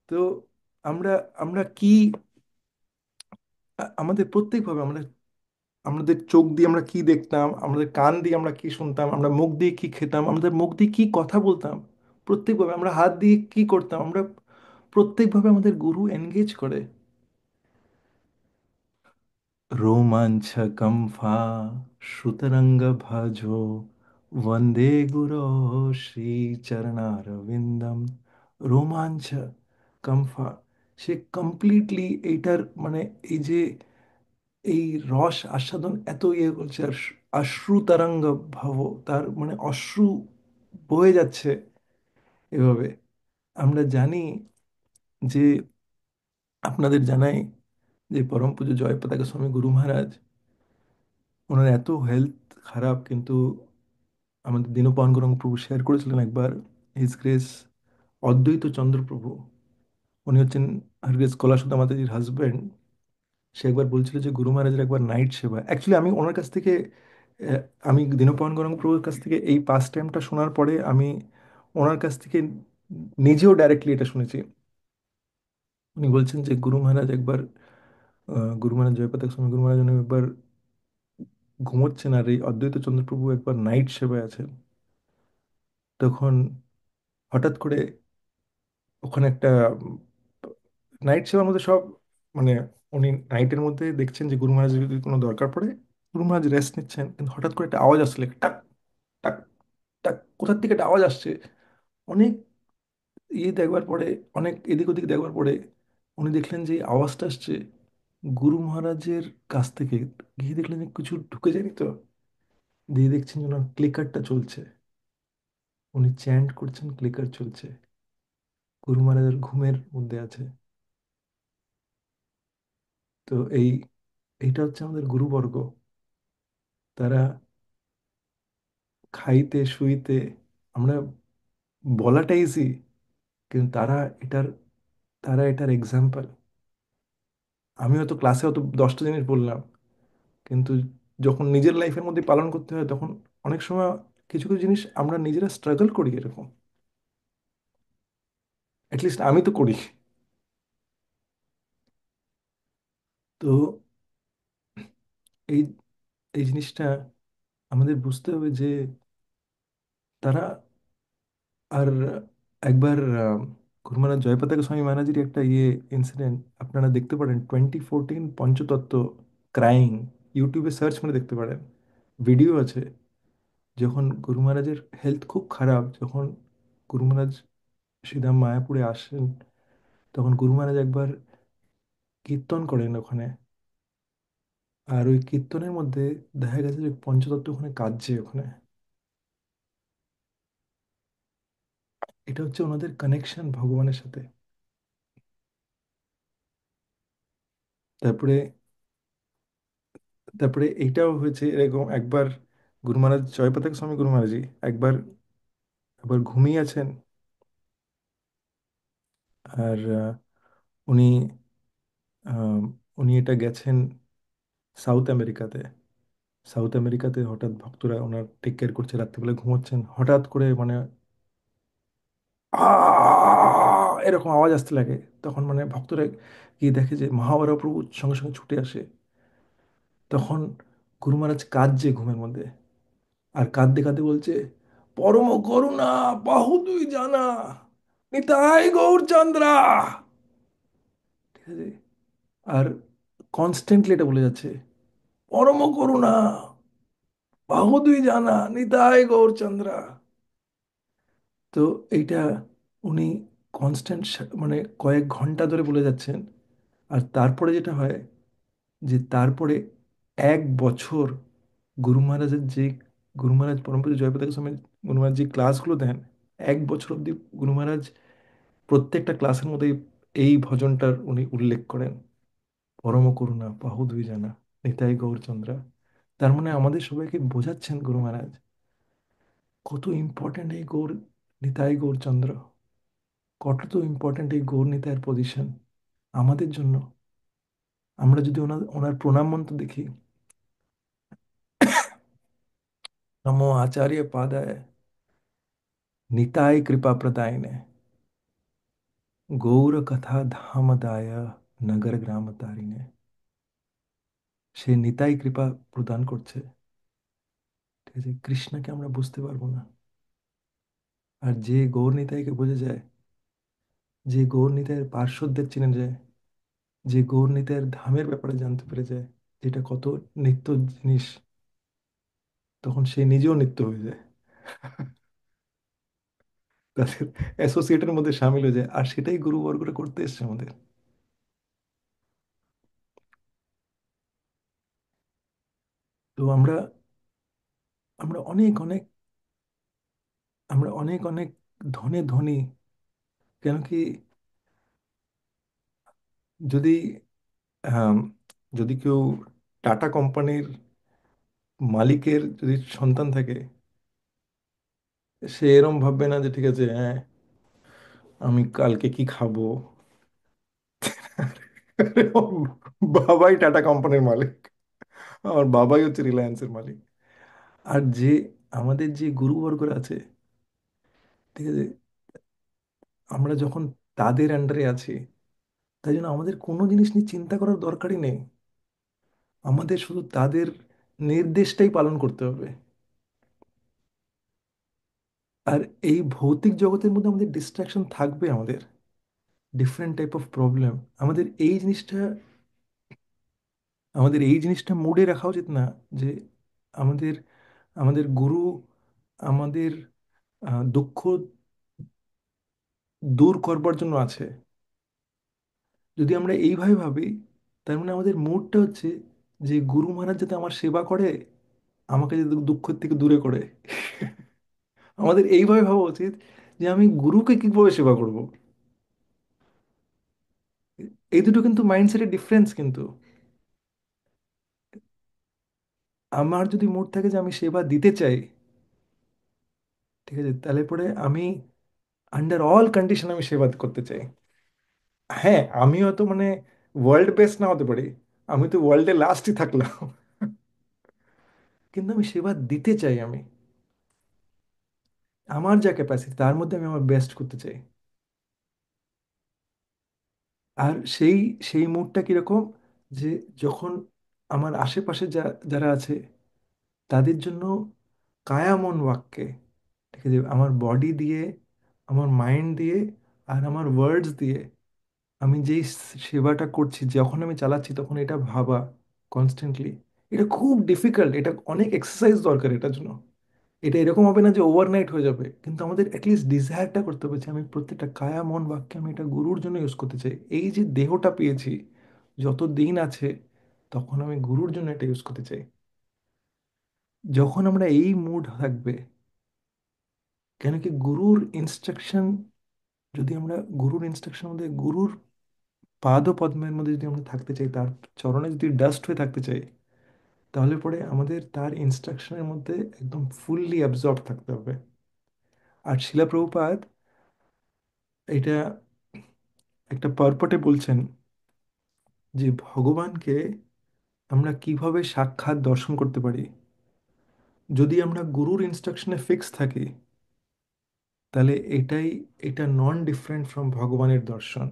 তো আমরা আমরা কি আমাদের প্রত্যেকভাবে আমরা, আমাদের চোখ দিয়ে আমরা কি দেখতাম, আমাদের কান দিয়ে আমরা কি শুনতাম, আমরা মুখ দিয়ে কি খেতাম, আমাদের মুখ দিয়ে কি কথা বলতাম, প্রত্যেকভাবে আমরা হাত দিয়ে কি করতাম, আমরা প্রত্যেকভাবে আমাদের গুরু এনগেজ করে। रोमाञ्चकं फा श्रुतरङ्गभजो वन्दे गुरो শ্রীচরণারবিন্দম। রোমাঞ্চ কমফা, সে কমপ্লিটলি এইটার মানে এই যে এই রস আস্বাদন এত ইয়ে করছে, আর অশ্রু তরঙ্গ ভাব, তার মানে অশ্রু বয়ে যাচ্ছে এভাবে। আমরা জানি যে, আপনাদের জানাই যে পরম পূজ্য জয়পতাকা স্বামী গুরু মহারাজ, ওনার এত হেলথ খারাপ, কিন্তু আমাদের দীনপান গৌরাঙ্গ প্রভু শেয়ার করেছিলেন একবার, হিজ গ্রেস অদ্বৈত চন্দ্র প্রভু, উনি হচ্ছেন হার গ্রেস কলাসুদা মাতাজির হাজব্যান্ড। সে একবার বলছিল যে গুরু মহারাজের একবার নাইট সেবা, অ্যাকচুয়ালি আমি ওনার কাছ থেকে আহ, আমি দীনপাবন গৌরাঙ্গ প্রভুর কাছ থেকে এই পাস টাইমটা শোনার পরে আমি ওনার কাছ থেকে নিজেও ডাইরেক্টলি এটা শুনেছি। উনি বলছেন যে গুরু মহারাজ একবার, গুরু মহারাজ জয়পাতাক স্বামী গুরু মহারাজ উনি একবার ঘুমোচ্ছেন, আর এই অদ্বৈত চন্দ্রপ্রভু একবার নাইট সেবায় আছেন। তখন হঠাৎ করে ওখানে একটা নাইট সেবার মধ্যে সব, মানে উনি নাইটের মধ্যে দেখছেন যে গুরু মহারাজের যদি কোনো দরকার পড়ে, গুরু মহারাজ রেস্ট নিচ্ছেন, কিন্তু হঠাৎ করে একটা আওয়াজ আসলে টাক টাক টাক, কোথার থেকে একটা আওয়াজ আসছে। অনেক দেখবার পরে, অনেক এদিক ওদিক দেখবার পরে উনি দেখলেন যে এই আওয়াজটা আসছে গুরু মহারাজের কাছ থেকে। গিয়ে দেখলেন যে কিছু ঢুকে যায়নি তো, দিয়ে দেখছেন যে ওনার ক্লিকারটা চলছে, উনি চ্যান্ট করছেন, ক্লিকার চলছে, গুরু মহারাজের ঘুমের মধ্যে আছে। তো এইটা হচ্ছে আমাদের গুরুবর্গ। তারা খাইতে শুইতে, আমরা বলাটা ইজি, কিন্তু এটার তারা এটার এক্সাম্পল। আমি হয়তো ক্লাসে হয়তো 10টা জিনিস বললাম, কিন্তু যখন নিজের লাইফের মধ্যে পালন করতে হয়, তখন অনেক সময় কিছু কিছু জিনিস আমরা নিজেরা স্ট্রাগল করি এরকম। অ্যাটলিস্ট আমি তো করি। তো এই এই জিনিসটা আমাদের বুঝতে হবে যে তারা, আর একবার গুরু মহারাজ জয়পতাকা স্বামী মহারাজের একটা ইনসিডেন্ট আপনারা দেখতে পারেন, 2014 পঞ্চতত্ত্ব ক্রাইং, ইউটিউবে সার্চ করে দেখতে পারেন, ভিডিও আছে। যখন গুরু মহারাজের হেলথ খুব খারাপ, যখন গুরু মহারাজ শ্রীধাম মায়াপুরে আসেন, তখন গুরু মহারাজ একবার কীর্তন করেন ওখানে। আর ওই কীর্তনের মধ্যে দেখা গেছে যে পঞ্চতত্ত্ব ওখানে কাঁদছে ওখানে। এটা হচ্ছে ওনাদের কানেকশন ভগবানের সাথে। তারপরে তারপরে এইটাও হয়েছে এরকম একবার, গুরু মহারাজ জয়পতাকা স্বামী গুরু মহারাজই একবার একবার ঘুমিয়ে আছেন। আর উনি আহ, উনি এটা গেছেন সাউথ আমেরিকাতে। সাউথ আমেরিকাতে হঠাৎ ভক্তরা ওনার টেক কেয়ার করছে, রাত্রিবেলা ঘুমোচ্ছেন, হঠাৎ করে মানে এরকম আওয়াজ আসতে লাগে। তখন মানে ভক্তরা গিয়ে দেখে যে মহাবীর প্রভু সঙ্গে সঙ্গে ছুটে আসে। তখন গুরু মহারাজ কাঁদছে ঘুমের মধ্যে, আর কাঁদতে কাঁদতে বলছে, পরম করুণা বাহু দুই জানা, নিতাই গৌরচন্দ্রা। ঠিক আছে, আর কনস্ট্যান্টলি এটা বলে যাচ্ছে, পরম করুণা বাহু দুই জানা, নিতাই গৌরচন্দ্রা। তো এইটা উনি কনস্ট্যান্ট, মানে কয়েক ঘন্টা ধরে বলে যাচ্ছেন। আর তারপরে যেটা হয় যে তারপরে 1 বছর গুরু মহারাজের যে, গুরু মহারাজ পরমপূজ্য জয়প্রকাশ স্বামী গুরু মহারাজ যে ক্লাসগুলো দেন, 1 বছর অবধি গুরু মহারাজ প্রত্যেকটা ক্লাসের মধ্যে এই ভজনটার উনি উল্লেখ করেন, পরম করুণা বাহু দুই জানা, নিতাই গৌরচন্দ্রা। তার মানে আমাদের সবাইকে বোঝাচ্ছেন গুরু মহারাজ কত ইম্পর্ট্যান্ট এই নিতাই গৌরচন্দ্র, কত ইম্পর্ট্যান্ট এই গৌর নিতাইয়ের পজিশন আমাদের জন্য। আমরা যদি ওনার ওনার প্রণাম মন্ত্র দেখি, নমো আচার্য পাদায় নিতাই কৃপা প্রদায়নে গৌর কথা ধামদায় নগর গ্রাম তারিণে, সে নিতাই কৃপা প্রদান করছে। ঠিক আছে, কৃষ্ণকে আমরা বুঝতে পারবো না। আর যে গৌর নিতাইকে বোঝা যায়, যে গৌর নিতাইয়ের পার্শ্বদের চিনে যায়, যে গৌর নিতাইয়ের ধামের ব্যাপারে জানতে পেরে যায়, যেটা কত নিত্য জিনিস, তখন সে নিজেও নিত্য হয়ে যায়, তাদের অ্যাসোসিয়েটের মধ্যে সামিল হয়ে যায়। আর সেটাই গুরুবর্গরা করতে এসছে আমাদের। তো আমরা আমরা অনেক অনেক আমরা অনেক অনেক ধনে ধনী, কেন কি, যদি আম, যদি কেউ টাটা কোম্পানির মালিকের যদি সন্তান থাকে, সে এরম ভাববে না যে ঠিক আছে, হ্যাঁ আমি কালকে কি খাবো। আরে ওর বাবাই টাটা কোম্পানির মালিক, আমার বাবাই হচ্ছে রিলায়েন্সের মালিক। আর যে আমাদের যে গুরুবর্গরা আছে, ঠিক আছে, আমরা যখন তাদের আন্ডারে আছি, তাই জন্য আমাদের কোনো জিনিস নিয়ে চিন্তা করার দরকারই নেই। আমাদের শুধু তাদের নির্দেশটাই পালন করতে হবে। আর এই ভৌতিক জগতের মধ্যে আমাদের ডিস্ট্রাকশন থাকবে, আমাদের ডিফারেন্ট টাইপ অফ প্রবলেম। আমাদের এই জিনিসটা আমাদের এই জিনিসটা মুডে রাখা উচিত না যে আমাদের আমাদের গুরু আমাদের দুঃখ দূর করবার জন্য আছে। যদি আমরা এইভাবে ভাবি, তার মানে আমাদের মুডটা হচ্ছে যে গুরু মহারাজ যাতে আমার সেবা করে, আমাকে যাতে দুঃখের থেকে দূরে করে। আমাদের এইভাবে ভাবা উচিত যে আমি গুরুকে কিভাবে সেবা করব। এই দুটো কিন্তু মাইন্ডসেটের ডিফারেন্স কিন্তু। আমার যদি মুড থাকে যে আমি সেবা দিতে চাই, ঠিক আছে, তাহলে পরে আমি আন্ডার অল কন্ডিশন আমি সেবা করতে চাই। হ্যাঁ, আমি হয়তো মানে ওয়ার্ল্ড বেস্ট না হতে পারি, আমি তো ওয়ার্ল্ডে লাস্টই থাকলাম, কিন্তু আমি সেবা দিতে চাই। আমি আমার যা ক্যাপাসিটি তার মধ্যে আমি আমার বেস্ট করতে চাই। আর সেই সেই মুডটা কিরকম, যে যখন আমার আশেপাশে যারা আছে তাদের জন্য কায়া মন বাক্যে, ঠিক আছে, আমার বডি দিয়ে, আমার মাইন্ড দিয়ে, আর আমার ওয়ার্ডস দিয়ে আমি যেই সেবাটা করছি, যখন আমি চালাচ্ছি তখন এটা ভাবা কনস্ট্যান্টলি। এটা খুব ডিফিকাল্ট, এটা অনেক এক্সারসাইজ দরকার এটার জন্য। এটা এরকম হবে না যে ওভারনাইট হয়ে যাবে, কিন্তু আমাদের অ্যাটলিস্ট ডিজায়ারটা করতে হবে যে আমি প্রত্যেকটা কায়া মন বাক্যে আমি এটা গুরুর জন্য ইউজ করতে চাই। এই যে দেহটা পেয়েছি, যত দিন আছে তখন আমি গুরুর জন্য এটা ইউজ করতে চাই। যখন আমরা এই মুড থাকবে, কেন কি গুরুর ইনস্ট্রাকশন, যদি আমরা গুরুর ইনস্ট্রাকশন মধ্যে, গুরুর পাদ পদ্মের মধ্যে যদি আমরা থাকতে চাই, তার চরণে যদি ডাস্ট হয়ে থাকতে চাই, তাহলে পরে আমাদের তার ইনস্ট্রাকশনের মধ্যে একদম ফুললি অ্যাবজর্ব থাকতে হবে। আর শিলা প্রভুপাদ এটা একটা পারপটে বলছেন যে ভগবানকে আমরা কিভাবে সাক্ষাৎ দর্শন করতে পারি। যদি আমরা গুরুর ইনস্ট্রাকশনে ফিক্স থাকি, তাহলে এটা নন ডিফারেন্ট ফ্রম ভগবানের দর্শন।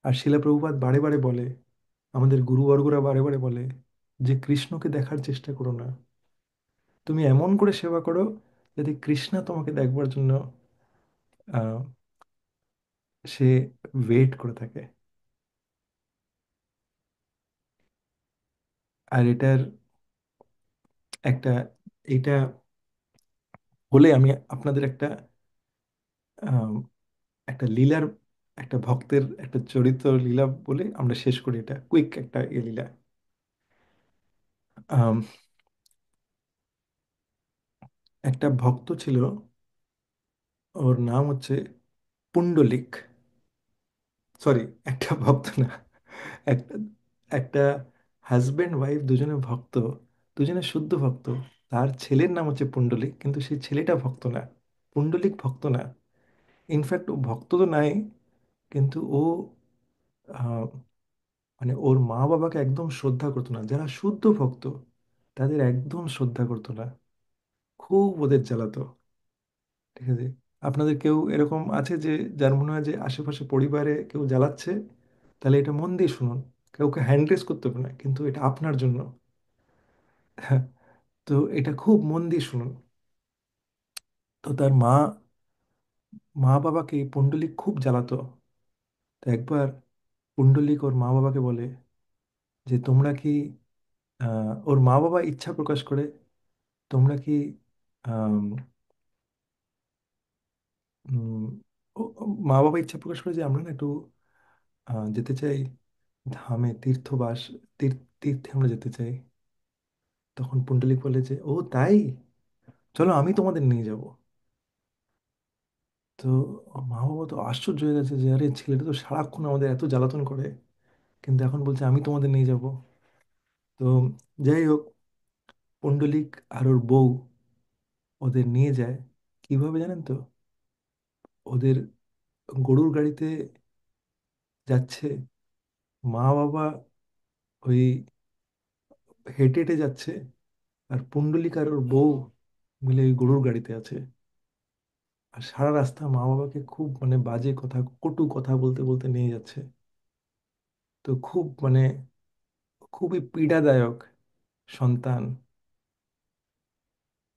আর শিলা প্রভুপাদ বারে বারে বলে, আমাদের গুরুবর্গরা বারে বারে বলে যে কৃষ্ণকে দেখার চেষ্টা করো না, তুমি এমন করে সেবা করো যাতে কৃষ্ণা তোমাকে দেখবার জন্য আহ, সে ওয়েট করে থাকে। আর একটা এটা বলে আমি আপনাদের আম, একটা লীলার, একটা ভক্তের একটা চরিত্র লীলা বলে আমরা শেষ করি, এটা কুইক একটা লীলা। আম, একটা ভক্ত ছিল, ওর নাম হচ্ছে পুণ্ডলিক। সরি, একটা ভক্ত না, একটা একটা হাজবেন্ড ওয়াইফ দুজনে ভক্ত, দুজনে শুদ্ধ ভক্ত। তার ছেলের নাম হচ্ছে পুণ্ডলিক, কিন্তু সেই ছেলেটা ভক্ত না, পুণ্ডলিক ভক্ত না। ইনফ্যাক্ট ও ভক্ত তো নাই, কিন্তু ও আহ, মানে ওর মা বাবাকে একদম শ্রদ্ধা করতো না। যারা শুদ্ধ ভক্ত তাদের একদম শ্রদ্ধা করতো না, খুব ওদের জ্বালাতো। ঠিক আছে, আপনাদের কেউ এরকম আছে যে যার মনে হয় যে আশেপাশে পরিবারে কেউ জ্বালাচ্ছে, তাহলে এটা মন দিয়ে শুনুন। কাউকে হ্যান্ড রেজ করতে হবে না, কিন্তু এটা আপনার জন্য। তো এটা খুব মন দিয়ে শুনুন। তো তার মা মা বাবাকে পুণ্ডলিক খুব জ্বালাতো। তো একবার পুণ্ডলিক ওর মা বাবাকে বলে যে তোমরা কি, ওর মা বাবা ইচ্ছা প্রকাশ করে, তোমরা কি আম, উম, মা বাবা ইচ্ছা প্রকাশ করে যে আমরা না একটু যেতে চাই ধামে, তীর্থবাস, তীর্থে আমরা যেতে চাই। তখন পুণ্ডলিক বলে যে ও তাই, চলো আমি তোমাদের নিয়ে যাব। তো মা বাবা তো আশ্চর্য হয়ে গেছে যে আরে ছেলেটা তো সারাক্ষণ আমাদের এত জ্বালাতন করে, কিন্তু এখন বলছে আমি তোমাদের নিয়ে যাব। তো যাই হোক, পুণ্ডলিক আর ওর বউ ওদের নিয়ে যায়। কিভাবে জানেন তো? ওদের গরুর গাড়িতে যাচ্ছে, মা বাবা ওই হেঁটে হেঁটে যাচ্ছে, আর পুণ্ডলিক আর ওর বউ মিলে ওই গরুর গাড়িতে আছে। আর সারা রাস্তা মা বাবাকে খুব মানে বাজে কথা, কটু কথা বলতে বলতে নিয়ে যাচ্ছে। তো খুব মানে খুবই পীড়াদায়ক সন্তান।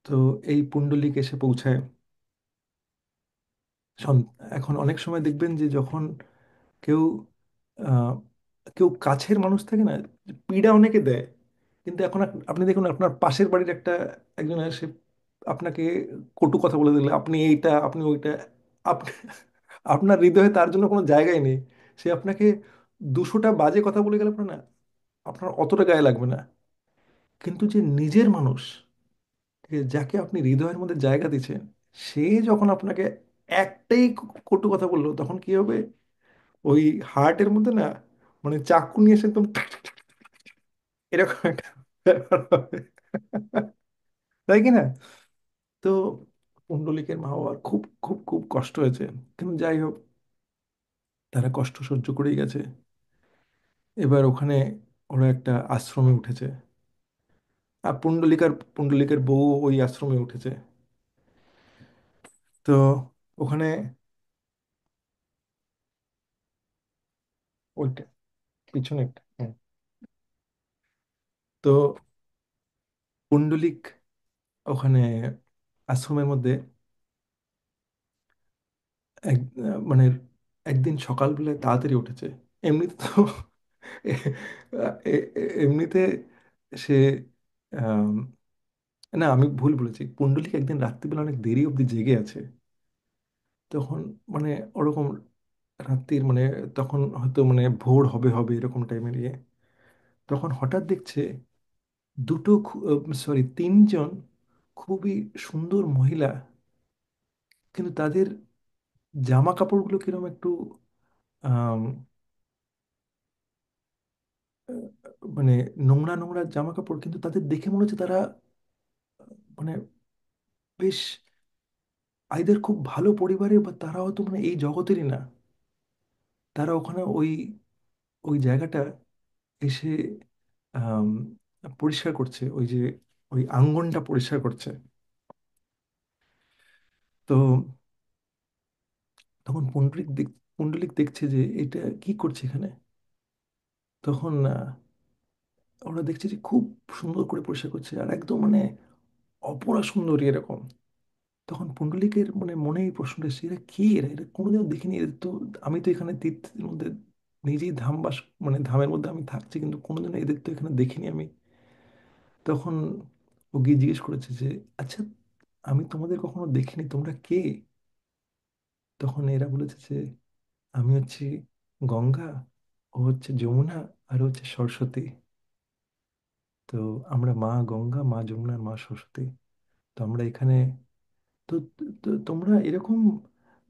তো এই পুণ্ডলিক এসে পৌঁছায়। এখন অনেক সময় দেখবেন যে যখন কেউ আহ, কেউ কাছের মানুষ থাকে না, পীড়া অনেকে দেয়, কিন্তু এখন আপনি দেখুন আপনার পাশের বাড়ির একজন এসে আপনাকে কটু কথা বলে দিলে, আপনি এইটা আপনি ওইটা, আপনি আপনার হৃদয়ে তার জন্য কোনো জায়গাই নেই। সে আপনাকে 200টা বাজে কথা বলে গেলে আপনার না, আপনার অতটা গায়ে লাগবে না। কিন্তু যে নিজের মানুষ, যাকে আপনি হৃদয়ের মধ্যে জায়গা দিচ্ছেন, সে যখন আপনাকে একটাই কটু কথা বললো, তখন কি হবে? ওই হার্টের মধ্যে না, মানে চাকু নিয়ে এসে একদম এরকম একটা ব্যাপার হবে। তাই কি না? তো পুণ্ডলিকের মা বাবার খুব খুব খুব কষ্ট হয়েছে, কিন্তু যাই হোক, তারা কষ্ট সহ্য করেই গেছে। এবার ওখানে ওরা একটা আশ্রমে উঠেছে, আর পুণ্ডলিকের বউ ওই আশ্রমে উঠেছে। তো ওখানে ওইটা পিছনে একটা, হ্যাঁ। তো পুণ্ডলিক ওখানে আশ্রমের মধ্যে মানে একদিন সকালবেলায় তাড়াতাড়ি উঠেছে। এমনিতে তো এমনিতে সে আম, না, আমি ভুল বলেছি, পুণ্ডলিক একদিন রাত্রিবেলা অনেক দেরি অবধি জেগে আছে। তখন মানে ওরকম রাত্রির মানে তখন হয়তো মানে ভোর হবে হবে এরকম টাইমের ইয়ে। তখন হঠাৎ দেখছে তিনজন খুবই সুন্দর মহিলা, কিন্তু তাদের জামা কাপড়গুলো কিরকম একটু আম, আহ, মানে নোংরা নোংরা জামা কাপড়, কিন্তু তাদের দেখে মনে হচ্ছে তারা মানে বেশ আইদের খুব ভালো পরিবারের, বা তারা হয়তো মানে এই জগতেরই না। তারা ওখানে ওই ওই জায়গাটা এসে আম, পরিষ্কার করছে, ওই যে ওই আঙ্গনটা পরিষ্কার করছে। তো তখন পুণ্ডলিক দেখছে যে এটা কি করছে এখানে। তখন ওরা দেখছে যে খুব সুন্দর করে পরিষ্কার করছে, আর একদম মানে অপরা সুন্দরী এরকম। তখন পুণ্ডলিকের মানে মনে এই প্রশ্নটা এসেছে, এরা কি, এরা এরা কোনোদিনও দেখিনি, এদের তো আমি তো এখানে তীর্থের মধ্যে নিজেই ধামবাস, মানে ধামের মধ্যে আমি থাকছি, কিন্তু কোনোদিনও এদের তো এখানে দেখিনি আমি। তখন ও গিয়ে জিজ্ঞেস করেছে যে আচ্ছা, আমি তোমাদের কখনো দেখিনি, তোমরা কে? তখন এরা বলেছে যে আমি হচ্ছি গঙ্গা, ও হচ্ছে যমুনা, আর ও হচ্ছে সরস্বতী। তো আমরা মা গঙ্গা, মা যমুনা, আর মা সরস্বতী। তো আমরা এখানে, তো তোমরা এরকম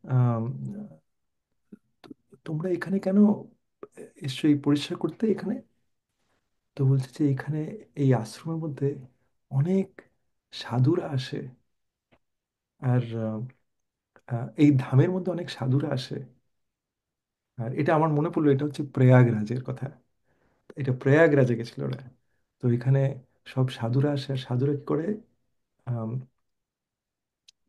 আম, তো- তোমরা এখানে কেন এসছো এই পরিষ্কার করতে এখানে? তো বলছে যে এখানে এই আশ্রমের মধ্যে অনেক সাধুরা আসে, আর এই ধামের মধ্যে অনেক সাধুরা আসে। আর এটা আমার মনে পড়লো, এটা হচ্ছে প্রয়াগরাজের কথা। এটা প্রয়াগরাজে গেছিল ওরা। তো এখানে সব সাধুরা আসে, আর সাধুরা কি করে আম,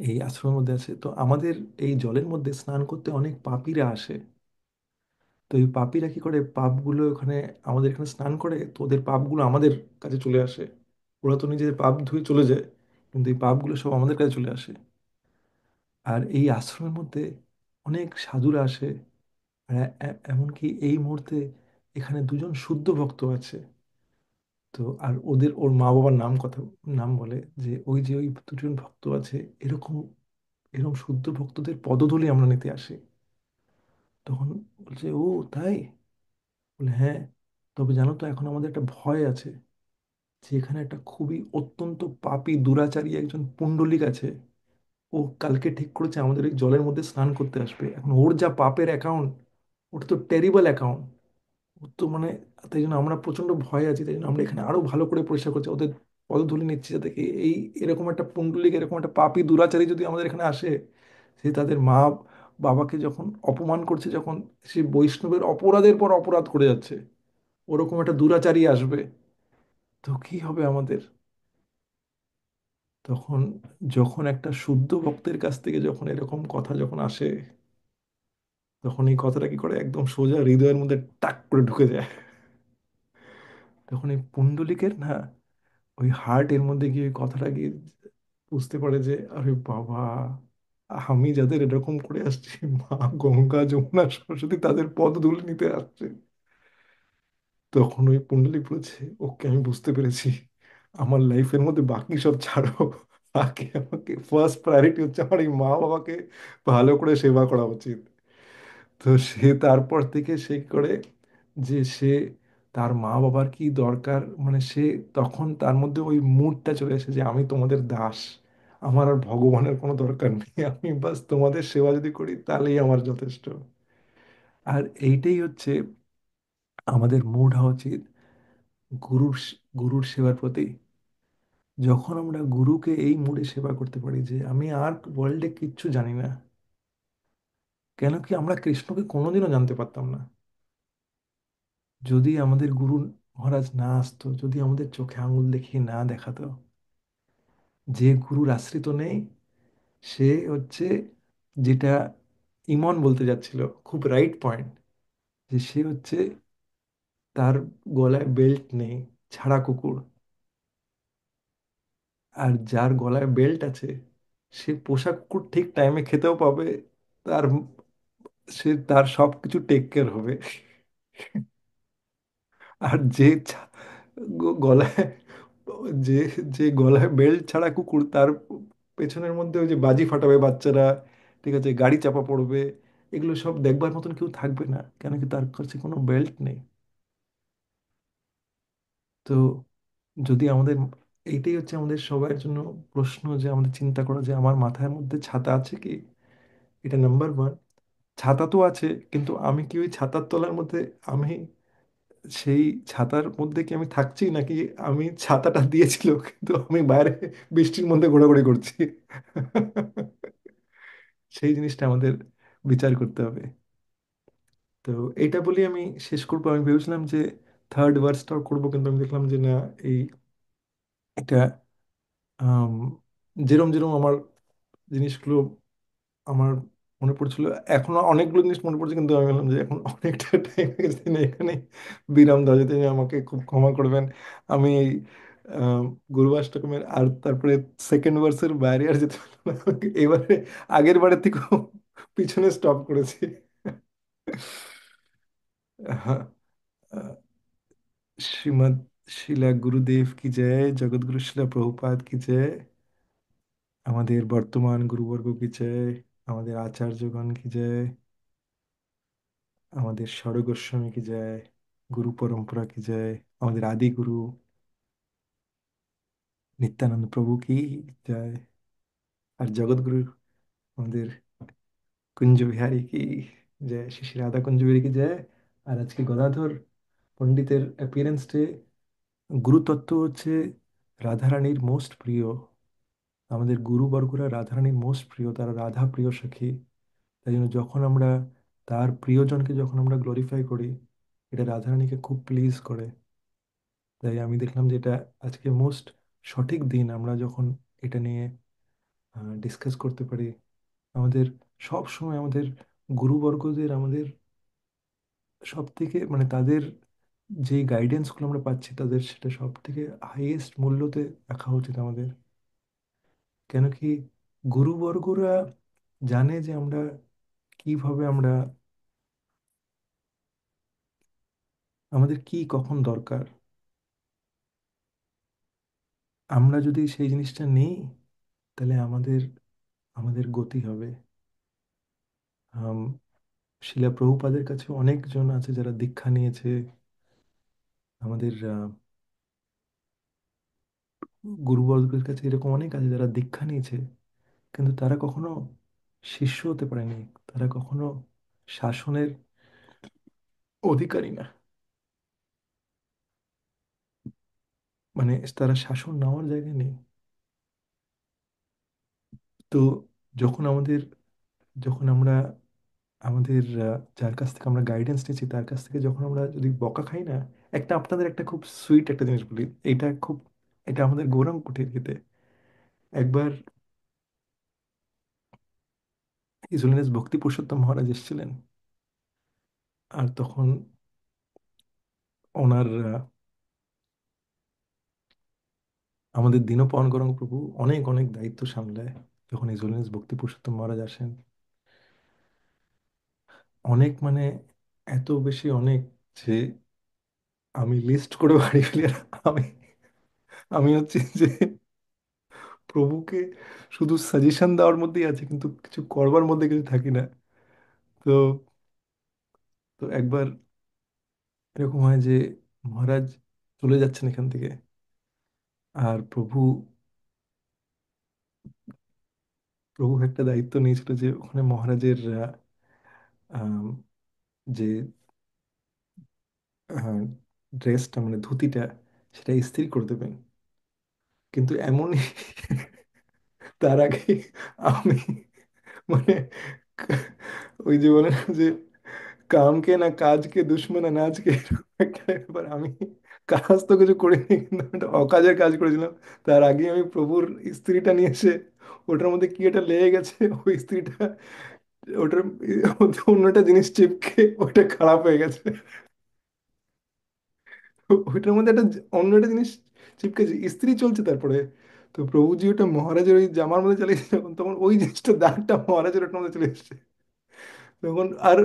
এই আশ্রমের মধ্যে আছে। তো আমাদের এই জলের মধ্যে স্নান করতে অনেক পাপীরা আসে। তো এই পাপীরা কি করে, পাপগুলো ওখানে আমাদের এখানে স্নান করে, তো ওদের পাপগুলো আমাদের কাছে চলে আসে। ওরা তো নিজেদের পাপ ধুয়ে চলে যায়, কিন্তু এই পাপগুলো সব আমাদের কাছে চলে আসে। আর এই আশ্রমের মধ্যে অনেক সাধুরা আসে। আর এমনকি এই মুহূর্তে এখানে দুজন শুদ্ধ ভক্ত আছে। তো আর ওর মা বাবার নাম বলে যে ওই যে ওই দুজন ভক্ত আছে, এরকম এরকম শুদ্ধ ভক্তদের পদধূলি আমরা নিতে আসি। তখন বলছে ও তাই? বলে হ্যাঁ, তবে জানো তো এখন আমাদের একটা ভয় আছে। যে এখানে একটা খুবই অত্যন্ত পাপী দুরাচারী একজন পুণ্ডলিক আছে। ও কালকে ঠিক করেছে আমাদের এই জলের মধ্যে স্নান করতে আসবে। এখন ওর যা পাপের অ্যাকাউন্ট, ওটা তো টেরিবল অ্যাকাউন্ট। তো মানে তাই জন্য আমরা প্রচন্ড ভয় আছি, তাই জন্য আমরা এখানে আরো ভালো করে পরিষ্কার করছি, ওদের পদধূলি নিচ্ছি, যাতে এই এরকম একটা পুণ্ডলিক, এরকম একটা পাপী দুরাচারী যদি আমাদের এখানে আসে, সে তাদের মা বাবাকে যখন অপমান করছে, যখন সে বৈষ্ণবের অপরাধের পর অপরাধ করে যাচ্ছে, ওরকম একটা দুরাচারী আসবে, তো কি হবে আমাদের? তখন যখন একটা শুদ্ধ ভক্তের কাছ থেকে যখন এরকম কথা যখন আসে, তখন এই কথাটা কি করে একদম সোজা হৃদয়ের মধ্যে টাক করে ঢুকে যায়। তখন এই পুণ্ডলিকের না ওই হার্ট এর মধ্যে গিয়ে ওই কথাটা গিয়ে বুঝতে পারে যে আরে বাবা, আমি যাদের এরকম করে আসছি, মা গঙ্গা যমুনা সরস্বতী তাদের পদ ধুলে নিতে আসছে। তখন ওই পুণ্ডলিক বলেছে, ওকে আমি বুঝতে পেরেছি, আমার লাইফের মধ্যে বাকি সব ছাড়ো, আগে আমাকে ফার্স্ট প্রায়োরিটি হচ্ছে আমার এই মা বাবাকে ভালো করে সেবা করা উচিত। তো সে তারপর থেকে সে কি করে, যে সে তার মা বাবার কি দরকার, মানে সে তখন তার মধ্যে ওই মুডটা চলে এসে যে আমি তোমাদের দাস, আমার আর ভগবানের কোনো দরকার নেই, আমি বাস তোমাদের সেবা যদি করি তাহলেই আমার যথেষ্ট। আর এইটাই হচ্ছে আমাদের মুড হওয়া উচিত গুরুর সেবার প্রতি। যখন আমরা গুরুকে এই মুডে সেবা করতে পারি যে আমি আর ওয়ার্ল্ডে কিচ্ছু জানি না, কেন কি আমরা কৃষ্ণকে কোনোদিনও জানতে পারতাম না যদি আমাদের গুরু মহারাজ না আসতো, যদি আমাদের চোখে আঙুল দেখিয়ে না দেখাতো। যে গুরুর আশ্রিত নেই, সে হচ্ছে, যেটা ইমন বলতে যাচ্ছিল, খুব রাইট পয়েন্ট, যে সে হচ্ছে তার গলায় বেল্ট নেই, ছাড়া কুকুর। আর যার গলায় বেল্ট আছে, সে পোষা কুকুর ঠিক টাইমে খেতেও পাবে, তার সে তার সব কিছু টেক কেয়ার হবে। আর যে গলায়, যে যে গলায় বেল্ট ছাড়া কুকুর, তার পেছনের মধ্যে ওই যে বাজি ফাটাবে বাচ্চারা, ঠিক আছে, গাড়ি চাপা পড়বে, এগুলো সব দেখবার মতন কেউ থাকবে না, কেন কি তার কাছে কোনো বেল্ট নেই। তো যদি আমাদের, এইটাই হচ্ছে আমাদের সবার জন্য প্রশ্ন, যে আমাদের চিন্তা করা যে আমার মাথার মধ্যে ছাতা আছে কি, এটা নাম্বার ওয়ান। ছাতা তো আছে, কিন্তু আমি কি ওই ছাতার তলার মধ্যে, আমি সেই ছাতার মধ্যে কি আমি থাকছি, নাকি আমি ছাতাটা দিয়েছিল কিন্তু আমি বাইরে বৃষ্টির মধ্যে ঘোরাঘুরি করছি? সেই জিনিসটা আমাদের বিচার করতে হবে। তো এইটা বলি আমি শেষ করবো। আমি ভেবেছিলাম যে থার্ড ভার্সটাও করবো, কিন্তু আমি দেখলাম যে না, এই এটা আম, যেরম যেরম আমার জিনিসগুলো আমার মনে পড়ছিল, এখনো অনেকগুলো জিনিস মনে পড়ছে, কিন্তু আমি বললাম যে এখন অনেকটা টাইম হয়ে গেছে না, এখানে বিরাম দেওয়া যেতে, আমাকে খুব ক্ষমা করবেন। আমি এই আহ, গুরুবাষ্টকমের আর তারপরে সেকেন্ড ভার্সের বাইরে আর যেতে পারলাম না। এবারে আগের বারের থেকেও পিছনে স্টপ করেছি। হ্যাঁ, আহ, শ্রীমৎ শিলা গুরুদেব কি জয়, জগৎগুরু শিলা প্রভুপাদ কি জয়, আমাদের বর্তমান গুরুবর্গ কি জয়, আমাদের আচার্যগণ কি জয়, আমাদের ষড়গোস্বামী কি জয়, গুরু পরম্পরা কি জয়, আমাদের আদি গুরু নিত্যানন্দ প্রভু কি জয়, আর জগৎগুরু আমাদের কুঞ্জ বিহারী কি জয়, শ্রী শ্রী রাধা কুঞ্জ বিহারী কি জয়। আর আজকে গদাধর পণ্ডিতের অ্যাপিয়ারেন্স ডে। গুরুতত্ত্ব হচ্ছে রাধারানীর মোস্ট প্রিয়, আমাদের গুরুবর্গরা রাধারানীর মোস্ট প্রিয়, তারা রাধা প্রিয় সখী। তাই জন্য যখন আমরা তার প্রিয়জনকে যখন আমরা গ্লোরিফাই করি, এটা রাধারানীকে খুব প্লিজ করে। তাই আমি দেখলাম যে এটা আজকে মোস্ট সঠিক দিন, আমরা যখন এটা নিয়ে ডিসকাস করতে পারি। আমাদের সব সময় আমাদের গুরুবর্গদের, আমাদের সব থেকে মানে তাদের যে গাইডেন্সগুলো আমরা পাচ্ছি, তাদের সেটা সব থেকে হাইয়েস্ট মূল্যতে রাখা উচিত আমাদের। কেন কি গুরুবর্গরা জানে যে আমরা কিভাবে আমরা, আমাদের কি কখন দরকার। আমরা যদি সেই জিনিসটা নেই, তাহলে আমাদের আমাদের গতি হবে। আম, শিলা প্রভুপাদের কাছে অনেকজন আছে যারা দীক্ষা নিয়েছে, আমাদের গুরুবর্গের কাছে এরকম অনেক আছে যারা দীক্ষা নিয়েছে, কিন্তু তারা কখনো শিষ্য হতে পারেনি, তারা কখনো শাসনের অধিকারী না, মানে তারা শাসন নেওয়ার জায়গায় নেই। তো যখন আমাদের যখন আমরা আমাদের যার কাছ থেকে আমরা গাইডেন্স নিচ্ছি তার কাছ থেকে যখন আমরা যদি বকা খাই না, আপনাদের একটা খুব সুইট একটা জিনিস বলি, এটা খুব, এটা আমাদের গৌরাঙ্গ কুঠির খেতে একবার হিজ হোলিনেস ভক্তি পুরুষোত্তম মহারাজ এসেছিলেন। আর তখন ওনার আমাদের দীনপাবন গৌরাঙ্গ প্রভু অনেক অনেক দায়িত্ব সামলায়। যখন হিজ হোলিনেস ভক্তি পুরুষোত্তম মহারাজ আসেন, অনেক মানে এত বেশি অনেক যে আমি লিস্ট করে বাড়ি ফেলি। আর আমি আমি হচ্ছে যে প্রভুকে শুধু সাজেশন দেওয়ার মধ্যেই আছে, কিন্তু কিছু করবার মধ্যে কিছু থাকি না। তো তো একবার এরকম হয় যে মহারাজ চলে যাচ্ছেন এখান থেকে, আর প্রভু প্রভু একটা দায়িত্ব নিয়েছিল যে ওখানে মহারাজের আম, যে ড্রেসটা মানে ধুতিটা সেটা ইস্ত্রি করে দেবেন। কিন্তু এমনই তার আগে আমি মানে ওই যে বলে না যে কামকে না কাজকে দুশ্মন নাজকে, এরকম একটা ব্যাপার। আমি কাজ তো কিছু করিনি, কিন্তু আমি একটা অকাজের কাজ করেছিলাম। তার আগে আমি প্রভুর স্ত্রীটা নিয়ে এসে ওটার মধ্যে কি একটা লেগে গেছে, ওই স্ত্রীটা ওটার অন্য একটা জিনিস চিপকে ওটা খারাপ হয়ে গেছে। ওইটার মধ্যে একটা অন্য একটা জিনিস চিপকেছে, ইস্ত্রি চলছে তারপরে। তো প্রভুজি ওটা মহারাজের ওই জামার মধ্যে চালিয়েছে, যখন তখন ওই জিনিসটা দাগটা মহারাজের ওটার মধ্যে চলে এসেছে। তখন আর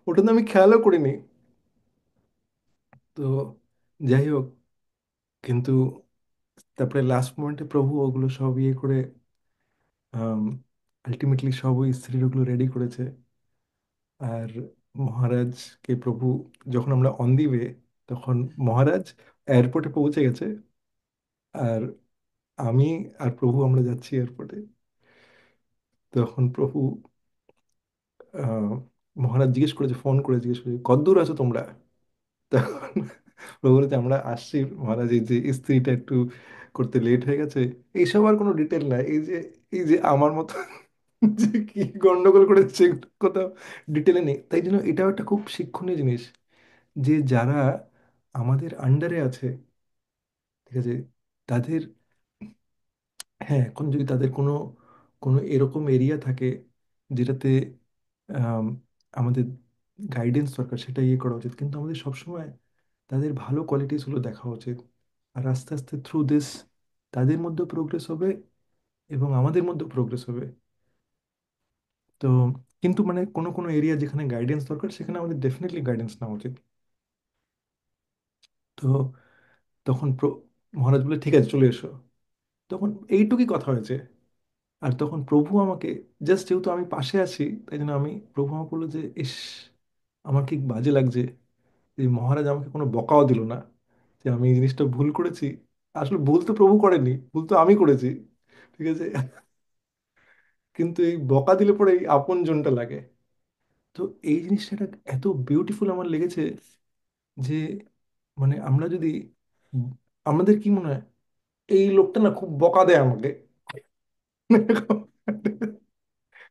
ওটা তো আমি খেয়ালও করিনি। তো যাই হোক, কিন্তু তারপরে লাস্ট মোমেন্টে প্রভু ওগুলো সব ইয়ে করে আলটিমেটলি সব ওই স্ত্রীর ওগুলো রেডি করেছে। আর মহারাজকে প্রভু, যখন আমরা অন দি ওয়ে, তখন মহারাজ এয়ারপোর্টে পৌঁছে গেছে, আর আমি আর প্রভু আমরা যাচ্ছি এয়ারপোর্টে। তখন প্রভু আহ, মহারাজ জিজ্ঞেস করেছে, ফোন করে জিজ্ঞেস করেছে কতদূর আছো তোমরা। তখন প্রভু বলেছে আমরা আসছি মহারাজ, এই যে স্ত্রীটা একটু করতে লেট হয়ে গেছে। এইসব আর কোনো ডিটেল নাই, এই যে আমার মতো যে কি গন্ডগোল করেছে সেগুলো কোথাও ডিটেলে নেই। তাই জন্য এটাও একটা খুব শিক্ষণীয় জিনিস যে যারা আমাদের আন্ডারে আছে, ঠিক আছে, তাদের, হ্যাঁ, এখন যদি তাদের কোনো কোনো এরকম এরিয়া থাকে যেটাতে আম, আমাদের গাইডেন্স দরকার, সেটা ইয়ে করা উচিত, কিন্তু আমাদের সবসময় তাদের ভালো কোয়ালিটিসগুলো দেখা উচিত। আর আস্তে আস্তে থ্রু দিস তাদের মধ্যে প্রোগ্রেস হবে এবং আমাদের মধ্যে প্রোগ্রেস হবে। তো কিন্তু মানে কোনো কোনো এরিয়া যেখানে গাইডেন্স দরকার সেখানে আমাদের ডেফিনেটলি গাইডেন্স নেওয়া উচিত। তো তখন মহারাজ বলে ঠিক আছে চলে এসো। তখন এইটুকুই কথা হয়েছে। আর তখন প্রভু আমাকে, জাস্ট যেহেতু আমি পাশে আছি তাই জন্য প্রভু আমাকে বললো যে ইস, আমার কি বাজে লাগছে যে মহারাজ আমাকে কোনো বকাও দিল না যে আমি এই জিনিসটা ভুল করেছি। আসলে ভুল তো প্রভু করেনি, ভুল তো আমি করেছি, ঠিক আছে। কিন্তু এই বকা দিলে পরে এই আপন জনটা লাগে। তো এই জিনিসটা এত বিউটিফুল আমার লেগেছে যে মানে আমরা যদি, আমাদের কি মনে হয় এই লোকটা না খুব বকা দেয় আমাকে,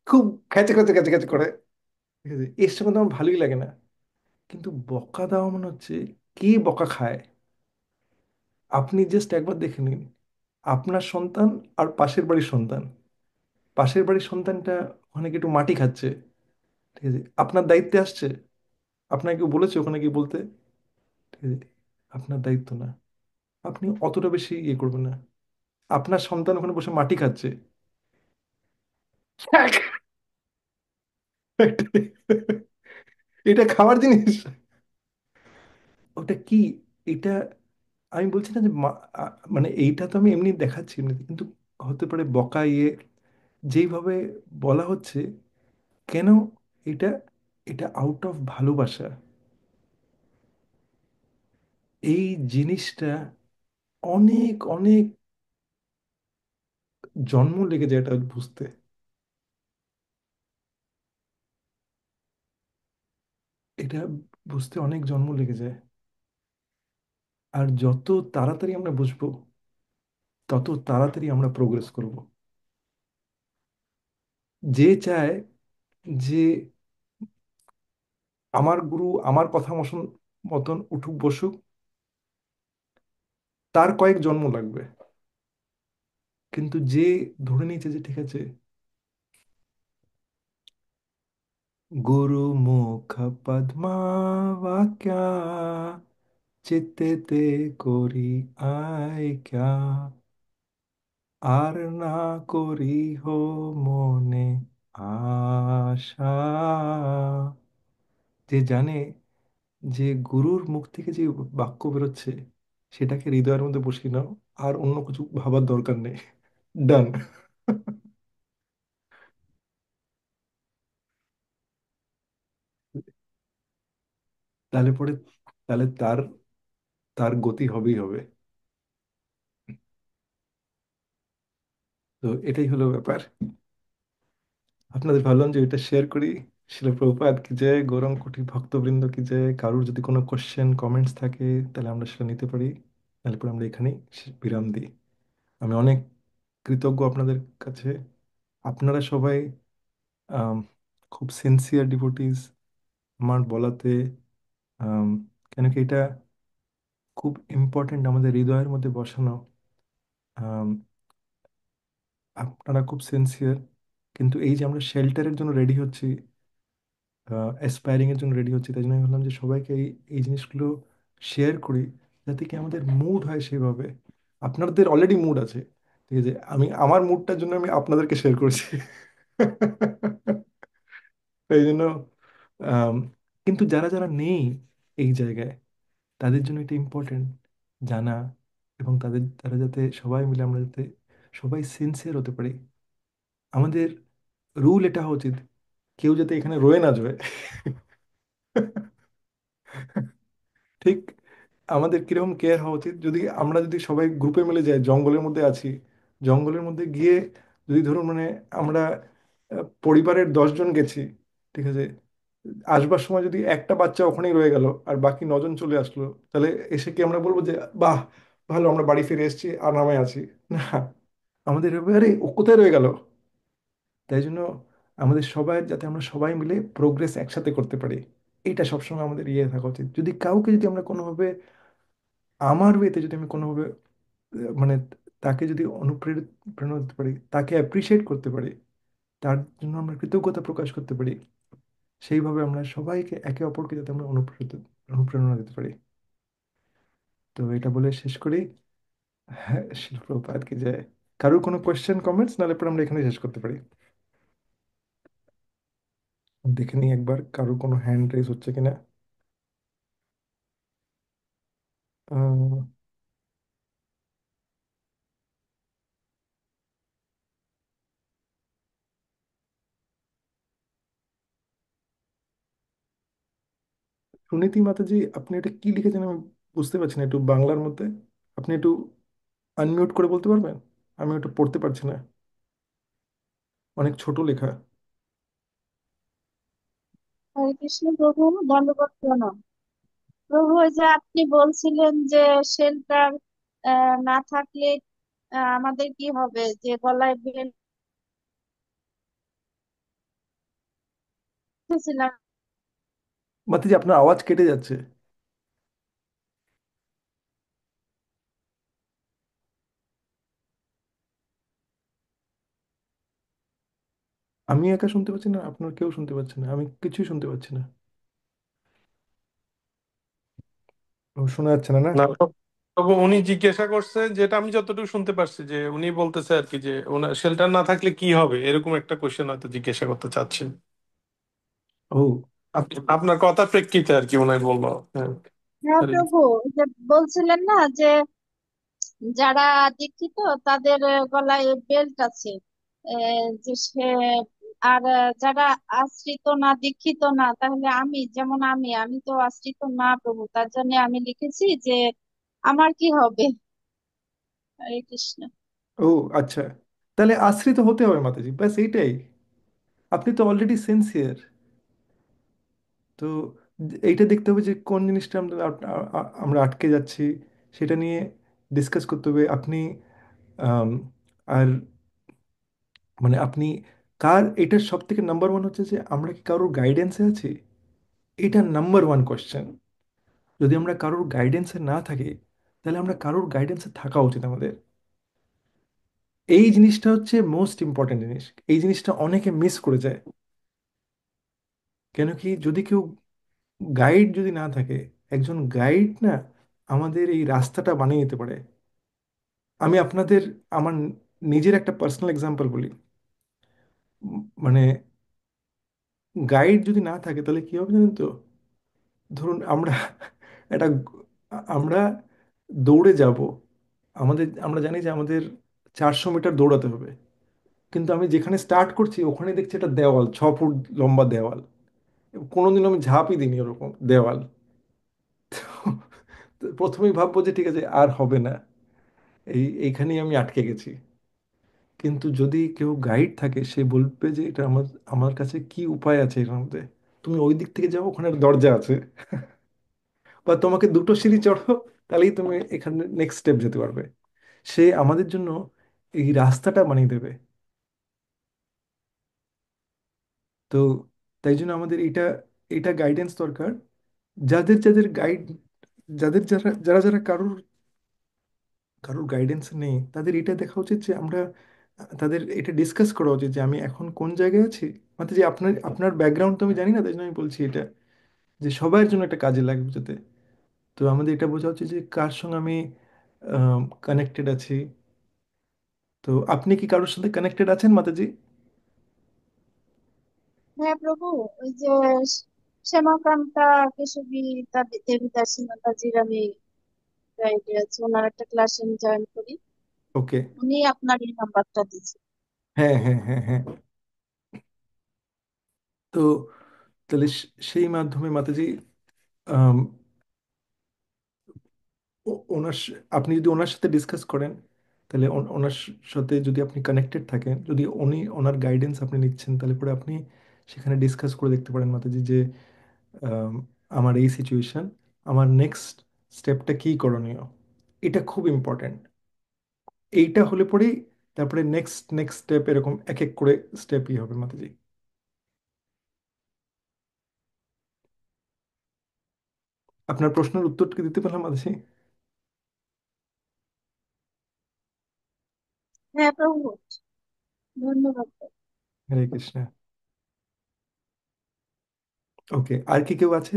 খুব খেচে খেচে খেচে খেচে করে, ঠিক আছে, এর সঙ্গে তো আমার ভালোই লাগে না। কিন্তু বকা দেওয়া মনে হচ্ছে কে বকা খায়। আপনি জাস্ট একবার দেখে নিন আপনার সন্তান আর পাশের বাড়ির সন্তান, পাশের বাড়ির সন্তানটা ওখানে গিয়ে একটু মাটি খাচ্ছে, ঠিক আছে, আপনার দায়িত্বে আসছে, আপনাকে কেউ বলেছে ওখানে গিয়ে বলতে, ঠিক আছে, আপনার দায়িত্ব না, আপনি অতটা বেশি ইয়ে করবেন না। আপনার সন্তান ওখানে বসে মাটি খাচ্ছে, এটা খাওয়ার জিনিস? ওটা কি? এটা আমি বলছি না যে মানে এইটা তো আমি এমনি দেখাচ্ছি এমনিতে, কিন্তু হতে পারে বকা ইয়ে যেইভাবে বলা হচ্ছে, কেন? এটা এটা আউট অফ ভালোবাসা। এই জিনিসটা অনেক অনেক জন্ম লেগে যায় এটা বুঝতে। এটা বুঝতে অনেক জন্ম লেগে যায়। আর যত তাড়াতাড়ি আমরা বুঝবো, তত তাড়াতাড়ি আমরা প্রোগ্রেস করব। যে চায় যে আমার গুরু আমার কথা মতন উঠুক বসুক, তার কয়েক জন্ম লাগবে। কিন্তু যে ধরে নিয়েছে যে ঠিক আছে, গুরু মুখ পদ্মাবাক্য চিত্তেতে করি আয় ক্যা, আর না করি হো মনে আশা। যে জানে যে গুরুর মুখ থেকে যে বাক্য বেরোচ্ছে সেটাকে হৃদয়ের মধ্যে বসিয়ে নাও, আর অন্য কিছু ভাবার দরকার নেই। ডান। তাহলে পরে, তাহলে তার তার গতি হবেই হবে। তো এটাই হলো ব্যাপার। আপনাদের ভাবলাম যে এটা শেয়ার করি। শিল প্রভুপাদ কি জয়, গৌরাঙ্গ কোটি ভক্তবৃন্দ কি জয়। কারোর যদি কোনো কোশ্চেন কমেন্টস থাকে তাহলে আমরা সেটা নিতে পারি, তাহলে পরে আমরা এখানেই বিরাম দিই। আমি অনেক কৃতজ্ঞ আপনাদের কাছে। আপনারা সবাই আম, খুব সিনসিয়ার ডিভোটিস আমার বলাতে। আম, কেন কি এটা খুব ইম্পর্টেন্ট আমাদের হৃদয়ের মধ্যে বসানো। আম, আপনারা খুব সিনসিয়ার, কিন্তু এই যে আমরা শেল্টারের জন্য রেডি হচ্ছি, অ্যাসপায়ারিং এর জন্য রেডি হচ্ছি, তাই জন্য আমি ভাবলাম যে সবাইকে এই এই জিনিসগুলো শেয়ার করি, যাতে কি আমাদের মুড হয় সেভাবে। আপনাদের অলরেডি মুড আছে, ঠিক আছে, আমি আমার মুডটার জন্য আমি আপনাদেরকে শেয়ার করছি। এই জন্য আম, কিন্তু যারা যারা নেই এই জায়গায়, তাদের জন্য এটা ইম্পর্টেন্ট জানা, এবং তারা যাতে সবাই মিলে আমরা যাতে সবাই সিনসিয়ার হতে পারি। আমাদের রুল এটা হওয়া উচিত, কেউ যাতে এখানে রয়ে না যায়। ঠিক আমাদের কিরকম কেয়ার হওয়া উচিত, যদি আমরা যদি সবাই গ্রুপে মিলে যাই, জঙ্গলের মধ্যে আছি, জঙ্গলের মধ্যে গিয়ে যদি ধরুন মানে আমরা পরিবারের 10 জন গেছি, ঠিক আছে, আসবার সময় যদি একটা বাচ্চা ওখানেই রয়ে গেল আর বাকি 9 জন চলে আসলো, তাহলে এসে কি আমরা বলবো যে বাহ ভালো আমরা বাড়ি ফিরে এসেছি আর নামে আছি? না, আমাদের এবারে ও কোথায় রয়ে গেল? তাই জন্য আমাদের সবাই যাতে আমরা সবাই মিলে প্রোগ্রেস একসাথে করতে পারি, এইটা সবসময় আমাদের ইয়ে থাকা উচিত। যদি কাউকে যদি আমরা কোনোভাবে আমার ওয়েতে যদি আমি কোনোভাবে মানে তাকে যদি অনুপ্রেরিত প্রেরণা দিতে পারি, তাকে অ্যাপ্রিসিয়েট করতে পারি, তার জন্য আমরা কৃতজ্ঞতা প্রকাশ করতে পারি, সেইভাবে আমরা সবাইকে একে অপরকে যাতে আমরা অনুপ্রেরণা দিতে পারি। তো এটা বলে শেষ করি। হ্যাঁ, শিল প্রভুপাদ কি যায়। কারোর কোনো কোয়েশ্চেন কমেন্টস, নাহলে পরে আমরা এখানে শেষ করতে পারি। দেখে নিই একবার কারোর কোনো হ্যান্ড রেজ হচ্ছে কিনা। আহ, সুনীতি মাতাজি, আপনি এটা কি লিখেছেন আমি বুঝতে পারছি না একটু বাংলার মধ্যে। আপনি একটু আনমিউট করে বলতে পারবেন? আমি ওটা পড়তে পারছি না, অনেক ছোট লেখা। হরে কৃষ্ণ প্রভু, দণ্ডবত প্রণাম। প্রভু, ওই যে আপনি বলছিলেন যে শেল্টার না থাকলে আমাদের কি হবে, যে গলায় বেল্ট ছিলাম। মাতাজি আপনার আওয়াজ কেটে যাচ্ছে। আমি একা শুনতে পাচ্ছি না, আপনার কেউ শুনতে পাচ্ছে না, আমি কিছুই শুনতে পাচ্ছি না। ও, শোনা যাচ্ছে না না? না, তবু উনি জিজ্ঞাসা করছে, যেটা আমি যতটুকু শুনতে পারছি, যে উনি বলতেছে আর কি, যে ওনার শেল্টার না থাকলে কি হবে, এরকম একটা কোশ্চেন হয়তো জিজ্ঞাসা করতে চাচ্ছেন। ও, আপনার কথার প্রেক্ষিতে আর কি উনি বললো। হ্যাঁ, হ্যাঁ হরে প্রভু, ওই যে বলছিলেন না যে যারা দীক্ষিত তাদের গলায় বেল্ট আছে, যে সে আর যারা আশ্রিত না, দীক্ষিত না, তাহলে আমি যেমন আমি আমি তো আশ্রিত না প্রভু, তার জন্য আমি লিখেছি যে আমার কি হবে। হরে কৃষ্ণ। ও, আচ্ছা। তাহলে আশ্রিত হতে হবে মাতাজি, ব্যাস এইটাই। আপনি তো অলরেডি সেন্সিয়ার। তো এইটা দেখতে হবে যে কোন জিনিসটা আমরা আমরা আটকে যাচ্ছি, সেটা নিয়ে ডিসকাস করতে হবে। আপনি আম, আর মানে আপনি কার, এটার সব থেকে নাম্বার ওয়ান হচ্ছে যে আমরা কি কারোর গাইডেন্সে আছি। এটা নাম্বার ওয়ান কোয়েশ্চেন। যদি আমরা কারোর গাইডেন্সে না থাকি, তাহলে আমরা কারোর গাইডেন্সে থাকা উচিত আমাদের। এই জিনিসটা হচ্ছে মোস্ট ইম্পর্টেন্ট জিনিস। এই জিনিসটা অনেকে মিস করে যায়। কেন কি, যদি কেউ গাইড যদি না থাকে, একজন গাইড না আমাদের এই রাস্তাটা বানিয়ে দিতে পারে। আমি আপনাদের আমার নিজের একটা পার্সোনাল এক্সাম্পল বলি। মানে গাইড যদি না থাকে তাহলে কি হবে জানেন তো? ধরুন আমরা একটা আমরা দৌড়ে যাব, আমরা জানি যে আমাদের 400 মিটার দৌড়াতে হবে। কিন্তু আমি যেখানে স্টার্ট করছি ওখানে দেখছি একটা দেওয়াল, 6 ফুট লম্বা দেওয়াল। কোনোদিন আমি ঝাঁপই দিইনি ওরকম দেওয়াল। তো প্রথমেই ভাববো যে ঠিক আছে, আর হবে না, এইখানেই আমি আটকে গেছি। কিন্তু যদি কেউ গাইড থাকে, সে বলবে যে এটা আমার আমার কাছে কি উপায় আছে এর মধ্যে। তুমি ওই দিক থেকে যাও, ওখানে একটা দরজা আছে। বা তোমাকে 2টো সিঁড়ি চড়ো, তাহলেই তুমি এখানে নেক্সট স্টেপ যেতে পারবে। সে আমাদের জন্য এই রাস্তাটা বানিয়ে দেবে। তো তাই জন্য আমাদের এটা এটা গাইডেন্স দরকার। যাদের যাদের গাইড, যাদের যারা যারা যারা কারোর কারোর গাইডেন্স নেই, তাদের এটা দেখা উচিত যে আমরা তাদের এটা ডিসকাস করা উচিত যে আমি এখন কোন জায়গায় আছি। মানে যে আপনার আপনার ব্যাকগ্রাউন্ড তো আমি জানি না, তাই জন্য আমি বলছি এটা, যে সবার জন্য একটা কাজে লাগবে যাতে। তো আমাদের এটা বোঝা উচিত যে কার সঙ্গে আমি কানেক্টেড আছি। তো আপনি কি কারোর সাথে কানেক্টেড আছেন মাতাজি? হ্যাঁ প্রভু, ওই যে শ্যামাকান্তা কেশবী দেবী দাসী মাতাজির আমি গাইডে আছি, ওনার একটা ক্লাস আমি জয়েন করি। ওকে। উনি আপনার এই নাম্বারটা দিয়েছে। হ্যাঁ, হ্যাঁ, হ্যাঁ, হ্যাঁ। তো তাহলে সেই মাধ্যমে মাতাজি, আম, আপনি যদি ওনার সাথে ডিসকাস করেন, তাহলে ওনার সাথে যদি আপনি কানেক্টেড থাকেন, যদি ওনার গাইডেন্স আপনি নিচ্ছেন, তাহলে পরে আপনি সেখানে ডিসকাস করে দেখতে পারেন মাতাজি যে আম, আমার এই সিচুয়েশন, আমার নেক্সট স্টেপটা কী করণীয়। এটা খুব ইম্পর্ট্যান্ট। এইটা হলে পরেই তারপরে নেক্সট নেক্সট স্টেপ, এরকম এক এক করে স্টেপই হবে মাতাজি। আপনার প্রশ্নের উত্তরটা কি দিতে পারলাম মাতাজি? হ্যাঁ প্রভু, ধন্যবাদ। হরে কৃষ্ণ। ওকে, আর কি কেউ আছে?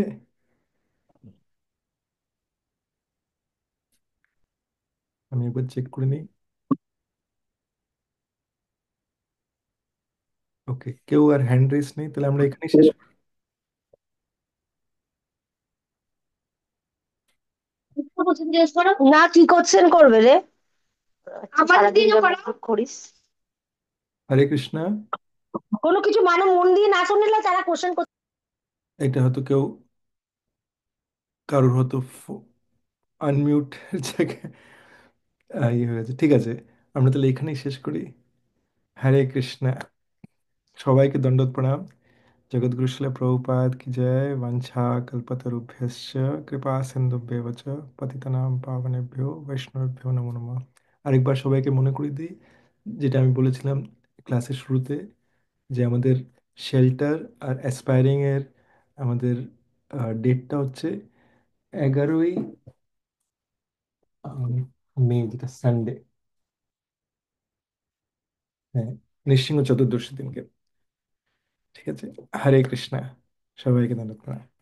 আমি একবার চেক করে নিই। ওকে, কেউ আর হ্যান্ড রেস নেই, তাহলে আমরা এখানেই শেষ করি। না, কি করছেন করবে রে, আবার সারাদিন দিনও যা করা। বকবক করিস। হরে কৃষ্ণ। কোনো কিছু মানে মন দিয়ে না শুনলে তারা কোশ্চেন করতে। এটা হয়তো কেউ, কারোর হয়তো আনমিউট জায়গায় ইয়ে হয়ে গেছে। ঠিক আছে, আমরা তাহলে এখানেই শেষ করি। হরে কৃষ্ণ। সবাইকে দণ্ডবত প্রণাম। जगद्गुरु श्रील प्रभुपाद की जय। वंशा कल्पतरुभ्यश्च कृपा सिन्धुभ्येव च पतितनां पावनेभ्यो वैष्णवेभ्यो नमो नमः। আরেকবার সবাইকে মনে করিয়ে দিই, যেটা আমি বলেছিলাম ক্লাসের শুরুতে, যে আমাদের শেল্টার আর অ্যাসপায়ারিং এর আমাদের ডেটটা হচ্ছে 11ই মে, যেটা সানডে। হ্যাঁ, নৃসিংহ চতুর্দশী দিনকে। ঠিক আছে। হরে কৃষ্ণা। সবাইকে ধন্যবাদ।